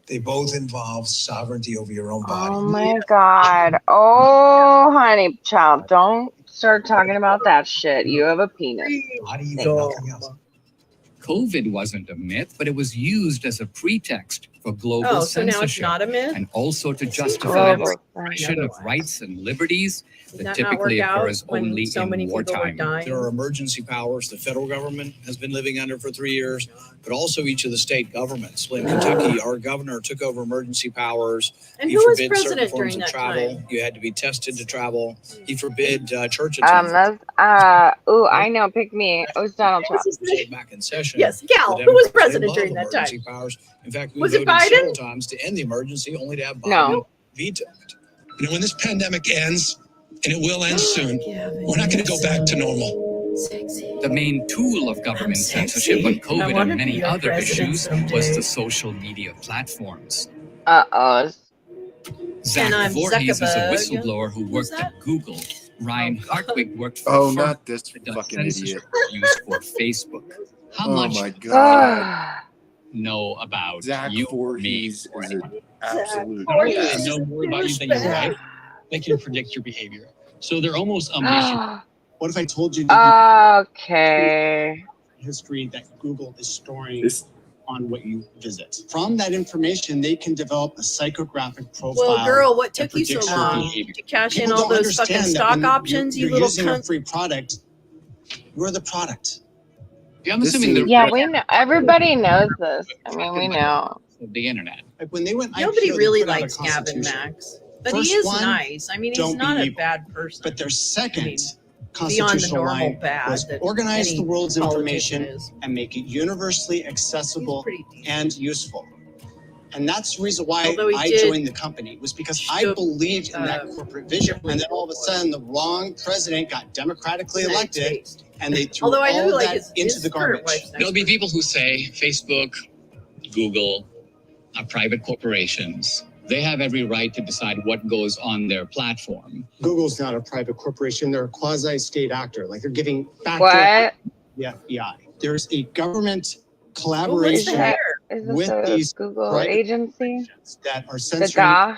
They both involve sovereignty over your own body. Oh my God. Oh, honey child, don't start talking about that shit. You have a penis. How do you Go. nothing else? COVID wasn't a myth, but it was used as a pretext for global Oh, so now it's censorship not a myth? and also to justify Global the suppression of rights and liberties Did that that not typically work out occurs when only so in many people were wartime. dying? There are emergency powers the federal government has been living under for 3 years, but also each of the state governments. In Kentucky, our governor took over emergency powers. And He who was forbid certain president forms during of that travel. time? You had to be tested to travel. He forbid church attendance. I know. Pick me. It was Donald Trump. Back in session. Yes, Gal. The Who was Democrats, they president love during that time? emergency powers. In fact, we Was it voted several Biden? times to end the emergency, only to have Biden No. veto it. You know, when this pandemic ends, and it will end soon, we're not going to go back to normal. The main tool of government censorship on COVID and many other issues was the social media platforms. Zach And I'm Voorhees is a Zuckerberg. whistleblower who worked at Google. Ryan Hartwig worked for Oh, First not this does fucking idiot. censorship used for Facebook. How Oh much my god. know about Zach you, Voorhees is an absolute. They know more about you than your wife. They can predict your behavior. So they're almost omniscient. What if I told you Okay. history that Google is storing on what you visit? From that information, they can develop a psychographic profile. Well, girl, what that took you so predicts your long behavior. to cash in People all don't those fucking understand that stock when options, you you're little using a cunt? free product, you're the product. I'm assuming the Yeah, we know. Everybody knows this. I mean, we know. the internet. Like when they went Nobody IPO, they really put out a likes Gavin constitution. Max, but First he is one, nice. I mean, he's don't not be a evil. bad person. But their second beyond the constitutional normal line bad was that organize any the world's politician information and make it universally accessible and useful. And that's the reason why Although he I did joined the company, was because I show, believed in that corporate vision. And then all of a sudden, the wrong president got democratically elected, and they threw Although I know, all like, that into the garbage. There'll be people who say Facebook, Google are private corporations. They have every right to decide what goes on their platform. Google's not a private corporation. They're a quasi-state actor. Like they're giving back What? to the FBI. There's a government Is collaboration this with a these Google private agency? that are The censoring DA?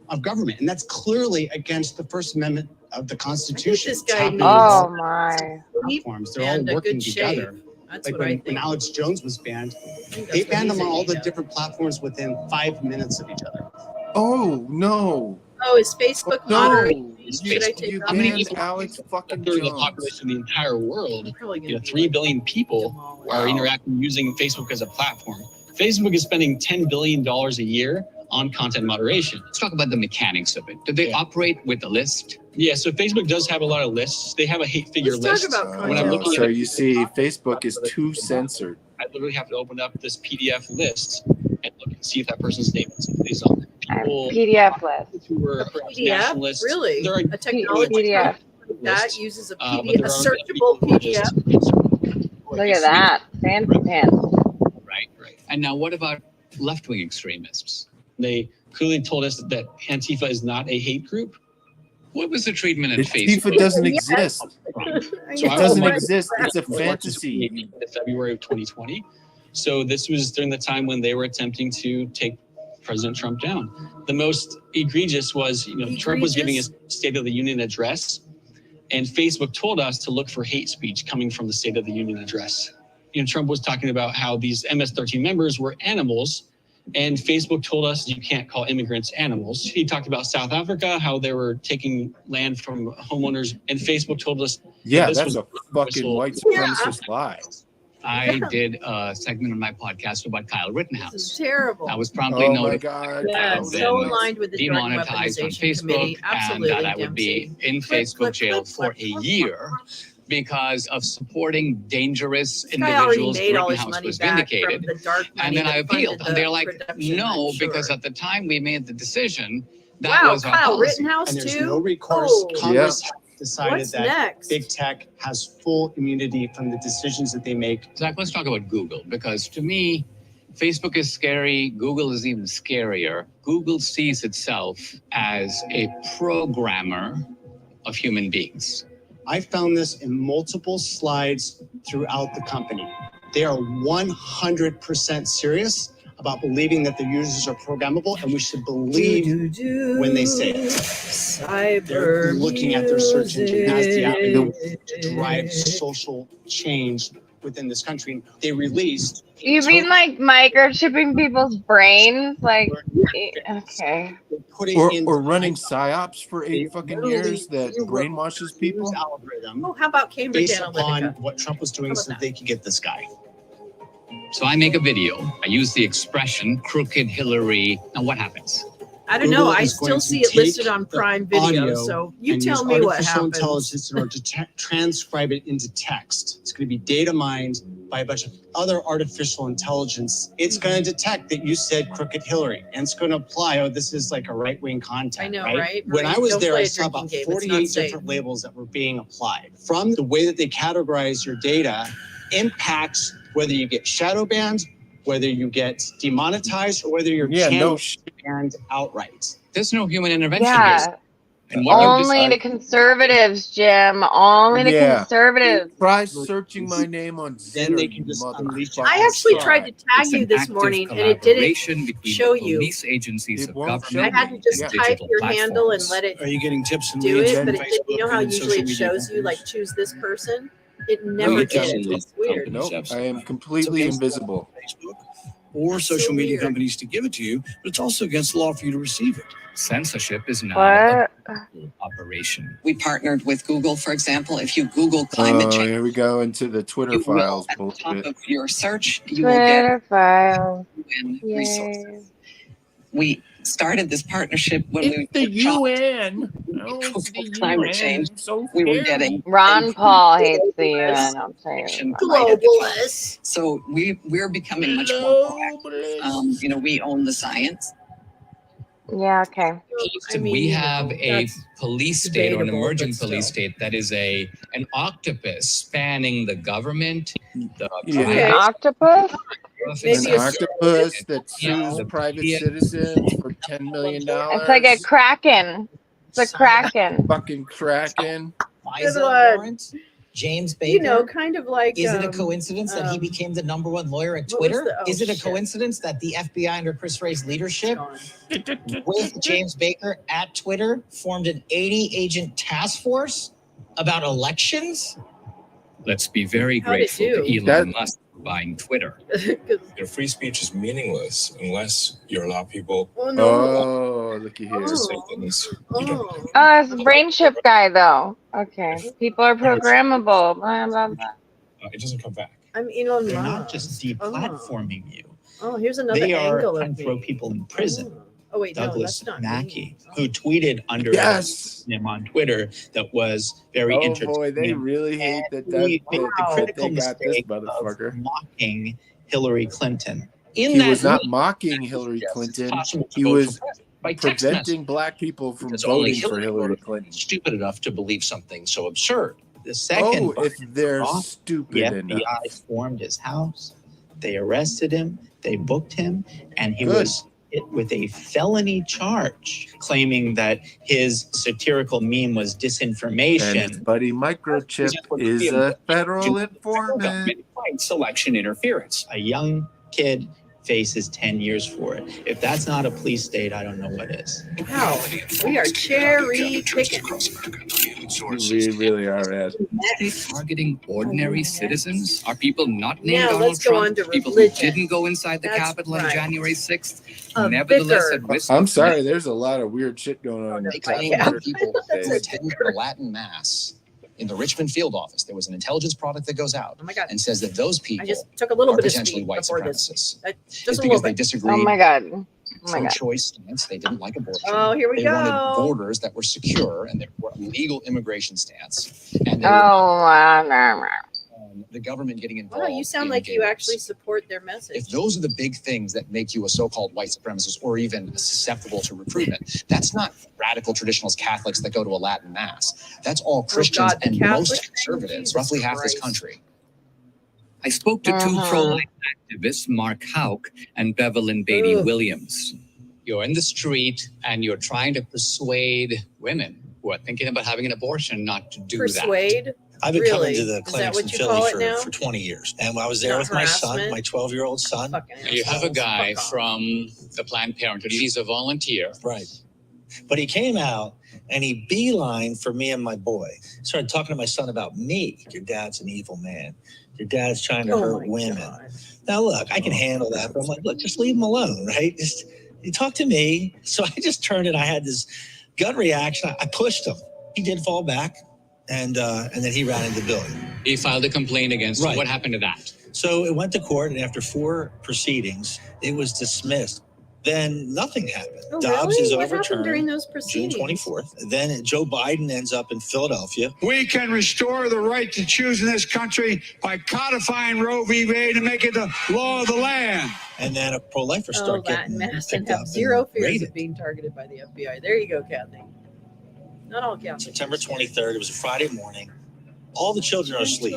of government. And that's clearly against the First Amendment of the Constitution. this guy It's needs Oh my. platforms. They're all and a working good shave. together. That's Like what I when think. Alex Jones was banned, think they that's what banned he's them on all the aiming at. different platforms within 5 minutes of each other. Oh no! Oh, is Facebook No, moderating? Should I you take How many banned people? Alex fucking Third of the Jones. population of the entire world. Probably You gonna know, be 3 billion people are interacting using Facebook as a platform. Facebook is spending $10 billion a year on content moderation. Let's talk about the mechanics of it. Do they operate with a list? Yeah, so Facebook does have a lot of lists. They have a hate figure list. When I'm looking so at you see, Facebook is too censored. I literally have to open up this PDF list and look and see if that person's name is on there. People PDF list. who were nationalists. Really? There are A technology PDF. that uses a but PDF, there a are searchable people who are just- PDF. Look at that. Fancy pants. Right. And now what about left-wing extremists? They clearly told us that Antifa is not a hate group. What was the treatment at Antifa Facebook? doesn't exist. So It I doesn't was- exist. It's a I was fantasy. in February of 2020. So this was during the time when they were attempting to take President Trump down. The most egregious was, Trump was giving his State of the Union address, and Facebook told us to look for hate speech coming from the State of the Union address. Trump was talking about how these MS-13 members were animals, and Facebook told us you can't call immigrants animals. He talked about South Africa, how they were taking land from homeowners, and Facebook told us Yeah, that's a fucking white supremacist lie. I did a segment on my podcast about Kyle Rittenhouse. This is terrible. I was promptly Oh my noted God. Yeah, and so aligned with the drug demonetized on weaponization Facebook, committee. and Absolutely, that I would be in Facebook jail for a year because of supporting dangerous This guy already individuals. made all his Rittenhouse money was back vindicated. from the dark money And then I that funded appealed, the and they're like, production, no, I'm sure. because at the time we made the decision, that Wow, was our Kyle policy. Rittenhouse And there's too? no recourse. Oh. Congress has decided What's that next? big tech has full immunity from the decisions that they make. Zach, let's talk about Google, because to me, Facebook is scary. Google is even scarier. Google sees itself as a programmer of human beings. I found this in multiple slides throughout the company. They are 100% serious about believing that the users are programmable, and we should believe when they say it. They're looking at their search engine as the avenue to drive social change within this country. They released. You mean like microchipping people's brains? Like, okay. Or running psyops for 8 fucking years that brainwashes people. Oh, how about Cambridge based upon Analytica? what Trump was doing so that they could get this guy. So I make a video. I use the expression crooked Hillary. Now what happens? I don't know. Google I is going still to see it take listed on the Prime Video. audio So you and tell use me what artificial happens. intelligence in order to transcribe it into text. It's going to be data mined by a bunch of other artificial intelligence. It's going to detect that you said crooked Hillary, and it's going to apply, oh, this is like a right-wing content. I know, right? When I was Don't there, play I a saw about drinking game. It's not 48 safe. different labels that were being applied. From the way that they categorize your data impacts whether you get shadow banned, whether you get demonetized, or whether your channel banned outright. There's no human intervention Yeah. here. And what you Only to conservatives, Jim. Only to conservatives. Try searching my name on Then they can just unleash. I actually tried to tag It's you an this active morning, and it collaboration didn't between show the you. police agencies of government. I had to just and type digital your handle and platforms. let it Are you getting tips and do leads it, from but it did, you know Facebook how and usually social it media shows you like companies? choose this person? It never you're did. telling It's weird. Nope, I am completely invisible. Or That's social so media weird. companies to give it to you, but it's also against the law for you to receive it. Censorship is not What? an operation. We partnered with Google, for example. If you Google climate change, Here we go into the Twitter you will, files at the top bullshit. of your search, you will get Twitter file. UN Yay. resources. We started this partnership when we The chopped UN. Google climate change. We were getting Ron Paul hates the UN. I'll tell you. Globalists. So we're becoming much more proactive. We own the science. Yeah, okay. Listen, we have a that's police state or an debatable, emerging but police still. state that is an octopus spanning the government, the Okay. An octopus? An Maybe a octopus that Yeah. sues private citizens for $10 million. It's like a kraken. It's a kraken. Fucking Kraken. FISA one. warrant, James Baker. You know, kind of like. Is it a coincidence that he became the #1 lawyer at what was Twitter? the- oh, Is it a shit. coincidence that the FBI under Chris Wray's leadership with James Baker at Twitter formed an 80-agent task force about elections? Let's be very How'd it grateful to do? Elon Musk for buying Twitter. Your free speech is meaningless unless you allow people Oh no. Oh, looky here. to say things you don't Oh. Oh, it's a brain chip guy, though. Okay. People are programmable. Blah, blah, blah. it doesn't come back. I'm Elon They're Musk. not just deplatforming you. Oh, here's another They are angle trying of to throw me. people in prison. Oh wait, no, Douglas that's not Mackey, me. who tweeted under him on Twitter that was very interesting. Oh boy, they really hate that He made the critical they got this mistake motherfucker. of mocking Hillary Clinton. He was not mocking Hillary Clinton. He was preventing black people from voting for Hillary Clinton. Stupid enough to believe something so absurd. The second, if they're stupid the enough. FBI stormed his house. They arrested him. They booked him, and he was hit with a felony charge, claiming that his satirical meme was disinformation. And his buddy Microchip is a federal informant. Election interference. A young kid faces 10 years for it. If that's not a police state, I don't know what is. Wow, we are cherry picking. We really are, Ed. Are they targeting ordinary citizens? Are people not named Now, Donald let's go Trump? on to People religion. who didn't go inside the That's Capitol on right. January 6th, A nevertheless vicar. at risk. I'm sorry, there's a lot of weird shit going on. They claim that people who attend the Latin Mass in the Richmond field office, there was an intelligence product that goes out and says that those people I just took a little are bit of potentially speed white before supremacists. this. It's Just a little because they bit. disagreed. Oh my God. Oh my God. Pro-choice stance. They didn't like abortion. Oh, here we they go. wanted borders that were secure and they were a legal immigration stance. And they the government getting involved. Wow, you sound in like you gay actually rights. support their message. If those are the big things that make you a so-called white supremacist or even susceptible to recruitment, that's not radical traditionalist Catholics that go to a Latin mass. That's all Christians God, the and Catholic most thing? conservatives, Jesus roughly half this Christ. country. I spoke to two pro-life activists, Mark Houck and Bevelyn Beatty Williams. You're in the street and you're trying to persuade women who are thinking about having an abortion not to do Persuade? I've been Really? coming to the Is that clinics what in you call Philly it now? for 20 years. And I was there Not with my son, harassment? my 12-year-old son. You have a guy from the Planned Parenthood. He's a volunteer. Right. But he came out and he beelined for me and my boy. Started talking to my son about me. Your dad's an evil man. Your dad's trying to hurt women. Now, look, I can handle that. But I'm like, look, just leave him alone, right? Just you talk to me. So I just turned and I had this gut reaction. I pushed him. He did fall back. And then he ran into the building. He filed a complaint against you. What happened to that? So it went to court, and after 4 proceedings, it was dismissed. Then nothing happened. Oh, Dobbs really? is What happened overturned during those June proceedings? 24th. Then Joe Biden ends up in Philadelphia. We can restore the right to choose in this country by codifying Roe v. Wade and make it the law of the land. And then pro-lifers Oh, start Latin getting mass and picked have up zero and fears raided. of being targeted by the FBI. There you go, Kathy. Not all Catholics. September 23rd, it was a Friday morning. All the children are asleep.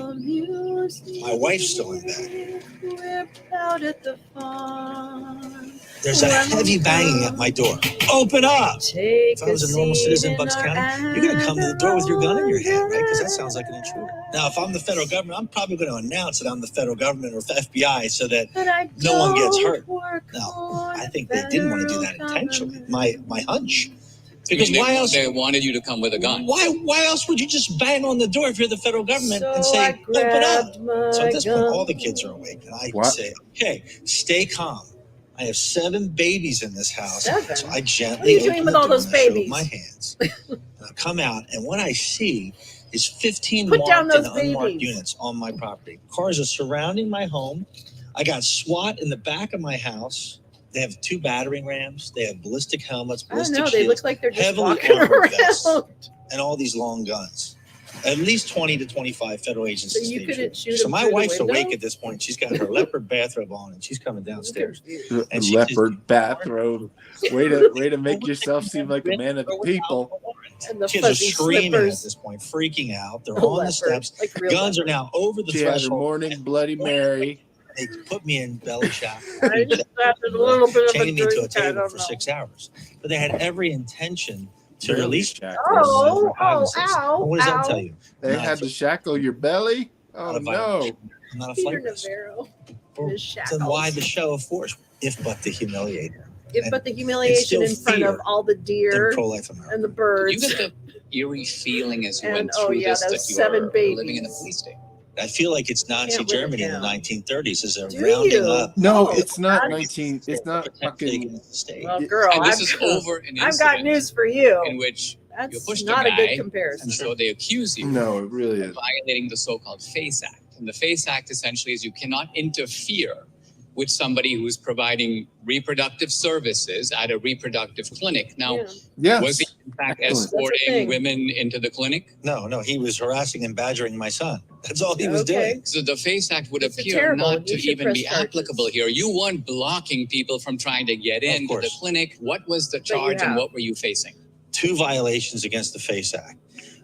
My wife's still in bed. Out at the farm. There's a heavy banging at my door. Open up! If I was a normal citizen in Bucks County, you're going to come to the door with your gun in your hand, right? Because that sounds like an intruder. Now, if I'm the federal government, I'm probably going to announce that I'm the federal government or FBI so that no one gets hurt. Now, I think they didn't want to do that intentionally. My hunch. Because why else? They wanted you to come with a gun. Why else would you just bang on the door if you're the federal government and say, open up? So at this point, all the kids are awake. And I say, okay, stay calm. I have 7 babies in this house. 7? So I What are gently you open doing the with all door those and I show babies? my hands. And I come out, and what I see is 15 Put down marked and those unmarked babies. units on my property. Cars are surrounding my home. I got SWAT in the back of my house. They have 2 battering rams. They have ballistic helmets, I don't ballistic know. shields, They look like they're just heavily walking armored vests, around. and all these long guns. At least 20 to 25 federal agents. So you couldn't shoot So them my through the wife's window? awake at this point. She's got her leopard bathrobe on, and she's coming downstairs. And she Leopard bathrobe. Way to make yourself seem like a man of the people. And the Kids are fuzzy screaming slippers. at this point, freaking out. They're Oh, on the leopard, steps. like real Guns are now over the She had her threshold. morning Bloody Mary. They put me in belly shackles. I just added a little bit of a Chaining me to a drink. I table don't for know. 6 hours. But they had every intention to Belly release shackles. Oh, Well, what does that tell you? They had to shackle your belly? Oh no. I'm not a Peter flight risk. Navarro. Well, His shackles. Then why the show of force, if but to humiliate her? If but the humiliation in front of all the deer pro-life America. and the You birds. get the eerie feeling as you And, went oh, through yeah, this those that you 7 are babies. living in a police state. I feel like it's Nazi Can't live it Germany in the down. 1930s as they're Do rounding you? up. No, Oh, it's not God. 19. It's not fucking. Well, girl, And this I've, is over an I've got incident news for you. in which you That's pushed not a a guy, good comparison. and so they accuse you No, it really of is. violating the so-called FACE Act. And the FACE Act essentially is you cannot interfere with somebody who's providing reproductive services at a reproductive clinic. Now, was he in fact escorting women into the clinic? No, he was harassing and badgering my son. That's all he was doing. So the FACE Act would appear not to even be applicable here. You weren't blocking people from trying to get into the clinic. What was the charge and what were you facing? 2 violations against the FACE Act.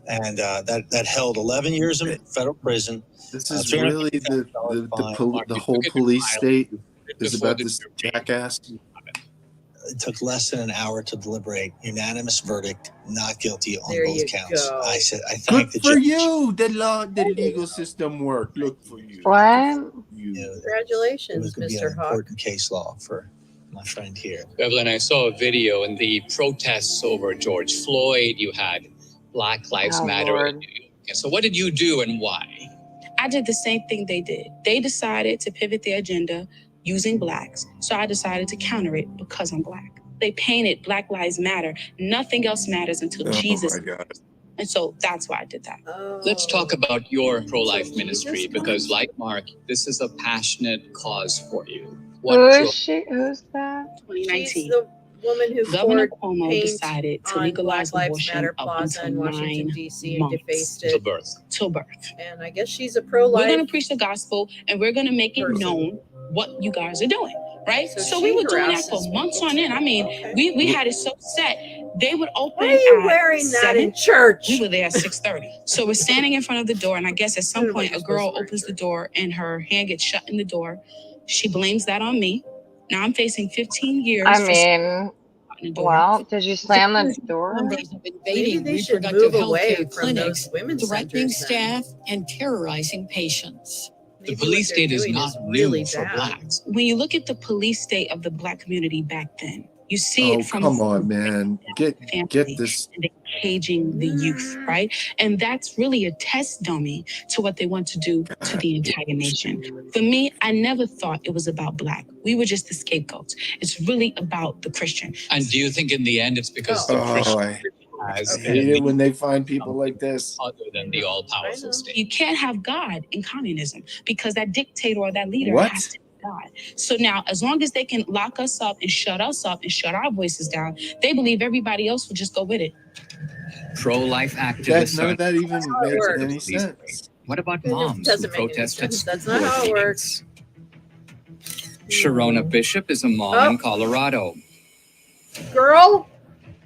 And that held 11 years in federal prison. This is really the whole police state is about this jackass. It took less than an hour to deliberate. Unanimous verdict, not guilty on both counts. I said, I thank the judge. Good for you. The legal system worked. Look for you. What? Congratulations, Mr. Hawk. Important case law for my friend here. Evelyn, I saw a video in the protests over George Floyd. You had Black Lives Matter in New York. And so what did you do and why? I did the same thing they did. They decided to pivot their agenda using blacks. So I decided to counter it because I'm black. They painted Black Lives Matter. Nothing else matters until Jesus. My God. And so that's why I did that. Let's talk about your pro-life ministry because like Mark, this is a passionate cause for you. Who's that? 2019. She's the woman who Governor poured Cuomo paint decided to on legalize Black Lives abortion Matter up Plaza in until Washington, 9 D.C. and months. defaced Till it. birth. Till birth. And I guess she's a pro-life. We're going to preach the gospel and we're going to make it known what you guys are doing, right? So we were doing that for months on end. I mean, we had it so set. They would open. Why are you at wearing that 7. in church? We were there at 6:30. So we're standing in front of the door, and I guess at some point a girl opens the door and her hand gets shut in the door. She blames that on me. Now I'm facing 15 years. I mean, well, did you slam the door? Maybe they should move away from those women's threatening centers staff and terrorizing patients. The police state is not new for blacks. When you look at the police state of the black community back then, you see it from come on, man. Get this. And they're caging the youth, right? And that's really a test dummy to what they want to do to the entire nation. For me, I never thought it was about black. We were just the scapegoats. It's really about the Christian. And do you think in the end it's because the Christian I hate it when they find people like this. Other than the all-powerful state. You can't have God in communism because that dictator or that leader has to be God. So now, as long as they can lock us up and shut our voices down, they believe everybody else will just go with it. Pro-life activists. None of that even makes any sense. What about moms who protest at school? That's not how it works. Sharona Bishop is a mom in Colorado. Girl,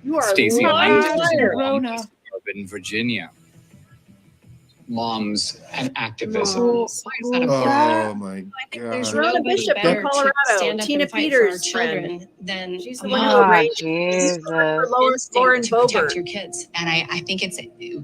you are Stacey lying. in Virginia. Moms and activism. Oh my God. There's Sharona nobody Bishop in better to Colorado. stand up Tina and fight Peters' for our children than She's a the one mom. who arranged Lois Lauren to Boebert. protect your kids. And I think it's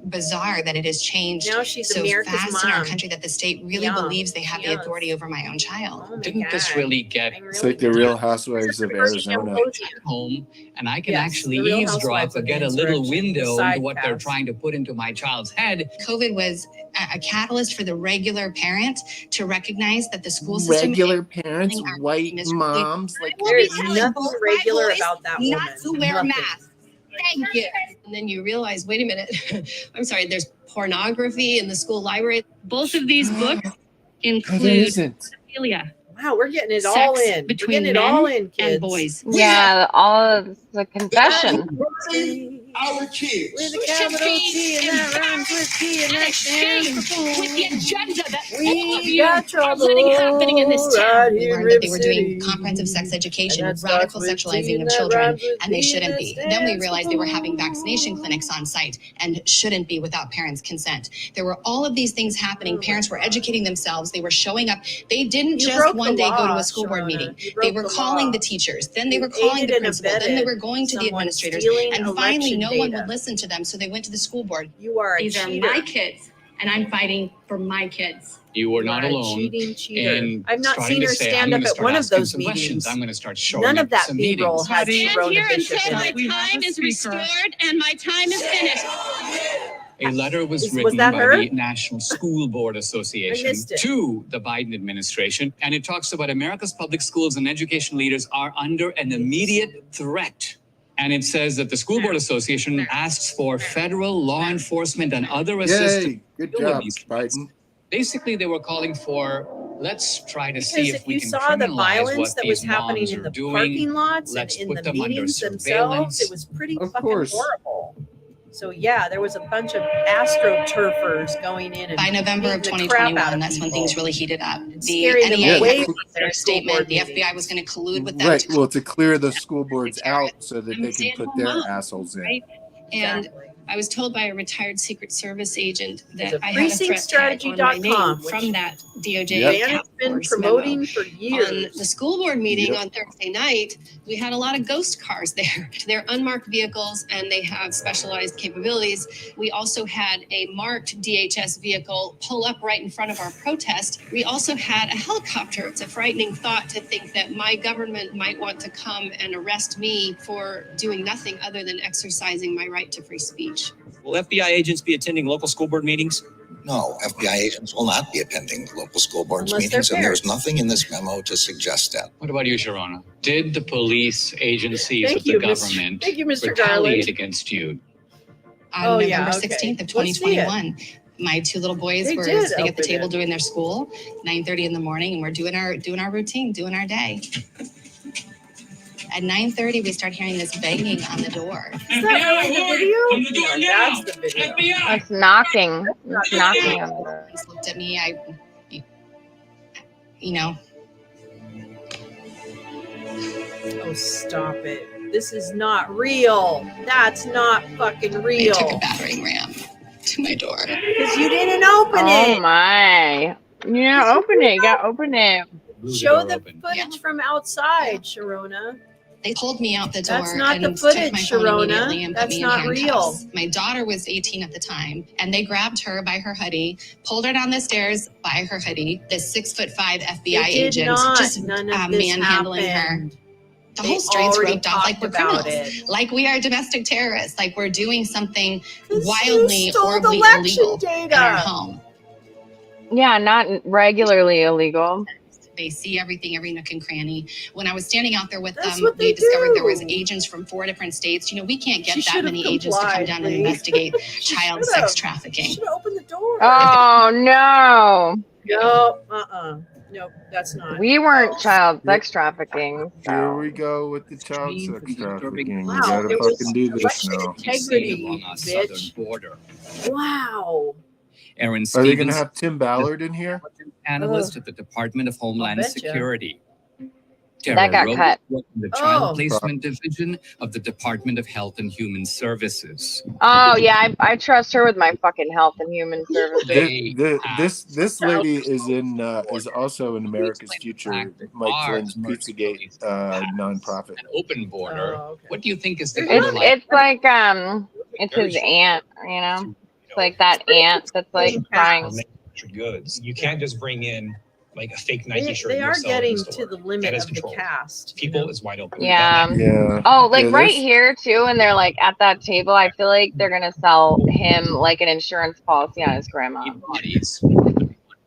bizarre that it has changed Now she's so America's fast in our mom. country that the state really believes they have the authority over my own child. Didn't this really get It's like the Real Housewives of Arizona. home and I can Yes, actually the Real eavesdrop Housewives or of get a Arizona. little window Side into what they're path. trying to put into my child's head. COVID was a catalyst for the regular parent to recognize that the school system Regular parents, white moms, like There is nothing regular about that woman. not to wear a Nothing. mask. Thank you. And then you realize, wait a minute, I'm sorry, there's pornography in the school library. Both of these books There include isn't. pedophilia. Wow, we're getting it Sex all in. We're between getting it all men in, kids. and boys. Yeah, all of the confession. Our kids. With a capital T and that rhymes with T and that stands for fool. With the agenda that all of We you got are trouble letting happening in this town. right We here in learned that Rip they were City. doing comprehensive sex education, And that starts radical with T sexualizing and of that children, rhymes with and they T shouldn't and be. that Then we stands realized for they were having fool. vaccination clinics on site and shouldn't be without parents' consent. There were all of these things happening. Parents were educating themselves. They were showing up. They didn't You just broke one the day go to law, a school board Shawna. meeting. You They broke were the calling law. the teachers. Then they You were calling aided the and principal. Then they were going to the someone administrators. stealing And finally, election no one data. would listen to them. So they went to the school board. You are a These are cheater. my kids, and I'm fighting for my kids. You were You not are a alone. cheating cheater. in I've not starting seen to her say, stand I'm up gonna at start one of asking those some questions. meetings. I'm going to start showing None up of that some B-roll meetings. has Sharona Bishop in my it. time is restored and my time is finished. A letter was Was written that by her? the National School Board Association missed it. to the Biden administration, and it talks about America's public schools and education leaders are under an immediate threat. And it says that the School Board Association asks for federal law enforcement and other assistance. Yay, good job, Biden. Basically, they were calling for let's try to see if we can saw the criminalize violence what that was these happening moms in are the doing. parking lots Let's and in put the them under meetings surveillance. themselves, it was pretty Of fucking course. horrible. So yeah, there was a bunch of astroturfers going in and by November of beating the crap out 2021, of that's when people. things really heated up. The Scaring them NEA away had from their their school statement. board The FBI meetings. was going to collude with them Right. to Well, to clear the school boards out so that they can put their assholes in. right? And Exactly. I was told by a retired Secret Service agent There's that a I had a threat tag on my name precinctstrategy.com, from that DOJ Yep. Dan has been force promoting memo. for years. On the school board meeting Yep. on Thursday night, we had a lot of ghost cars there. They're unmarked vehicles and they have specialized capabilities. We also had a marked DHS vehicle pull up right in front of our protest. We also had a helicopter. It's a frightening thought to think that my government might want to come and arrest me for doing nothing other than exercising my right to free speech. Will FBI agents be attending local school board meetings? No, FBI agents will not be attending local school boards Unless they're meetings, and there's fair. nothing in this memo to suggest that. What about you, Sharona? Did the police agencies Thank of the you, Mr. government Thank you, Mr. retaliate Garland. against you? On Oh, November yeah, okay. 16th of Let's see it. 2021. My two little boys They were did sitting at the open table it. doing their school, 9:30 in the morning, and we're doing our routine, doing our day. At 9:30, we start hearing this banging on the door. Is that really the video? Open the door No, now. that's the video. FBI! It's knocking. It's knocking on the door. He looked at me. You know, Oh, stop it. This is not real. That's not fucking they real. took a battering ram to my door. Because you didn't open Oh it. my. Yeah, open it. You gotta open it. Show the footage from outside, Sharona. They pulled me out the door. That's not and the took footage, my phone Sharona. immediately and put That's me not in real. handcuffs. My daughter was 18 at the time, and they grabbed her by her hoodie, pulled her down the stairs by her hoodie. This 6'5" FBI It did agent not. just None of this manhandling her. happened. The They whole streets already roped off like we're talked about criminals, it. like we are domestic terrorists, like we're doing something 'Cause wildly, you stole horribly election illegal data. in our home. Yeah, not regularly illegal. They see everything, every nook and cranny. When I was standing out there with That's them, what we they discovered there was do. agents from 4 different states. You know, we can't get She that should've many agents to come complied, down and Lee. investigate child should've. sex trafficking. Should have opened the door. Oh no. No, Nope, that's not. We weren't child sex trafficking. Here we go with the child sex trafficking. Wow, You gotta it was fucking do this election now. integrity, Along our bitch. southern border. Wow. Aaron Are they gonna Stevens, have Tim Ballard in here? analyst at the Department of Homeland betcha. Security. That got Rhodes cut. worked in the Oh. Child Placement Division of the Department of Health and Human Services. Oh yeah, I trust her with my fucking health and human services. This lady is also in America's Future, Mike Flynn's Pizzagate nonprofit. An open border. Oh, okay. What do you think is the It's like it's his aunt, you know? It's like that aunt that's like crying. Goods. You can't just bring in like a fake Nike shirt. They and are sell it in getting the to store. the limit That is of the controlled. cast. People is wide open. Yeah. Yeah. Oh, like Yeah, right there's- here too, and they're like at that table. I feel like they're gonna sell him like an insurance policy on his grandma.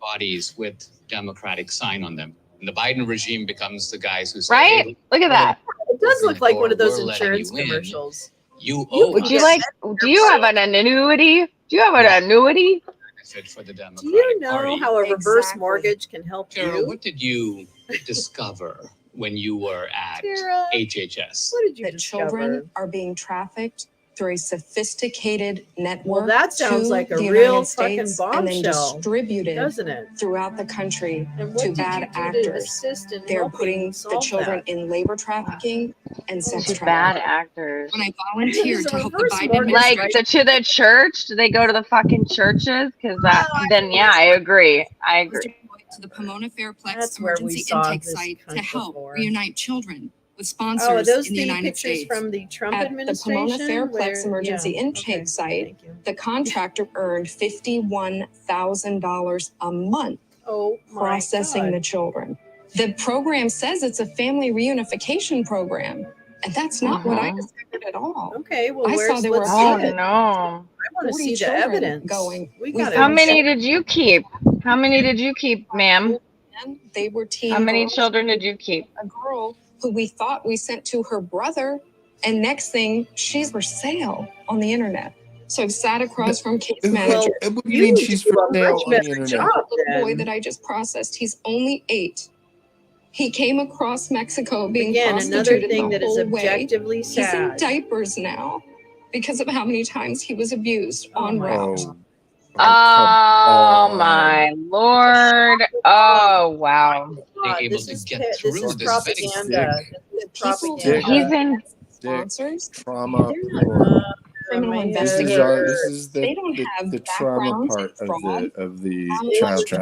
Bodies with Democratic sign on them. And the Biden regime becomes the guys who say, Right? "Hey, Look at that. It does look like one of those We're letting insurance you in. commercials. You owe Would you us." like? Do you have an annuity? Do you have an annuity? I said for the Do Democratic you know Party. how a reverse mortgage can help Tara, you? what did you discover when you were at Tara, HHS? what did you that discover? children are being trafficked through a sophisticated network. Well, that sounds to like a the real United fucking States and then bombshell, distributed doesn't it? throughout the country And what to did bad you do to actors. assist in They're helping putting the solve children that? in labor trafficking and sex To bad trafficking. actors. When I This volunteered is a to help the reverse Biden mortgage. Like administration to the church? Do they go to the fucking churches? Because that. Then yeah, I agree. I was agree. deployed to the Pomona Fairplex That's where we emergency saw intake this site to cunt help before. reunite children with Oh, are sponsors those in the the United pictures States. from the Trump At the administration? Pomona Fairplex where- emergency yeah, intake okay, site, thank you. the contractor earned $51,000 a month Oh my processing the God. children. The program says it's a family reunification program, and that's not what I discovered at all. Okay, well, I saw where's there were let's Oh see it. no. I want to 40 see the children evidence. going. We We gotta. How found many did you keep? How many did you keep, ma'am? children. They were teen How many girls. children did you keep? A girl who we thought we sent to her brother, and next thing she's for sale on the internet. So I sat across from case manager. What do you mean she's for sale on the internet? The boy that I just processed, he's only 8. He came across Mexico being prostituted thing the that is whole way. objectively He's in sad. diapers now because of how many times he was abused en route. Oh my Lord. Oh wow. This is propaganda. He's in sponsors. Trauma. Criminal investigators. This is They don't have the trauma backgrounds part in fraud. of the How child much trap.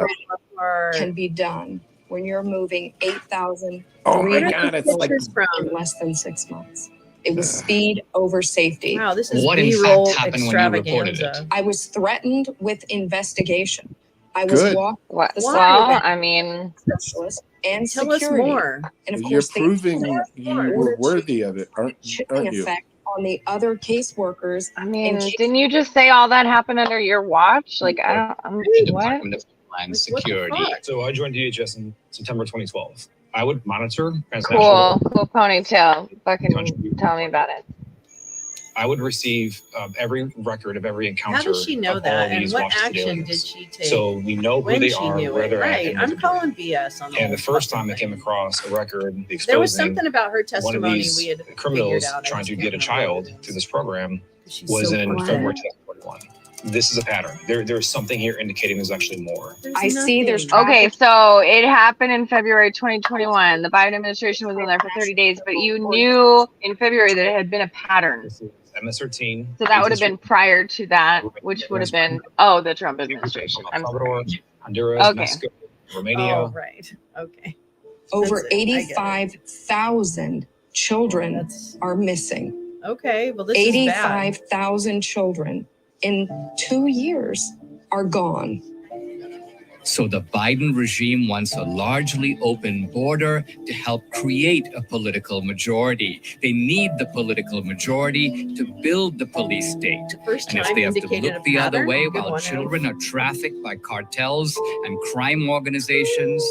trauma can be done when you're moving 8,000 Oh my God! It's like in less than 6 months. It was speed over safety. Wow, this is What in B-roll fact happened when you reported it? extravaganza. I was threatened with investigation. I was Good. walked What? the Well, side I mean, specialist and Tell us security. more. And of You're course, they proving you were worthy of it, aren't chilling you? effect on the other caseworkers. I mean, didn't you just say all that happened under your watch? Like, I don't. The What? Department of Homeland Security. So I joined DHS in September 2012. I would monitor Cool, transnational. cool ponytail. Fucking tell me about it. I would receive every record of every encounter. How does she know of all that? And these what Washington action aliens. did she take? So we know who when they she are, knew where it? they're at. Right. and I'm what they're calling BS on And the first time I came across a record exposing there was something about her one of testimony these we had criminals figured out. trying to get a child through this program She's was so in quiet. February 2021. This is a pattern. There's something here indicating there's actually more. I see there's Okay, so it happened in February 2021. The Biden administration was in there for 30 days, but you knew in February that it had been a pattern. MS-13. So that would have been prior to that, which would have been, the Trump administration. I'm Salvador, sorry. Honduras, Okay. Mexico, Romania. Oh, right. Okay. over That's it. I get it. 85,000 children are missing. Okay, well, this is bad. 85,000 children in 2 years are gone. So the Biden regime wants a largely open border to help create a political majority. They need the political majority to build the police state. First And if time they have to indicated look a the other pattern. way Good while one, children are trafficked by cartels and crime organizations,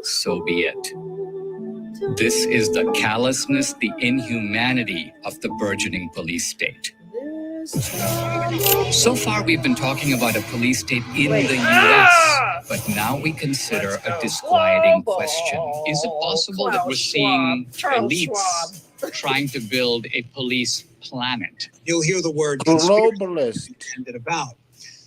so be it. This is the callousness, the inhumanity of the burgeoning police state. So far, we've been talking about a police state in the U.S., but now we consider a disquieting question. Is it possible that we're seeing elites trying to build a police planet? You'll hear the word Globalist. conspiracy about.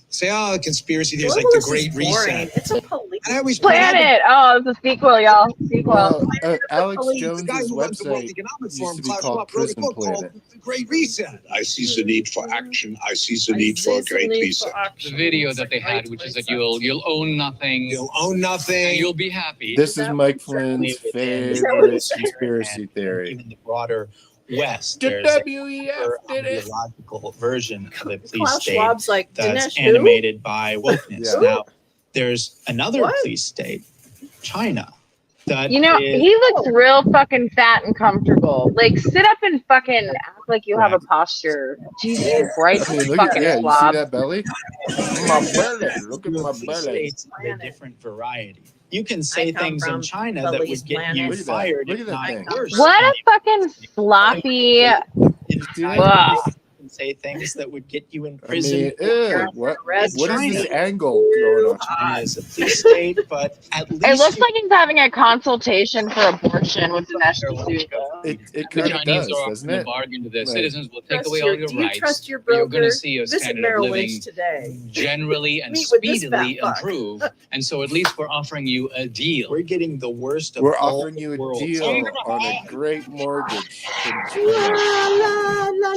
Say, oh, conspiracy theories like the Great Reset. It's a police And I always Planet! Oh, it's a sequel, y'all. Sequel. Well, Alex The Jones's guy who runs the World website Economic used Forum, to be Klaus called Schwab, wrote a Prison book called Planet. The Great Reset. I see the need for action. I see the need for a great reset. The video that they had, which is that you'll own nothing. You'll own nothing. And you'll be happy. This is Mike Flynn's favorite conspiracy theory. Even the broader West, The there's WEF a did it. ideological version of a police Klaus state Schwab's like, that's Dinesh, who? animated by wokeness. Yeah. Now, there's another What? police state, China, that You know, is- he looks real fucking fat and comfortable. Like, sit up and fucking act like you have a posture. Jesus Christ, I mean, look at fucking you see slob. that belly? My belly. Look at my police belly. states of a different variety. You can say come things in from China that Belly's would get planet. you Look at that. fired, Look if at that not thing. worse. What a fucking sloppy. In Ugh. you can say things that would get you in I prison. mean, ew, what is this angle going on? China is a police state, but at least It looks like he's having a consultation for abortion with Dinesh D'Souza. It The kind of Chinese does, are doesn't offering a it? bargain to their Like, citizens. Will take Trust away your- all your do you rights. trust your but you're going broker? to see a Visit standard of Merrill living Lynch today. generally and Meet with this speedily fat fuck. improve. And so at least we're offering you a deal. we're getting the worst of We're all offering you a worlds. deal on a great mortgage.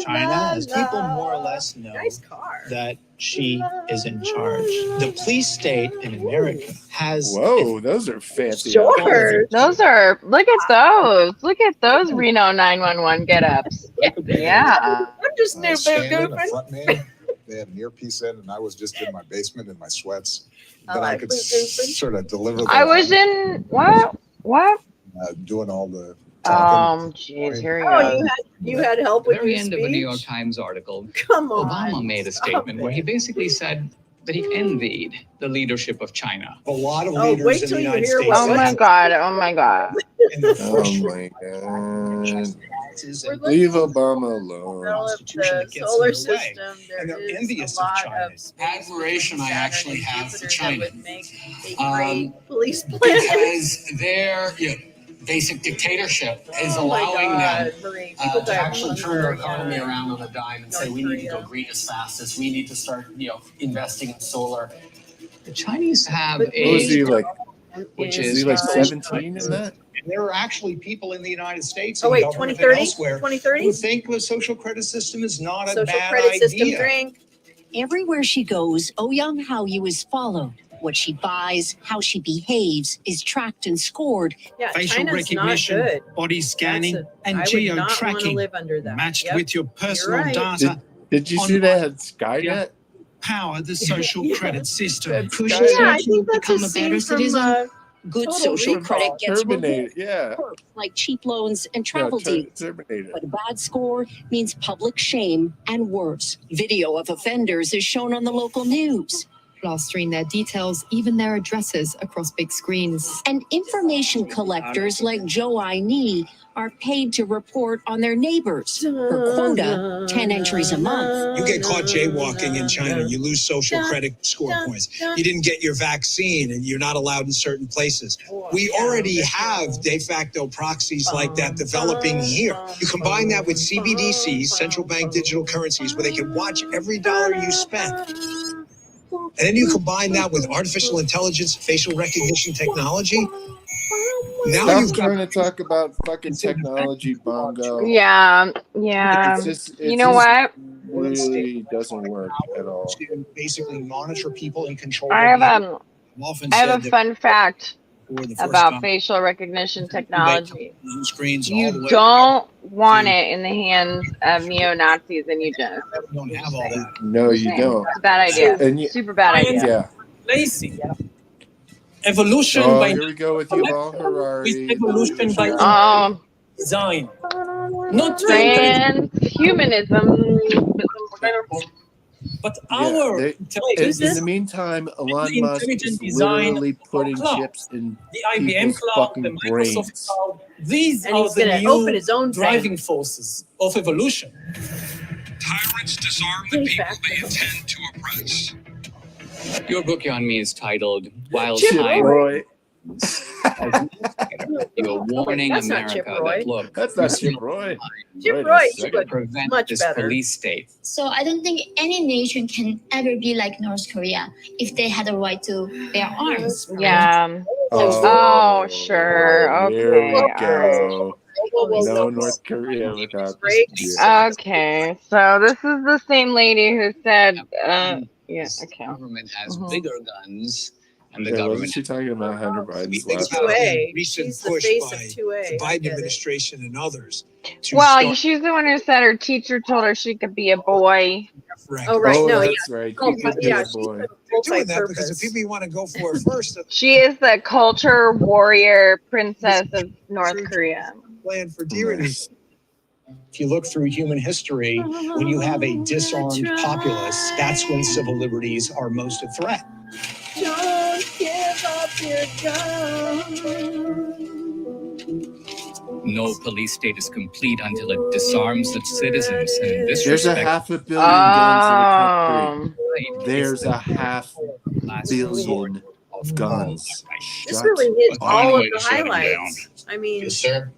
China, as people more or less know Nice car. that she is in charge. The police state in America has Whoa, those are fancy. Sure. Those are, look at those. Look at those Reno 911 get-ups. Yeah. I'm just new Standing, boo a front man, they had an earpiece in, and I was just in my basement in my sweats. But I could sort of deliver. I was in, what? Doing all the talking. Jeez, here he Oh, goes. you had help with Very your end of a New York speech? Times article, Come on. Obama made a statement where he basically said that he envied the leadership of China. A lot of Oh, leaders wait in till the you United hear States. what- Oh my God, oh my God. in the Oh first my god. taxes and leave Obama alone. Constitution that gets solar in the way. system, there And they're is envious a of lot China. of space Admiration I between actually Saturn have and for Jupiter China. that would make a great police planet. Because their basic dictatorship is allowing them to actually turn our economy around on a dime and say we need to go green as fast as we need to start, investing in solar. The Chinese have which is like 17 in that? And there are actually people in the United States Oh, and wait, government 2030? and elsewhere 2030? who think the social credit system is not a Social bad credit idea. system drink. Everywhere she goes, Ouyang Haoyu is followed. What she buys, how she behaves, is tracked and scored. Yeah, Facial China's recognition, not good. body scanning, and I would not want to geo-tracking live under that. matched Yep, with your personal right. data. Did you see that had Skynet? Power the social credit system. Pushes Yeah, I her to think that's become a a scene better from, citizen. Good Total social Recall. credit gets Terminated, rewarded, perks like cheap loans and travel deals. Terminated. But a bad score means public shame and worse. Video of offenders is shown on the local news. Plastering their details, even their addresses, across big screens. And information collectors like Zhou Aini are paid to report on their neighbors. Her quota, 10 entries a month. You get caught jaywalking in China, you lose social credit score points. You didn't get your vaccine and you're not allowed in certain places. We already have de facto proxies like that developing here. You combine that with CBDCs, central bank digital currencies, where they can watch every dollar you spend. And then you combine that with artificial intelligence, facial recognition technology. Now Stop trying to talk about fucking technology, Bongo. Yeah. It's just, You know what? Really doesn't work at all. To basically monitor people and control. I have often I have said a fun fact for the first about time, facial recognition technology. screens all the You way don't want it in the hands of neo-Nazis and eugenics. don't have all that. No, you don't. It's a bad idea. And Super bad idea. Yeah. Lazy. Evolution Oh, by here we go with Yuval Harari. evolution by design. Not Transhumanism. But Yeah, our in the meantime, Elon Musk is literally putting chips in the IBM people's cloud, fucking the Microsoft brains. cloud, these And are he's the gonna new open his own driving forces of evolution. Tyrants disarm the people they intend to oppress. Your book on me is titled Wild Chip Time. Roy. You're warning That's not Chip America Roy. that, look, That's not Chip Roy. Chip Wait a Roy, second. but prevent much this better. police state. So I don't think any nation can ever be like North Korea if they had the right to bear arms. Right? Yeah. Oh, sure. Okay. Here we all right. go. No North Korea without this. Okay. So this is the same lady who said, yeah, okay. Government has bigger guns, and the Yeah, government. wasn't she talking about Hunter Biden's Think last about the 2A. recent She's the push face by of 2A. the I Biden get it. administration and others. To Well, start she's the one who said her teacher told her she could be a boy. Oh, right. Oh, No, that's yeah. right. Oh, He could be yeah, a she's boy. a doing that because the multi-purpose. people you want to go for first She is the culture warrior princess of North Korea. plan for tyranny. If you look through human history, when you have a disarmed populace, that's when civil liberties are most at threat. Don't give up your gun. No police state is complete until it disarms its citizens. And in this There's a respect, 500 million guns in the country. There's a 500 million of guns. This Shut really hits up. all of the highlights. I mean, yes, sir.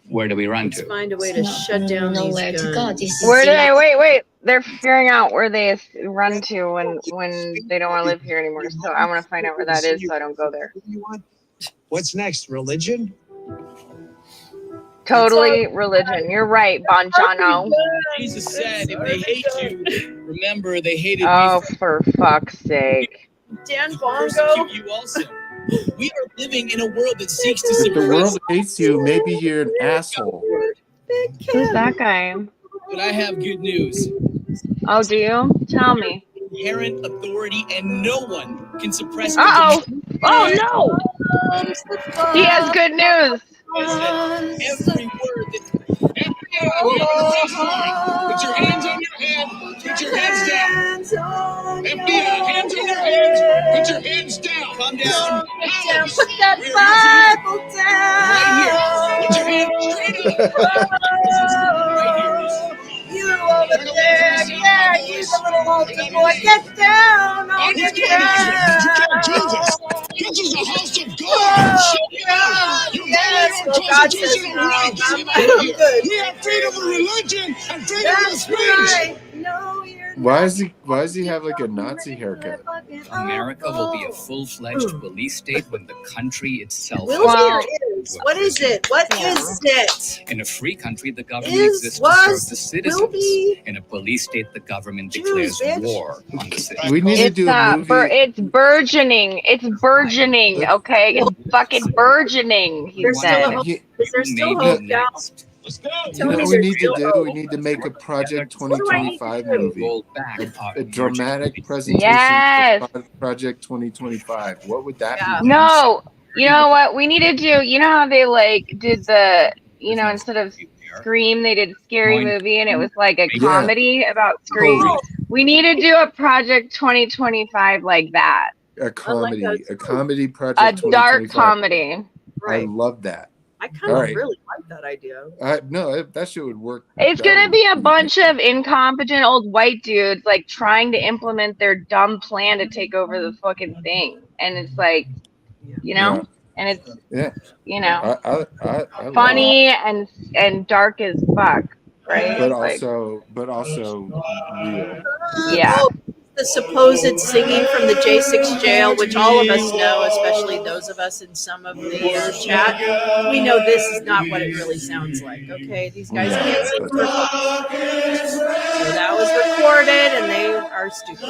Where do we run let's to? find a way to shut down these Nowhere to go. guns. This is Where do they wait? They're figuring out where they run to when they don't want to live here anymore. So I want to find out where that is so I don't go there. What's next? Religion? Totally religion. You're right, Bonjano. Jesus said, if they hate you, remember they hated Oh, me for fuck's sake. Dan first. Bongo. Persecute you also. We are living in a world that seeks to If the suppress. world hates you, maybe you're an asshole. Who's that guy? But I have good news. Oh, do you? Tell me. Inherent authority, and no one can suppress. Uh-oh. Oh, no. He has good news. Every word that. Put your hands on your head. Put your heads down. FBI, hands on your heads. Put your heads down. Calm down. Put that Bible down. Right here. Put your hands straight You over there, yeah, you the little altar boy, get down on the ground. You can't do this. This is the house of God. Yes, well, God says no. I'm good. We have freedom of religion and freedom of speech. Right. No, you're Why does he have like a Nazi haircut? America will be a full-fledged police state when the country itself will be or is? What is it? What is it? In a free country, the government Is, exists to was, serve the citizens. will be. In a police state, the government declares war on the citizens. We need to do a movie. It's burgeoning. It's burgeoning. Okay, it's fucking burgeoning. He There's said. still a hope. Is there still hope, Gal? You know what we need to do? We need to make a Project 2025 movie. A dramatic presentation for Project 2025. What would that be? No, you know what we need to do? You know how they like did the, you know, instead of Scream, they did a scary movie and it was like a comedy about Scream. We need to do a Project 2025 like that. A comedy, a comedy project. A dark comedy. I love that. I kind of really like that idea. No, that shit would work. It's gonna be a bunch of incompetent old white dudes like trying to implement their dumb plan to take over the fucking thing, and it's like, you know, and it's you know, I funny and dark as fuck, right? But like, also real. Yeah. The supposed singing from the J6 jail, which all of us know, especially those of us in some of the chat, we know this is not what it really sounds like. Okay, these guys can't sing for fun. So that was recorded, and they are stupid.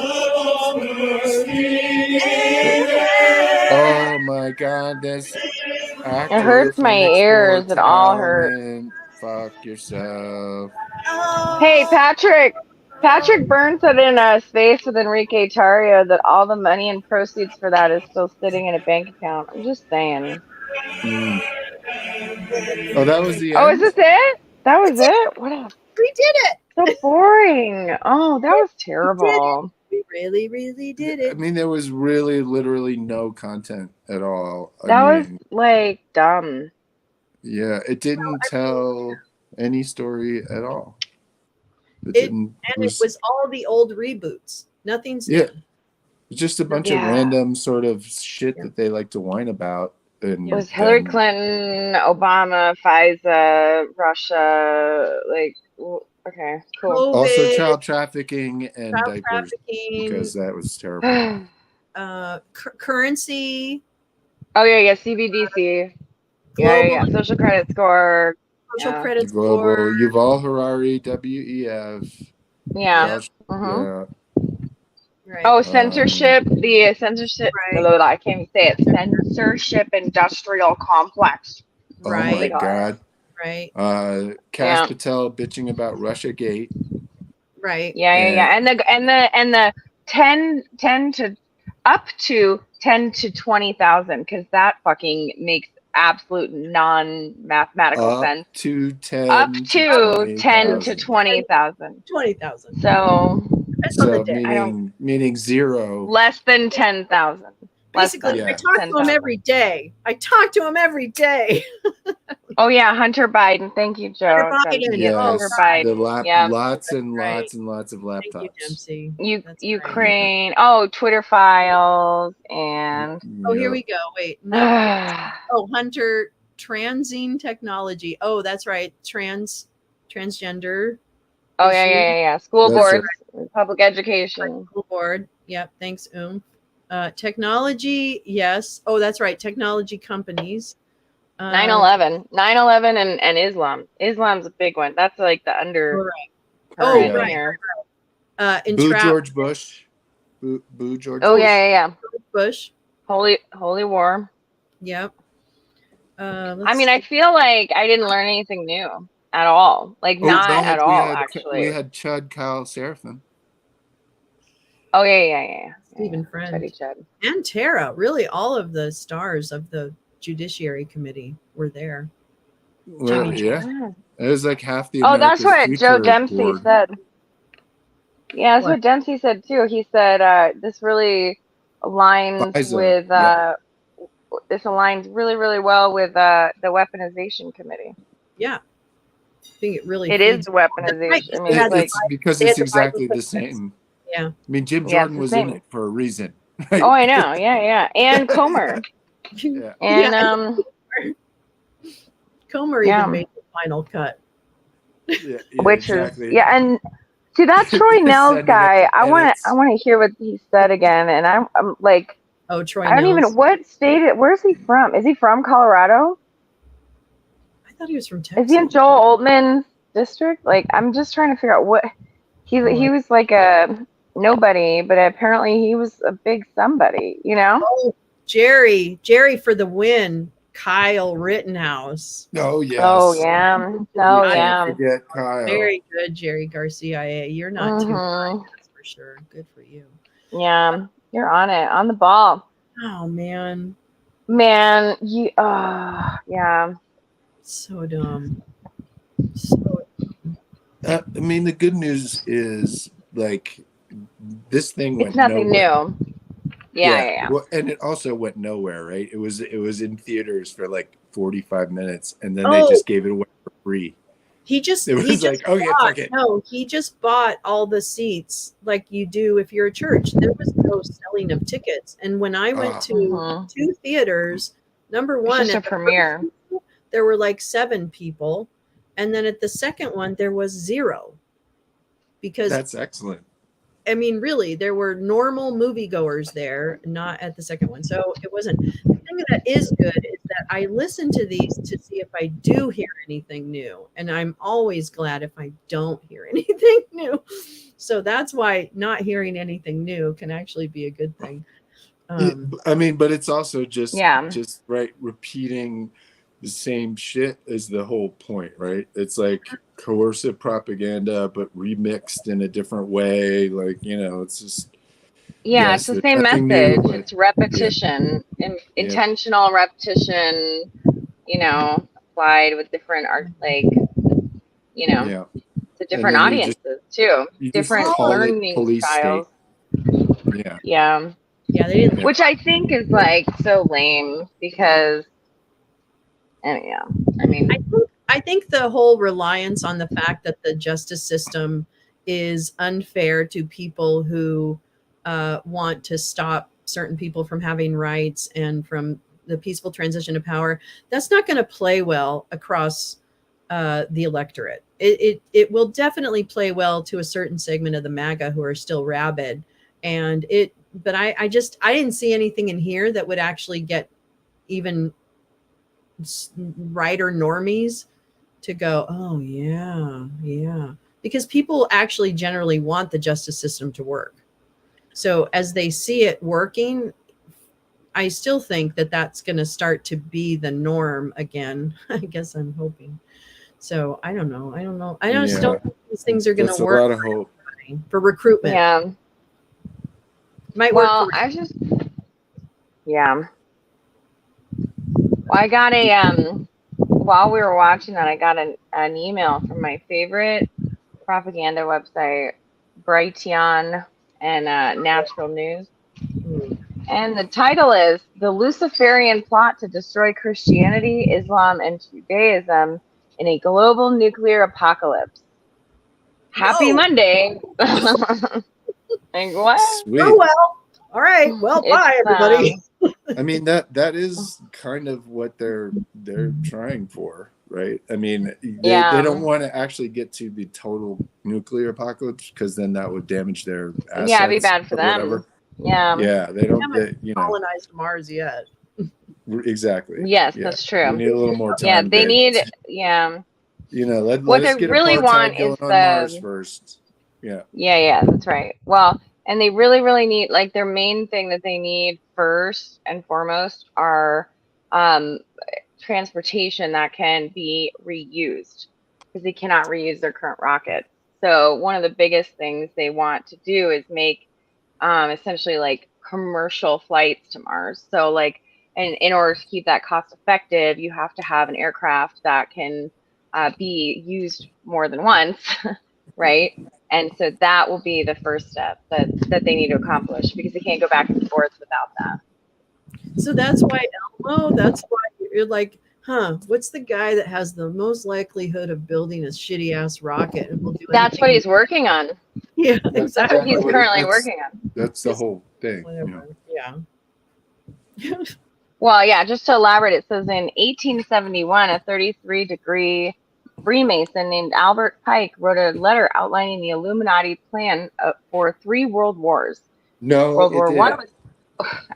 Oh my God, this actor it hurts my ears. It all hurts. Fuck yourself. Hey, Patrick Byrne said in a space with Enrique Tarrio that all the money and proceeds for that is still sitting in a bank account. I'm just saying. Oh, that was the end? Oh, is this it? That was it? What else? We did it. So boring. Oh, that was terrible. We really, really did it. I mean, there was really literally no content at all. That was like dumb. Yeah, it didn't tell any story at all. It was all the old reboots. Nothing's new. It's just a bunch of random sort of shit that they like to whine about. And it was Hillary Clinton, Obama, FISA, Russia, like, okay, cool. COVID, also child trafficking and diapers, because that was terrible. Currency. Oh yeah, CBDC. Yeah, social credit score. Social credit Global, score. Yuval Harari, WEF. Yeah. Right. Oh, censorship. The censorship. Right. I can't even say it. Censorship industrial complex. Right. Oh my God. Right. Kash Patel bitching about Russia Gate. Right. Yeah. And the 10 to up to 10 to 20,000, because that fucking makes absolute non-mathematical sense. Up to 10 to 20,000. 20,000. So meaning zero. Less than 10,000. Basically, I talk to him every day. Oh yeah, Hunter Biden. Thank you, Joe. Hunter Biden. Lots and lots of laptops. Thank you, Dempsey. Ukraine. Oh, Twitter files and. Oh, here we go. Wait. No. Hunter transing technology. Oh, that's right. Transgender. Oh yeah. School board, public education. School board. Yep. Thanks, technology. Yes. Oh, that's right. Technology companies. 9/11 and Islam. Islam's a big one. That's like the under. Right. George Bush. Boo George. Oh Bush. yeah. Bush. Holy war. Yep. I mean, I feel like I didn't learn anything new at all. Like not at all, actually. We had Chud Kyle Seraphim. Oh yeah. Stephen Friend. Chud. And Tara. Really, all of the stars of the Judiciary Committee were there. Well, yeah. It was like half the. Oh, that's what Joe Dempsey said. Yeah, that's what Dempsey said too. He said this really aligns with this aligns really, really well with the Weaponization Committee. Yeah. think it really it is weaponization. I mean, it's because it's exactly the same. Yeah. I mean, Jim Jordan was in it for a reason. Right? Oh, I know. Yeah. And Comer. Yeah. And Comer even made the final cut. Yeah, which exactly. is and see that Troy Nels guy. I want to hear what he said again. And I'm like, Troy. I don't even know what state. Where's he from? Is he from Colorado? I thought he was from Texas. Is he in Joel Oltman's district? Like, I'm just trying to figure out what he was like a nobody, but apparently he was a big somebody. You know? Oh, Jerry for the win. Kyle Rittenhouse. Oh yes. Oh yeah. Oh yeah. Forget Kyle. Very good, Jerry Garcia. You're not too high, that's for sure. Good for you. Yeah, you're on it, on the ball. Oh man. You. Yeah. So dumb. I mean, the good news is like this thing went. It's nothing new. Yeah. Well, and it also went nowhere, right? It was in theaters for like 45 minutes, and then they just gave it away for free. He just bought all the seats like you do if you're a church. There was no selling of tickets. And when I went to 2 theaters, number one, at the premiere, there were like 7 people, and then at the second one there was 0. Because that's excellent. I mean, really, there were normal moviegoers there, not at the second one. So it wasn't. The thing that is good is that I listen to these to see if I do hear anything new. And I'm always glad if I don't hear anything new. So that's why not hearing anything new can actually be a good thing. I mean, but it's also just right, repeating the same shit is the whole point, right? It's like coercive propaganda, but remixed in a different way. Like, you know, it's just it's the same message. It's repetition, intentional repetition. You know, applied with different art, like to different audiences too, different learning styles. Yeah, they didn't. Which I think is like so lame because. And I mean, I think the whole reliance on the fact that the justice system is unfair to people who want to stop certain people from having rights and from the peaceful transition to power, that's not going to play well across the electorate. It will definitely play well to a certain segment of the MAGA who are still rabid, but I didn't see anything in here that would actually get even writer normies to go, oh yeah, because people actually generally want the justice system to work. So as they see it working, I still think that that's going to start to be the norm again. I guess I'm hoping. So I don't know. I just don't think these things are going to work. A lot of hope for recruitment. Yeah. Might work. Well, Well, I got while we were watching that, I got an email from my favorite propaganda website, Brighteon and Natural News. And the title is The Luciferian Plot to Destroy Christianity, Islam, and Judaism in a Global Nuclear Apocalypse. Happy Monday. Like, what? Sweet. Oh, well. All right. Well, bye, everybody. I mean, that is kind of what they're trying for, right? I mean, they don't want to actually get to the total nuclear apocalypse because then that would damage their assets. Yeah, it'd be bad for them. Yeah, they don't. Colonized Mars yet. Exactly. Yes, that's true. We need a little more time. Yeah, they need. You know, what let's they get really want is on Mars first. Yeah, that's right. Well, and they really, really need, like, their main thing that they need first and foremost are transportation that can be reused because they cannot reuse their current rockets. So one of the biggest things they want to do is make essentially like commercial flights to Mars. So like, and in order to keep that cost effective, you have to have an aircraft that can be used more than once, right? And so that will be the first step that they need to accomplish because they can't go back and forth without that. So that's why Elmo, that's why you're like, What's the guy that has the most likelihood of building a shitty ass rocket and will do That's what anything? he's working on. Yeah, That's exactly. what he's currently working on. That's the whole thing. Yeah. Well, yeah, just to elaborate, it says in 1871, a 33-degree Freemason named Albert Pike wrote a letter outlining the Illuminati plan for 3 world wars. No, World War One was.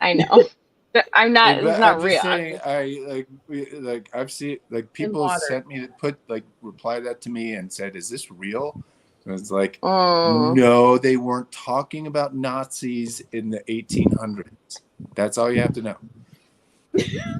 I know. I'm not. It's not I'm real. just saying, I've seen people sent me to reply that to me and said, "Is this real?" And it's like, no, they weren't talking about Nazis in the 1800s. That's all you have to know.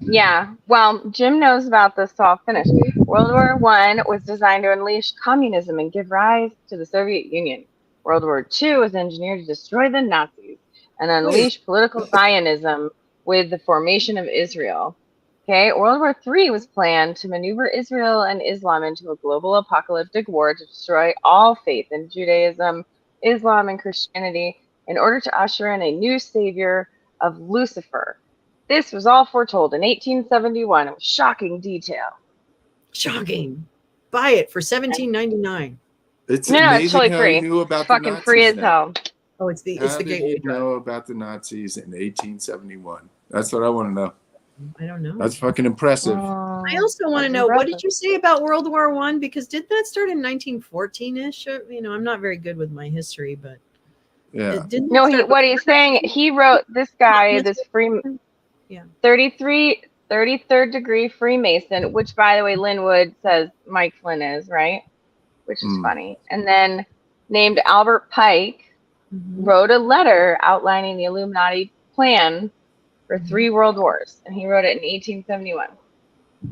Yeah, well, Jim knows about this, so I'll finish. World War I was designed to unleash communism and give rise to the Soviet Union. World War II was engineered to destroy the Nazis and unleash political Zionism with the formation of Israel. Okay, World War III was planned to maneuver Israel and Islam into a global apocalyptic war to destroy all faith in Judaism, Islam, and Christianity in order to usher in a new savior of Lucifer. This was all foretold in 1871 with shocking detail. Shocking. Buy it for $17.99. It's no, amazing it's totally how free. he knew about It's the fucking Nazis. free as hell. Oh, it's the How did gateway he drug. know about the Nazis in 1871? That's what I want to know. I don't know. That's fucking impressive. I also want to know, what did you say about World War I? Because didn't that start in 1914-ish? You know, I'm not very good with my history, but yeah. No, what he's saying, he wrote this guy, this Freemason, 33rd degree Freemason, which, by the way, Linwood says Mike Flynn is, right? Which is funny. And then named Albert Pike wrote a letter outlining the Illuminati plan for 3 world wars, and he wrote it in 1871.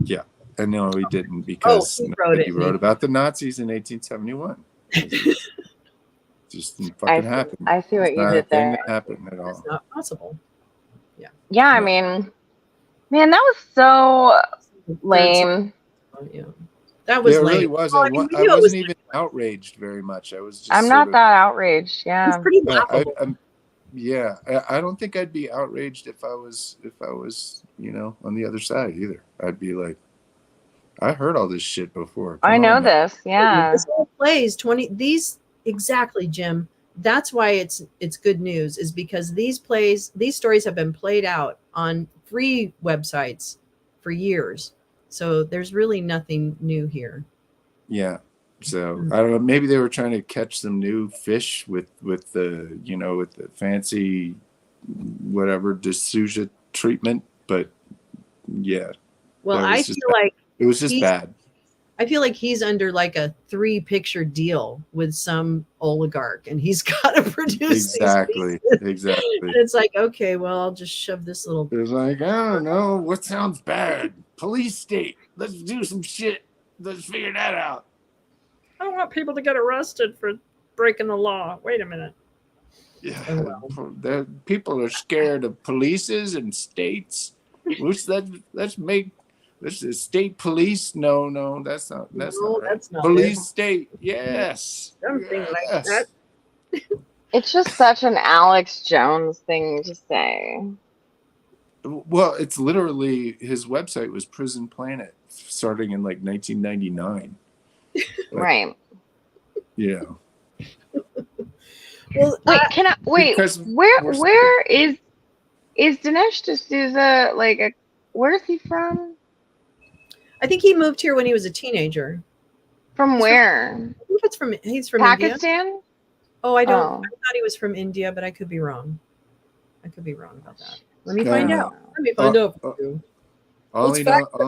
Yeah, and no, he didn't, because he wrote about the Nazis in 1871. Just didn't fucking happen. I see what it's you not did a thing there. that happened at all. It's not possible. Yeah. Yeah, I mean, man, that was so lame. Yeah. That was it lame. really was. Well, I wasn't even outraged very much. I was just. I'm not that outraged. Yeah. It's pretty laughable. I don't think I'd be outraged if I was, on the other side either. I'd be like, I heard all this shit before. I know this. Yeah. This whole plays 20. These exactly, Jim. That's why it's good news, is because these stories have been played out on free websites for years. So there's really nothing new here. Yeah. So I don't know. Maybe they were trying to catch some new fish with the with the fancy whatever D'Souza treatment. But yeah. Well, I feel like it was just bad. I feel like he's under like a 3-picture deal with some oligarch, and he's got to produce exactly. And it's like, okay, well, I'll just shove this little. It's like, I don't know what sounds bad. Police state. Let's do some shit. Let's figure that out. I don't want people to get arrested for breaking the law. Wait a minute. Yeah, people are scared of polices and states. Let's make this is state police. No, that's not right. That's not police it. State. Yes, something like that. It's just such an Alex Jones thing to say. Well, it's literally, his website was Prison Planet, starting in like 1999. Right. Yeah. Well, where is Dinesh D'Souza, where is he from? I think he moved here when he was a teenager. From where? I think he's from Pakistan? India. Oh, I thought he was from India, but I could be wrong. About that. Let me find out. All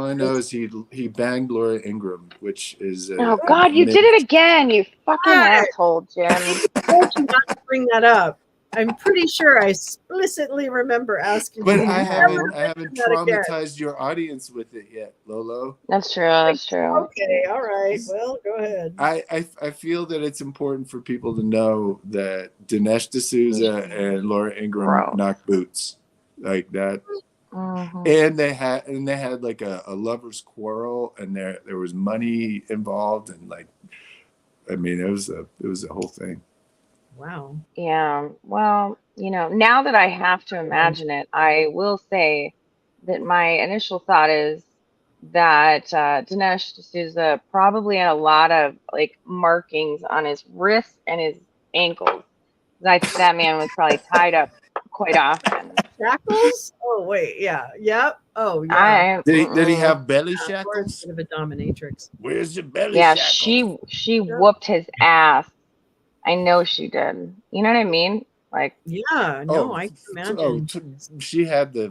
I know is he banged Laura Ingraham, which is oh God, you did it again, you fucking asshole, Jim. I told you not to bring that up. I'm pretty sure I explicitly remember asking. But I haven't traumatized your audience with it yet, Lolo. That's true. Okay, all right. Well, go ahead. I feel that it's important for people to know that Dinesh D'Souza and Laura Ingraham knocked boots like that. Mm-hmm. And they had like a lover's quarrel, and there was money involved, and it was a whole thing. Wow. Yeah. Well, now that I have to imagine it, I will say that my initial thought is that Dinesh D'Souza probably had a lot of like markings on his wrists and his ankles. I think that man was probably tied up quite often. Shackles? Oh wait, yeah, yep. Oh yeah. Did he have belly shackles? Bit of a dominatrix. Where's your belly Yeah, shackles? she whooped his ass. I know she did. You know what I mean? Like, yeah, no, I can imagine. She had the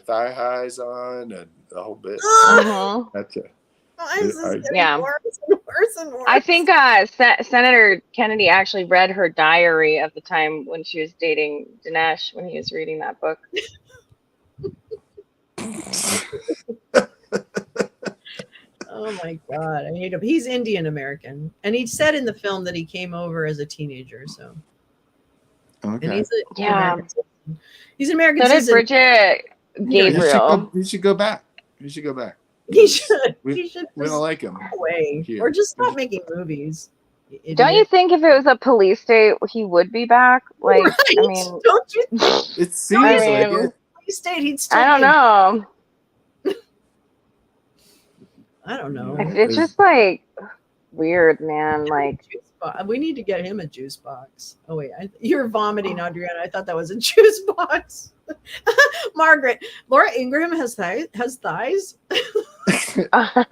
thigh highs on and the whole bit. That's it. Yeah. Worse and worse. I think Senator Kennedy actually read her diary of the time when she was dating Dinesh when he was reading that book. Oh my God, I hate him. He's Indian American, and he said in the film that he came over as a teenager. So, okay, and he's an yeah, American citizen. He's an American so citizen. Bridget Gabriel. You should go back. You should go back. He should. We don't like him. Away. Or just stop making movies. Don't you think if it was a police state, he would be back? Like, right? I mean, don't you? It seems like it. Police state, he'd still. I don't know. I don't know. It's just like weird, man. Like, we need to get him a juice box. Oh wait, you're vomiting, Adriana. I thought that was a juice box. Margaret, Laura Ingraham has thighs. Yeah,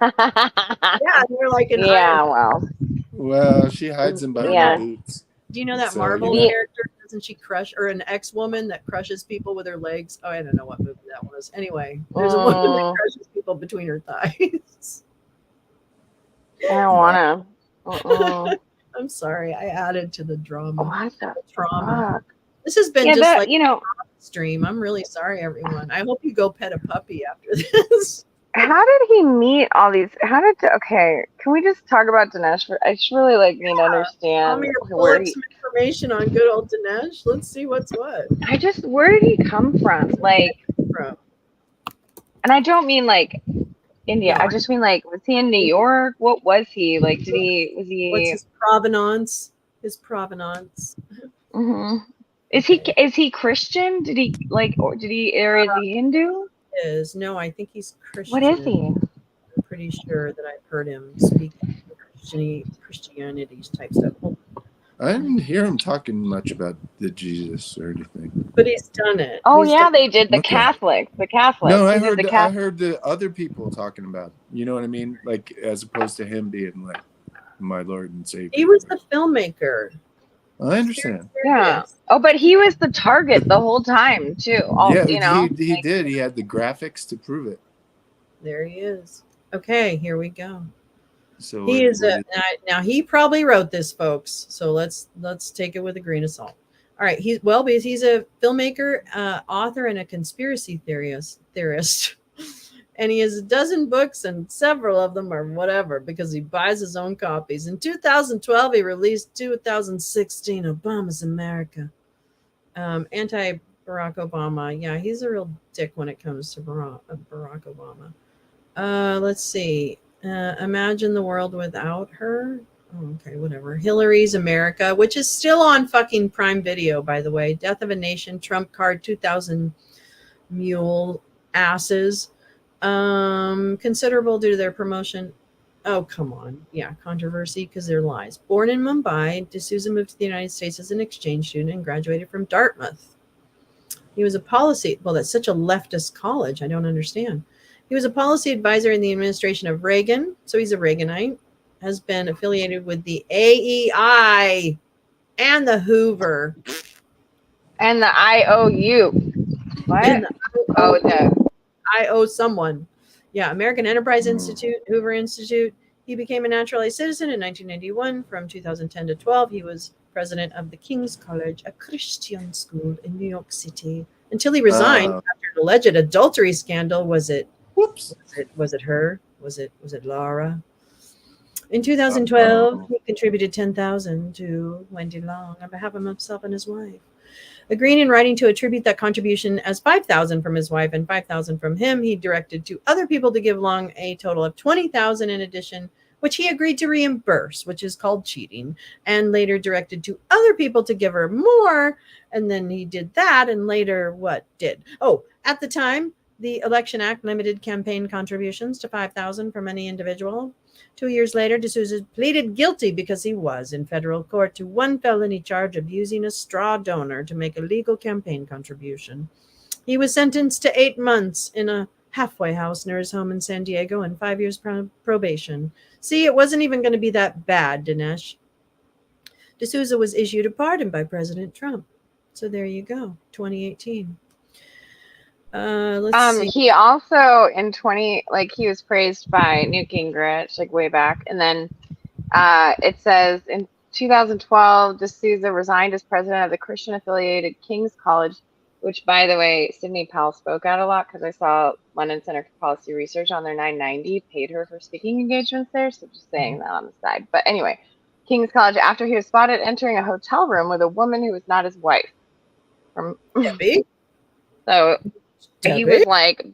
you're like an Iron. Well, she hides them behind the boots. Do you know that Marvel character? Doesn't she crush, or an ex-woman that crushes people with her legs? Oh, I don't know what movie that was. Anyway, there's a woman that crushes people between her thighs. I don't want to. I'm sorry, I added to the drama. What the trauma? fuck? This has been just that, like you know, stream. I'm really sorry, everyone. I hope you go pet a puppy after this. How did he meet all these? Okay, can we just talk about Dinesh? I just really need to understand where some information on good old Dinesh. Let's see what's what. Where did he come from? And I don't mean like India. I just mean was he in New York? What was he like? Was he? What's his provenance? His provenance. Mm-hmm. Is he Christian? Did he or is he Hindu? No, I think he's Christian. What is he? I'm pretty sure that I've heard him speak Christianity type stuff. I didn't hear him talking much about the Jesus or anything. But he's done it. Oh they did the Catholic. The Catholic. No, I heard the other people talking about it. You know what I mean? Like as opposed to him being like my Lord and Savior. He was the filmmaker. I understand. Yeah. Oh, but he was the target the whole time too. He did. He had the graphics to prove it. There he is. Okay, here we go. So he is now he probably wrote this, folks. So let's take it with a grain of salt. All right, he's a filmmaker, author, and a conspiracy theorist. And he has a dozen books, and several of them are whatever because he buys his own copies. In 2012, he released 2016 Obama's America. Anti-Barack Obama. Yeah, he's a real dick when it comes to Barack Obama. Let's see. Imagine the world without her. Oh, okay, whatever. Hillary's America, which is still on fucking Prime Video, by the way. Death of a Nation, Trump Card, 2000 Mule Asses. Considerable due to their promotion. Oh, come on. Yeah, controversy because they're lies. Born in Mumbai, D'Souza moved to the United States as an exchange student and graduated from Dartmouth. He was that's such a leftist college. I don't understand. He was a policy advisor in the administration of Reagan, so he's a Reaganite, has been affiliated with the AEI and the Hoover. And the IOU. What? I owe someone. Yeah, American Enterprise Institute, Hoover Institute. He became a naturalized citizen in 1991. From 2010 to 12, he was president of the King's College, a Christian school in New York City, until he resigned after an alleged adultery scandal. Was it? Whoops. Was it her? Was it Laura? In 2012, he contributed $10,000 to Wendy Long on behalf of himself and his wife. Agreeing in writing to attribute that contribution as $5,000 from his wife and $5,000 from him, he directed to other people to give Long a total of $20,000 in addition, which he agreed to reimburse, which is called cheating, and later directed to other people to give her more. And then he did that, and later what did? Oh, at the time, The Election Act limited campaign contributions to $5,000 from any individual. 2 years later, D'Souza pleaded guilty because he was in federal court to one felony charge of using a straw donor to make a legal campaign contribution. He was sentenced to 8 months in a halfway house near his home in San Diego and 5 years probation. See, it wasn't even going to be that bad, Dinesh. D'Souza was issued a pardon by President Trump. So there you go, 2018. Let's see. He also in he was praised by Newt Gingrich like way back, and then it says in 2012 D'Souza resigned as president of the Christian affiliated King's College, which by the way Sidney Powell spoke at a lot because I saw London Center for Policy Research on their 990 paid her for speaking engagements there, so just saying that on the side. But anyway, King's College after he was spotted entering a hotel room with a woman who was not his wife. From Debbie? So Debbie? he was like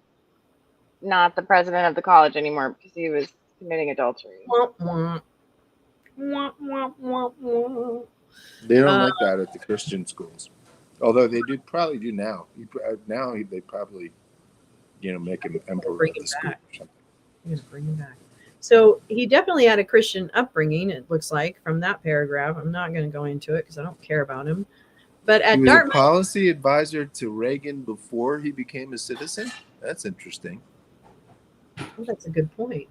not the president of the college anymore because he was committing adultery. They don't like that at the Christian schools, although they probably do now. Now they probably, make him emperor of the school or something. I'm gonna bring him back. So he definitely had a Christian upbringing. It looks like from that paragraph. I'm not going to go into it because I don't care about him. But at He was Dartmouth, a policy advisor to Reagan before he became a citizen. That's interesting. well, that's a good point.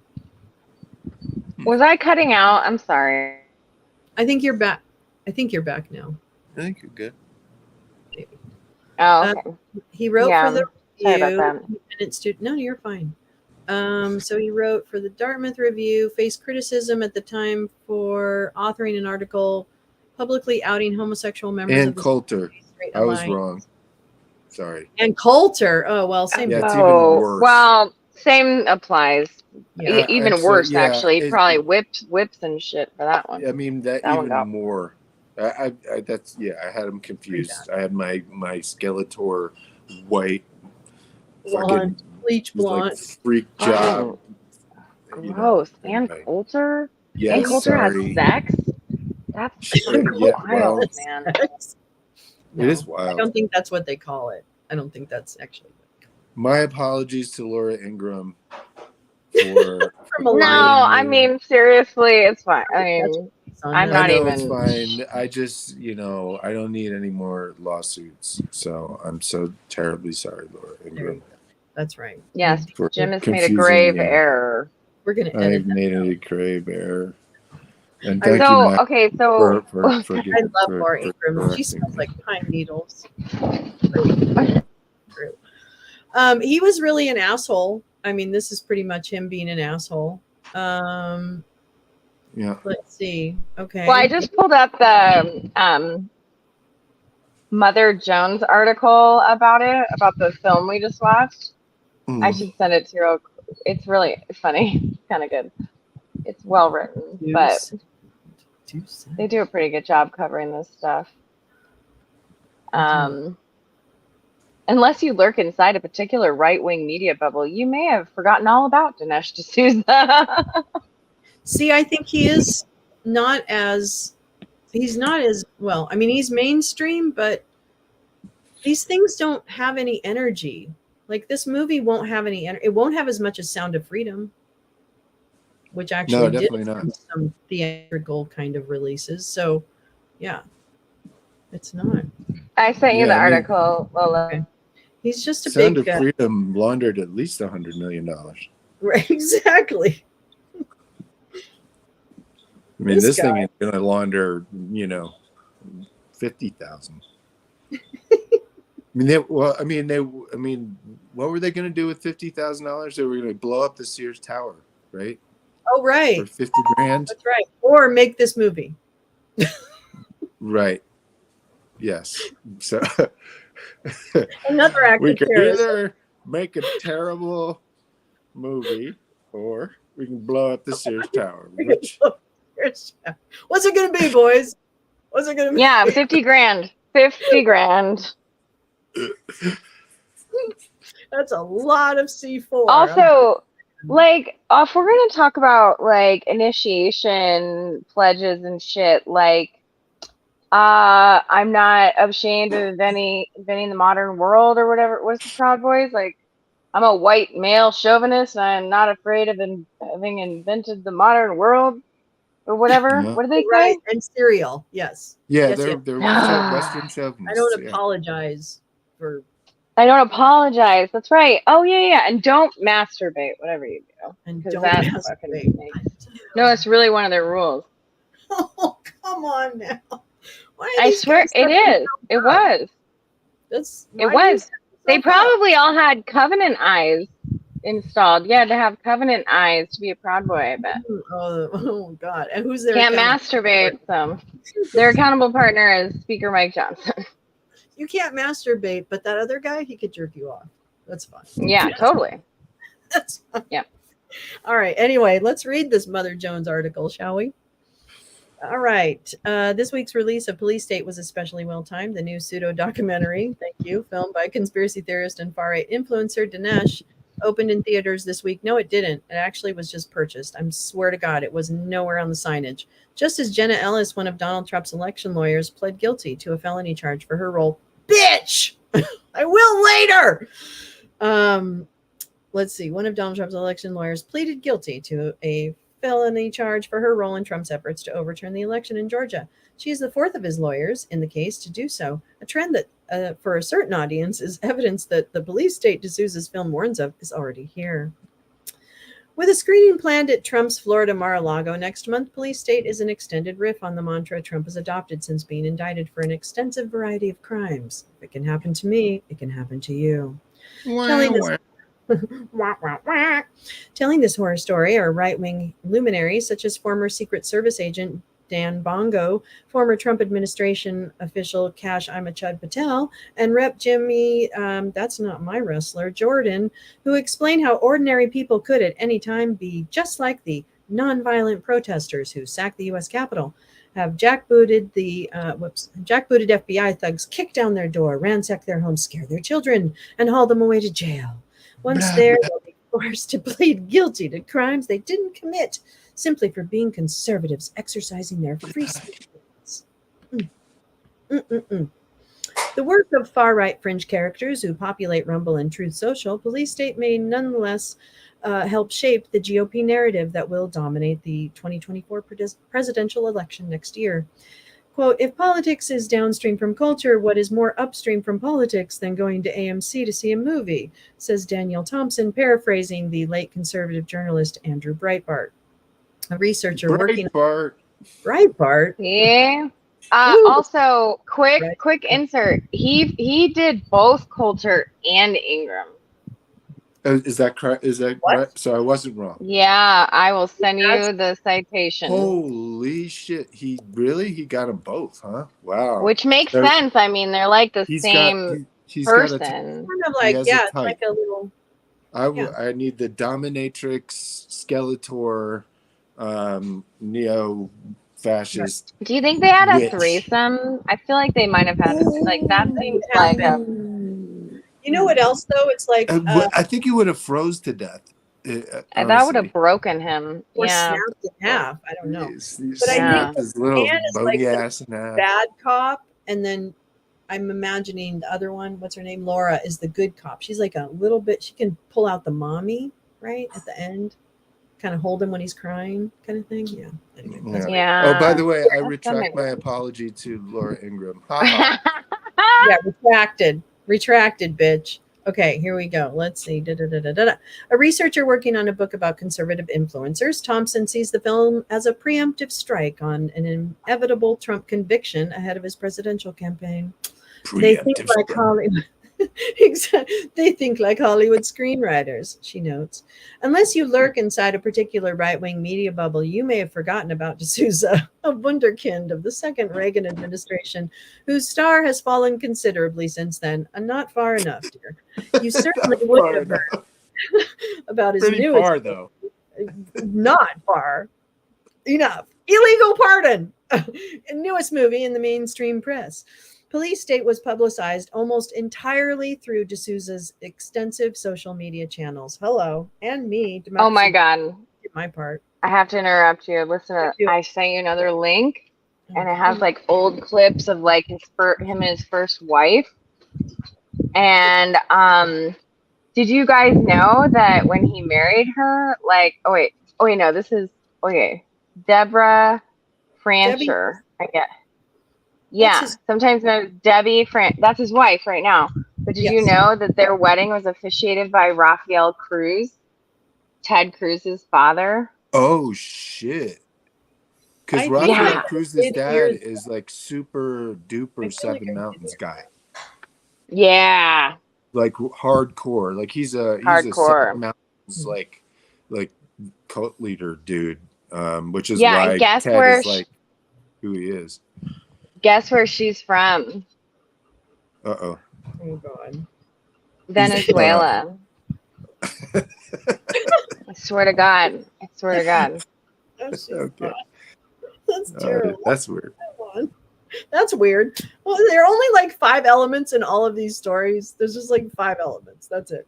Was I cutting out? I'm sorry. I think you're back. I think you're back now. I think you're good. Oh, okay. He wrote for the sorry Review. about that. No, you're fine. So he wrote for the Dartmouth Review, faced criticism at the time for authoring an article publicly outing homosexual members And of the Coulter. Straight I was Alliance. wrong. Sorry. And Coulter. Oh, well, same. Yeah, it's thing. even worse. Well, same applies. Yeah. Even So, worse, yeah, actually. it- Probably whips and shit for that one. I mean, that That one even got- more. I had him confused. I had my Skeletor white fucking bleach blonde. like freak job. Gross. And Coulter? Yeah, And Coulter sorry. has sex? That's Sure, fucking yeah, wild, well, man. It is I wild. don't think that's what they call it. I don't think that's actually. My apologies to Laura Ingraham for. From No, I mean, seriously, it's fine. I mean, I'm I not know even. it's fine. I just, I don't need any more lawsuits. So I'm so terribly sorry, Laura Ingraham. That's right. Yes, For Jim has made a confusing grave me. error. We're going to I've edit made a grave error. And thank you, So, Matt, okay, so for I love Laura Ingraham. She smells like pine needles. He was really an asshole. I mean, this is pretty much him being an asshole. Yeah. Let's see. Okay. Well, I just pulled up the Mother Jones article about the film we just watched. I should send it to you. It's really funny. It's kind of good. It's well written, but they do a pretty good job covering this stuff. Unless you lurk inside a particular right-wing media bubble, you may have forgotten all about Dinesh D'Souza. See, I think he's not as well. I mean, he's mainstream, but these things don't have any energy. Like this movie won't have any energy. It won't have as much as Sound of Freedom, which actually did definitely not. some theatrical kind of releases. So, yeah, it's not. I sent you the I mean- article, Lola. Okay. He's just a Sound big of Freedom laundered at least $100 million. Right, exactly. I mean, This this thing guy. is going to launder, 50,000. What were they going to do with $50,000? They were going to blow up the Sears Tower, right? Oh, right. For 50 grand. That's right. Or make this movie. Right. Yes. So Another act we of can terrorism. either make a terrible movie or we can blow up the Sears Tower. Which, What's it going to be, boys? What's it going to be? Yeah, 50 grand. 50 grand. That's a lot of C4. Also, like, if we're going to talk about, like, initiation pledges and shit, like, I'm not ashamed of inventing the modern world or whatever. What's the Proud Boys? Like, I'm a white male chauvinist, and I'm not afraid of having invented the modern world or whatever. Yeah. What do they say? Right, and cereal. Yes. Yeah, yes, they're Western chauvinists. I don't apologize for. I don't apologize. That's right. Oh yeah. And don't masturbate, whatever you do. And don't masturbate. No, it's really one of their rules. Oh, come on now. Why are I these swear guys it is. so It bad? was. That's It why was. these They so bad? probably all had Covenant eyes installed. Yeah, to have Covenant eyes to be a Proud Boy, I bet. Oh God. And who's their Can't accountable masturbate, partner? so their accountable partner is Speaker Mike Johnson. You can't masturbate, but that other guy, he could jerk you off. That's fine. Yeah, totally. That's fine. Yeah. All right. Anyway, let's read this Mother Jones article, shall we? All right. This week's release of Police State was especially well timed. The new pseudo documentary, thank you, filmed by conspiracy theorist and far right influencer Dinesh, opened in theaters this week. No, it didn't. It actually was just purchased. I swear to God, it was nowhere on the signage. Just as Jenna Ellis, one of Donald Trump's election lawyers, pled guilty to a felony charge for her role. Bitch! I will later. Let's see. One of Donald Trump's election lawyers pleaded guilty to a felony charge for her role in Trump's efforts to overturn the election in Georgia. She is the fourth of his lawyers in the case to do so, a trend that, for a certain audience, is evidence that the police state D'Souza's film warns of is already here. With a screening planned at Trump's Florida Mar-a-Lago next month, Police State is an extended riff on the mantra Trump has adopted since being indicted for an extensive variety of crimes. If it can happen to me, it can happen to you. Telling this horror story are right-wing luminaries such as former Secret Service agent Dan Bongo, former Trump administration official Kash Imachud Patel, and Rep. Jimmy, that's not my wrestler, Jordan, who explain how ordinary people could at any time be just like the nonviolent protesters who sacked the U.S. Capitol, have jackbooted FBI thugs kick down their door, ransack their homes, scare their children, and haul them away to jail. Once there, they'll be forced to plead guilty to crimes they didn't commit simply for being conservatives exercising their free speech. The work of far-right fringe characters who populate Rumble and Truth Social, Police State may nonetheless help shape the GOP narrative that will dominate the 2024 presidential election next year. Quote, if politics is downstream from culture, what is more upstream from politics than going to AMC to see a movie, says Danielle Thompson, paraphrasing the late conservative journalist Andrew Breitbart. A researcher working on Breitbart. Yeah. Also, quick insert. He did both Coulter and Ingram. Is that correct? Is that right? So I wasn't wrong. Yeah, I will send you the citation. Holy shit! He got them both, huh? Wow. Which makes sense. I mean, they're like the same person. Kind of like, yeah, it's like a little. I need the dominatrix, Skeletor, neo-fascist. Do you think they had a threesome? I feel like they might have had that seems like You know what else though? It's like I think he would have froze to death. That would have broken him. Or yeah. snapped in half. I don't know. But I think his little Anne is bogey like ass in half. bad cop, and then I'm imagining the other one. What's her name? Laura is the good cop. She's like a little bit. She can pull out the mommy right at the end, kind of hold him when he's crying, kind of thing. Yeah. Anyway, yeah. Oh, by the way, I retract my apology to Laura Ingraham. Yeah, retracted, bitch. Okay, here we go. Let's see. A researcher working on a book about conservative influencers, Thompson sees the film as a preemptive strike on an inevitable Trump conviction ahead of his presidential campaign. They think like Hollywood. They think like Hollywood screenwriters, she notes. Unless you lurk inside a particular right-wing media bubble, you may have forgotten about D'Souza, a wunderkind of the second Reagan administration, whose star has fallen considerably since then, and not far enough, dear. You certainly wouldn't have heard about his newest far, though. Not far enough. Illegal pardon. Newest movie in the mainstream press. Police State was publicized almost entirely through D'Souza's extensive social media channels. Hello, and me. Oh my God. My part. I have to interrupt you. Listen, I sent you another link, and it has like old clips of like him and his first wife, and Did you guys know that when he married her, like, oh wait, no, this is okay. Deborah Francher, I guess. Yeah, sometimes known as Debbie that's his wife right now. But did you know that their wedding was officiated by Rafael Cruz, Ted Cruz's father? Oh shit! Because Rafael Cruz's dad is like super duper Seven Mountains guy. Yeah. Like hardcore. Like he's a Seven Mountains like cult leader dude. Which is why Ted is like who he is. Guess where she's from? Oh God. Venezuela. I swear to God. That's okay. That's terrible. That's weird. That's weird. Well, there are only like 5 elements in all of these stories. There's just like 5 elements. That's it.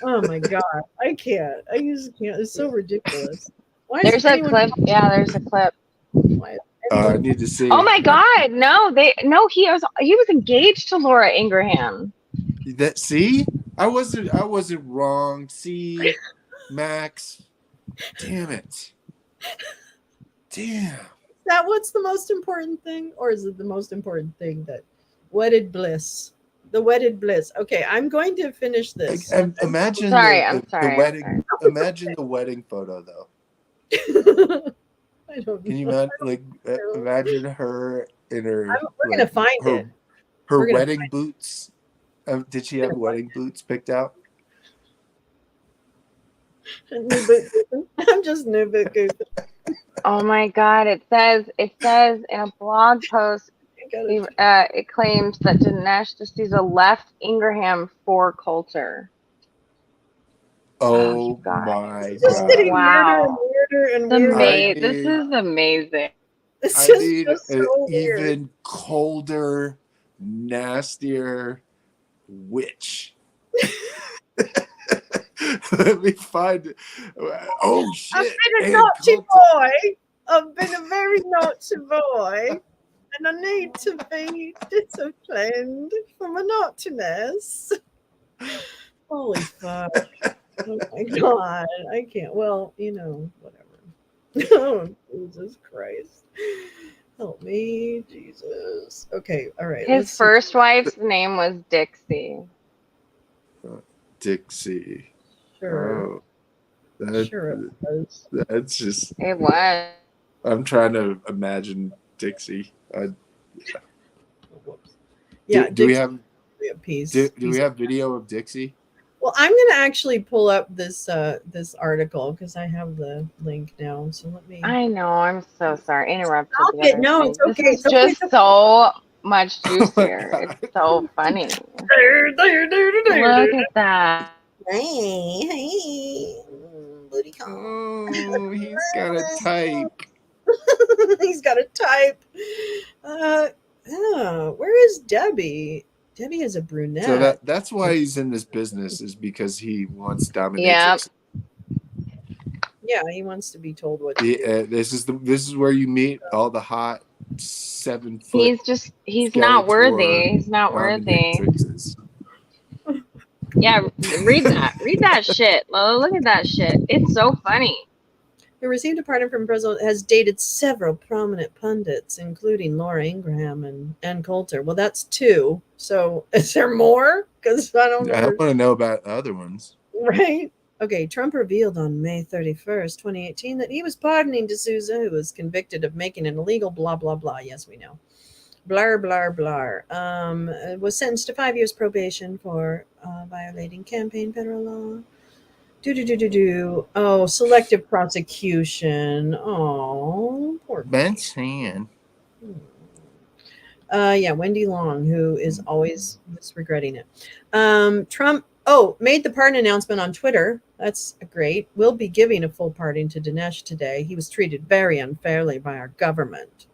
Oh my God. I can't. I just can't. It's so ridiculous. There's a clip. Yeah, there's a clip. I need to see. Oh my God. No, he was engaged to Laura Ingraham. See? I wasn't wrong. See, Max. Damn it. Damn. Is that what's the most important thing? Or is it the most important thing that wedded bliss? The wedded bliss. Okay, I'm going to finish this. Imagine the wedding. Sorry. Imagine the wedding photo though. I don't know. Can you imagine her in her we're gonna find it. Her wedding boots. Did she have wedding boots picked out? I'm just new boot goofing. Oh my God! It says in a blog post, it claims that Dinesh just sees a left Ingraham for Coulter. Oh my God! Wow! Weirder and weirder. This is amazing. This I is need just so weird. Even colder, nastier witch. Let me find it. Oh shit! I've been a naughty boy. I've been a very naughty boy, and I need to be disciplined for my naughtiness. Holy fuck! Oh my God, I can't. Well, whatever. Oh, Jesus Christ! Help me, Jesus. Okay, all right. His first wife's name was Dixie. Dixie. Sure. Oh, that's just. It was. I'm trying to imagine Dixie. Yeah. Do we have a piece? Do we have video of Dixie? Well, I'm going to actually pull up this this article because I have the link now. So let me. I know. I'm so sorry. Interrupted. No, it's okay. This is just so much juicier. It's so funny. Look at that. Hey, booty call. Oh, he's got a type. He's got a type. Where is Debbie? Debbie is a brunette. So that's why he's in this business, is because he wants dominatrix. Yeah. Yeah, he wants to be told what. This is where you meet all the hot 7 foot. He's not worthy. He's not worthy. Yeah, read that shit. Look at that shit. It's so funny. Who received a pardon from President, has dated several prominent pundits, including Laura Ingraham and Coulter. Well, that's 2. So is there more? Because I don't know. I want to know about other ones. Right? Okay, Trump revealed on May 31st, 2018, that he was pardoning D'Souza, who was convicted of making an illegal blah, blah, blah. Yes, we know. Blar, blar, blar. Was sentenced to 5 years probation for violating campaign federal law. Oh, selective prosecution. Oh, poor Ben's hand. Yeah, Wendy Long, who is always regretting it. Trump, made the pardon announcement on Twitter. That's great. We'll be giving a full pardon to Dinesh today. He was treated very unfairly by our government.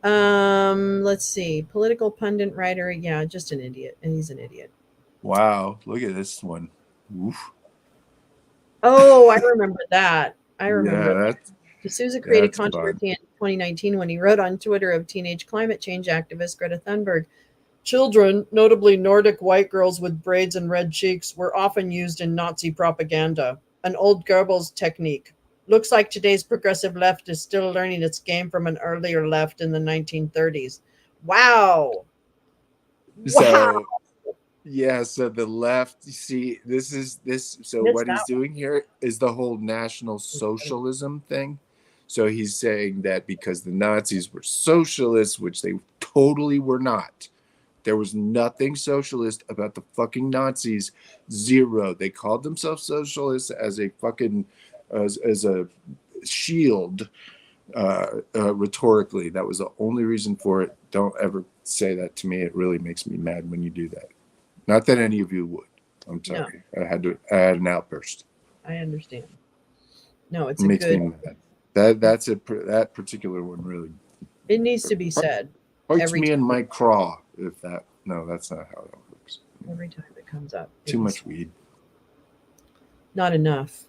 Let's see. Political pundit writer. Yeah, just an idiot. And he's an idiot. Wow. Look at this one. Oof. Oh, I remember that. Yeah, D'Souza created controversy in 2019 when he wrote on Twitter of teenage climate change activist Greta Thunberg Children, notably Nordic white girls with braids and red cheeks, were often used in Nazi propaganda, an old Goebbels technique. Looks like today's progressive left is still learning its game from an earlier left in the 1930s. Wow. So, yeah, so the left, you see, so Missed what he's that doing here is the whole National Socialism thing. So he's saying that because the Nazis were socialists, which they totally were not. There was nothing socialist about the fucking Nazis. Zero. They called themselves socialists as a fucking as a shield rhetorically. That was the only reason for it. Don't ever say that to me. It really makes me mad when you do that. Not that any of you would. I'm sorry. No. I had an outburst. I understand. No, it makes me mad. That particular one really. It needs to be said. Hurts me in my craw. If that that's not how that works. Every time it comes up. Too much weed. Not enough.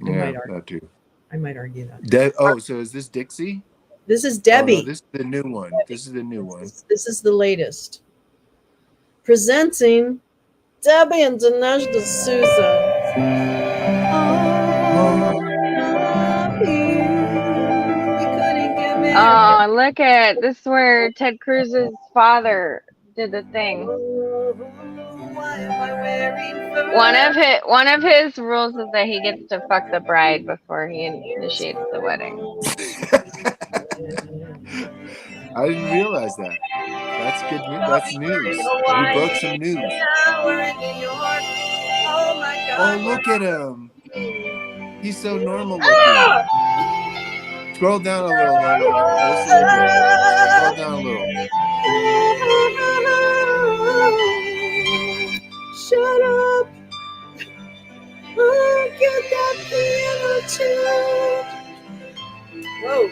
Yeah, that too. I might argue that. So is this Dixie? This is Debbie. Oh, no, this is the new one. This is the new one. This is the latest. Presenting Debbie and Dinesh D'Souza. Oh, look at this is where Ted Cruz's father did the thing. One of his rules is that he gets to fuck the bride before he initiates the wedding. I didn't realize that. That's good news. That's news. We broke some news. Oh, look at him. He's so normal looking. Scroll down a little, Lolo. Just a little bit. Scroll down a little. Shut up. Look at that piano tune. Whoa.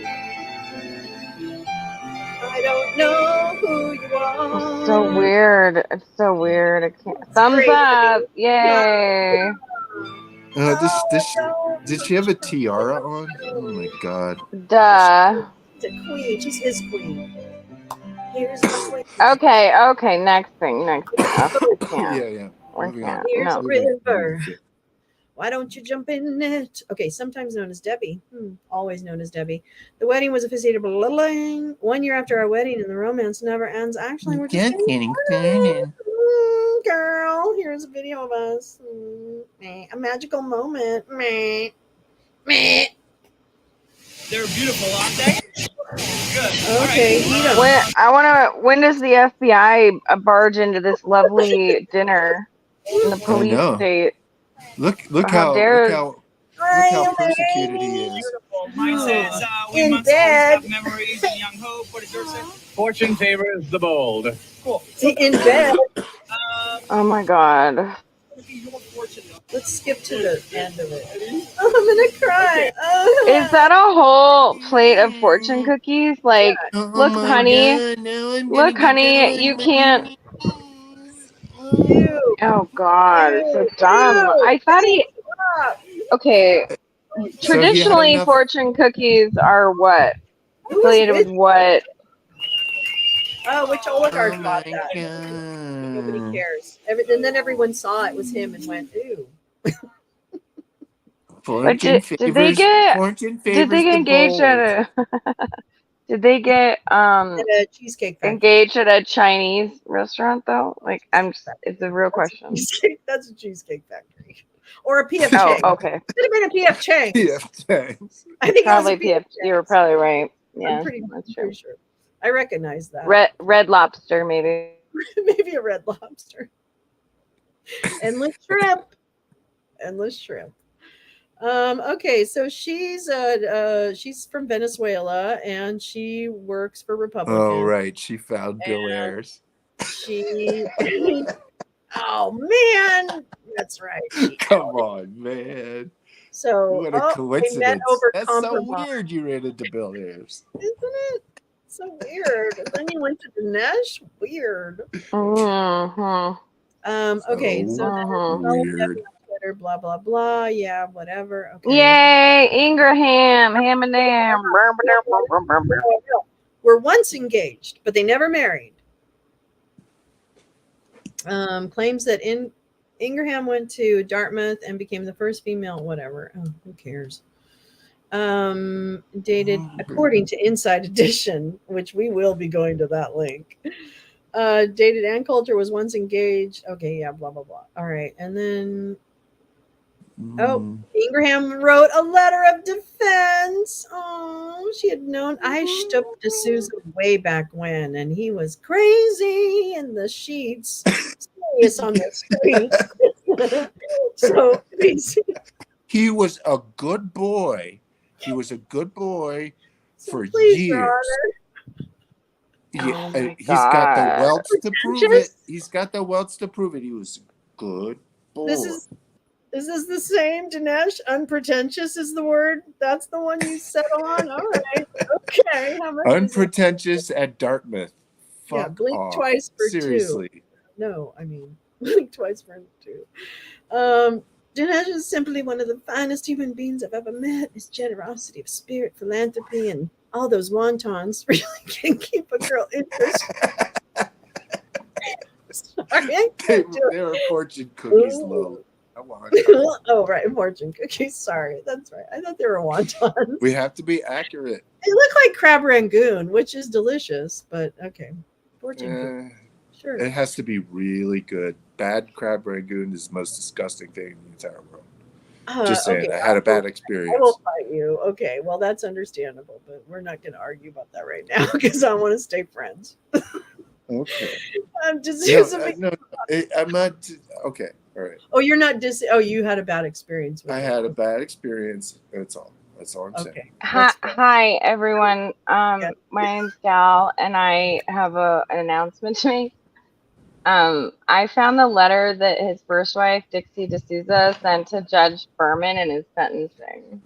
I don't know who you are. It's so weird. It's so weird. I can't. Thumbs up. Yay. Did she have a tiara on? Oh my god. Duh. It's a queen. She's his queen. Here's the queen. Okay. Next thing. Yeah. Here's a river. Why don't you jump in it? Okay, sometimes known as Debbie. Always known as Debbie. The wedding was officiated 1 year after our wedding, and the romance never ends. Actually, we're just getting started. Girl, here's a video of us. A magical moment. They're beautiful, aren't they? Good. Okay. When does the FBI barge into this lovely dinner in the police state? Look how persecuted he is. Mine says, we in must bed. always have memories and young hope. What does yours say? Fortune favors the bold. Cool. In bed. Oh my god. Let's skip to the end of it. Oh, I'm gonna cry. Is that a whole plate of fortune cookies? Like, look, honey. Look, honey, you can't. Oh god, so dumb. I thought he. Okay. Traditionally, fortune cookies are what? Affiliated with what? Oh, which oligarch bought that? Nobody cares. And then everyone saw it was him and went, "Ooh." Did they get engaged at a? Did they get at a cheesecake factory. Engaged at a Chinese restaurant though? Like, it's a real question. That's a cheesecake factory. Or a P.F. Chang. Oh, okay. Could have been a P.F. Chang. P.F. Chang. I think probably P.F. You were probably right. Yeah, I'm pretty sure. I recognize that. Red Lobster, maybe. Maybe a Red Lobster. Endless shrimp. Okay, so she's from Venezuela and she works for Republicans. Oh right, she found Bill Ayers. Oh man, that's right. Come on, man. So what a coincidence! That's so compromise. weird. You ran into Bill Ayers, isn't it? So weird. And then you went to Dinesh. Weird. Okay, so weird. Twitter, blah blah blah. Yeah, whatever. Okay. Yay, Ingraham, Ham and Dam. Were once engaged, but they never married. Claims that Ingraham went to Dartmouth and became the first female, whatever. Oh, who cares? Dated, according to Inside Edition, which we will be going to that link. Dated Ann Coulter, was once engaged. Okay, yeah, blah, blah, blah. All right. And then, Ingraham wrote a letter of defense. Oh, she had known. I stooped to Susan way back when, and he was crazy in the sheets, serious on the street. So he was a good boy. He was a good boy for years. He's got the welts to prove it. He's got the welts to prove it. He was a good boy. Is this the same, Dinesh? Unpretentious is the word. That's the one you settle on. All right. Okay. How much unpretentious at Dartmouth. Yeah, blink twice for Seriously. 2. No, I mean blink twice for 2. Dinesh is simply one of the finest human beings I've ever met. His generosity of spirit, philanthropy, and all those wontons really can keep a girl interested. Sorry, they were fortune cookies, Lolo. Oh, right, fortune cookies. Sorry, that's right. I thought they were wontons. We have to be accurate. They look like crab rangoon, which is delicious, but okay. Fortune cookies. Sure. It has to be really good. Bad crab rangoon is the most disgusting thing in the entire world. Just saying, okay. I had a bad experience. I will fight you. Okay, well, that's understandable, but we're not going to argue about that right now because I want to stay friends. Okay. I'm just I'm not. Okay, all right. Oh, you're not you had a bad experience. I had a bad experience. That's all. That's all I'm saying. Hi, everyone. My name's Gal, and I have an announcement to make. I found the letter that his first wife, Dixie D'Souza, sent to Judge Berman in his sentencing.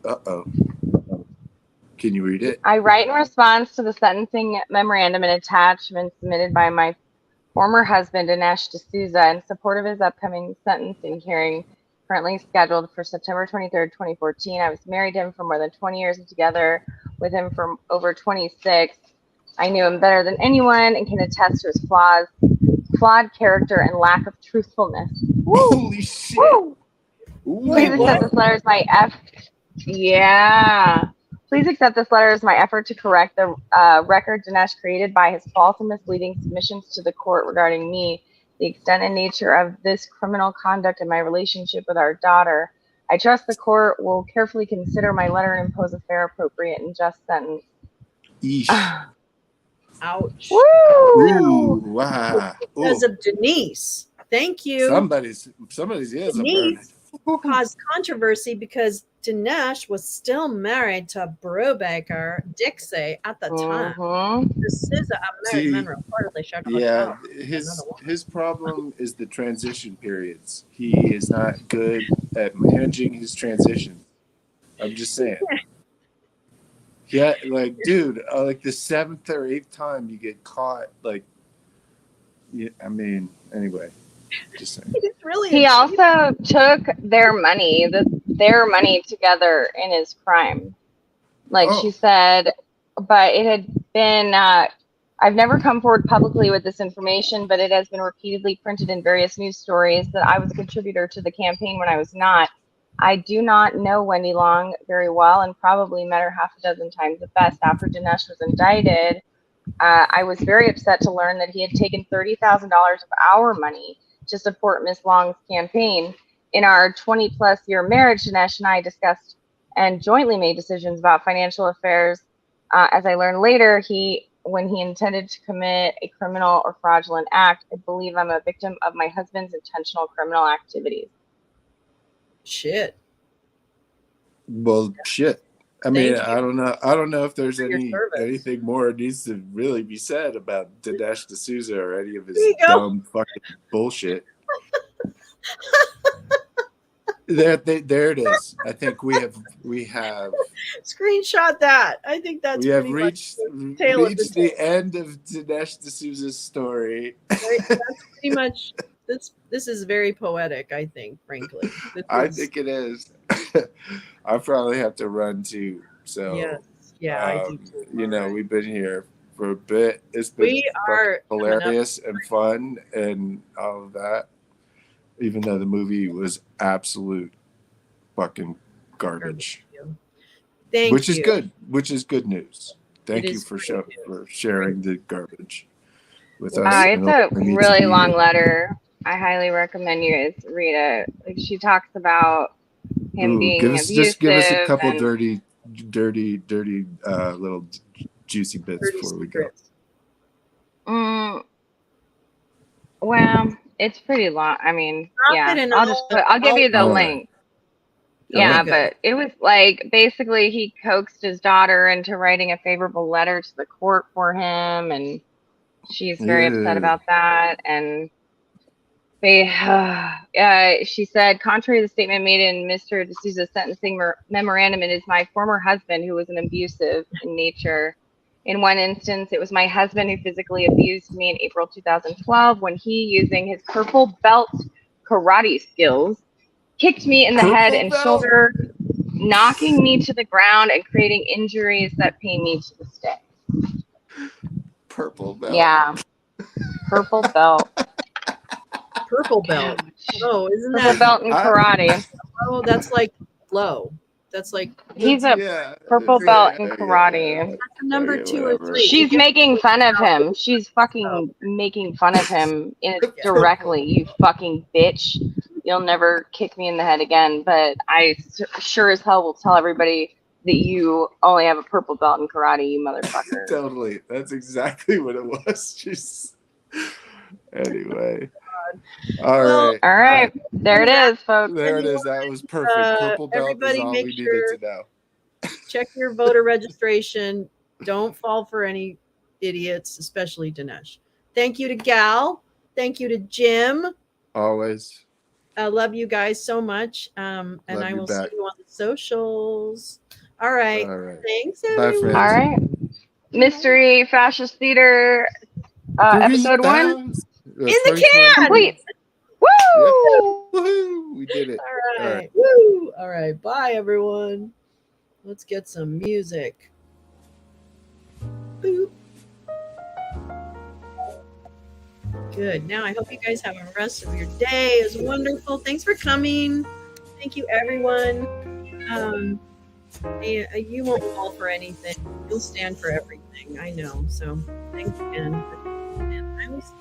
Uh-oh. Can you read it? I write in response to the sentencing memorandum and attachment submitted by my former husband, Dinesh D'Souza, in support of his upcoming sentencing hearing, currently scheduled for September 23rd, 2014. I was married to him for more than 20 years and together with him for over 26. I knew him better than anyone and can attest to his flawed character and lack of truthfulness. Holy shit! Please accept this letter as my Please accept this letter as my effort to correct the record Dinesh created by his false and misleading submissions to the court regarding me, the extent and nature of this criminal conduct and my relationship with our daughter. I trust the court will carefully consider my letter and impose a fair, appropriate, and just sentence. Ouch. Woo! Ooh, wow. Because of Denise. Thank you. Somebody's ears are burning. Caused controversy because Dinesh was still married to Brubaker Dixie at the time. D'Souza, a married man, reportedly shared his problem is the transition periods. He is not good at managing his transition. I'm just saying. Yeah, like, dude, like the 7th or 8th time you get caught, like, yeah, I mean, anyway, just saying. He also took their money together in his crime. Like she said, but it had been, I've never come forward publicly with this information, but it has been repeatedly printed in various news stories that I was a contributor to the campaign when I was not. I do not know Wendy Long very well and probably met her half a dozen times at best. After Dinesh was indicted, I was very upset to learn that he had taken $30,000 of our money to support Ms. Long's campaign. In our 20-plus year marriage, Dinesh and I discussed and jointly made decisions about financial affairs. As I learned later, when he intended to commit a criminal or fraudulent act, I believe I'm a victim of my husband's intentional criminal activities. Shit. Well, shit. I mean, I don't know if there's anything more needs to really be said about Dinesh D'Souza or any of his dumb fucking bullshit. There it is. I think we have screenshot that. I think that's we have reached the end of Dinesh D'Souza's story. That's pretty much. This is very poetic, I think, frankly. I think it is. I probably have to run too. So I do too. You know, we've been here for a bit. It's been We are hilarious and fun and all of that. Even though the movie was absolute fucking garbage. Thank you. Which is good news. Thank you for sharing the garbage with us. It's a really long letter. I highly recommend you guys read it. Like, she talks about him being abusive. Just give us a couple dirty little juicy bits before we go. Well, it's pretty long. I mean, I'll give you the link. Yeah, but it was like basically he coaxed his daughter into writing a favorable letter to the court for him, and she's very upset about that. And she said, contrary to the statement made in Mr. D'Souza's sentencing memorandum, it is my former husband who was an abusive in nature. In one instance, it was my husband who physically abused me in April 2012 when he, using his purple belt karate skills, kicked me in the head and shoulder, knocking me to the ground and creating injuries that pain me to this day. Purple belt. Yeah. Purple belt. Purple belt. Oh, isn't purple that belt in karate? Oh, that's like low. That's like he's a purple belt in karate. That's number 2 or 3. She's making fun of him. She's fucking making fun of him directly. You fucking bitch. You'll never kick me in the head again. But I sure as hell will tell everybody that you only have a purple belt in karate, you motherfucker. Totally. That's exactly what it was. She's anyway. All right. There it is, folks. There it is. That was perfect. Purple belt is all we needed to know. Check your voter registration. Don't fall for any idiots, especially Dinesh. Thank you to Gal. Thank you to Jim. Always. I love you guys so much. And I will see you on the socials. All right. Thanks, everyone. All right. Mystery Fascist Theater episode 1. In the can. Complete. Woo! Yep. Woo! We did it. All right. Woo! All right. Bye, everyone. Let's get some music. Boop. Good. Now, I hope you guys have a rest of your day. It was wonderful. Thanks for coming. Thank you, everyone. You won't fall for anything. You'll stand for everything. I know. So, thanks again. And I will see you.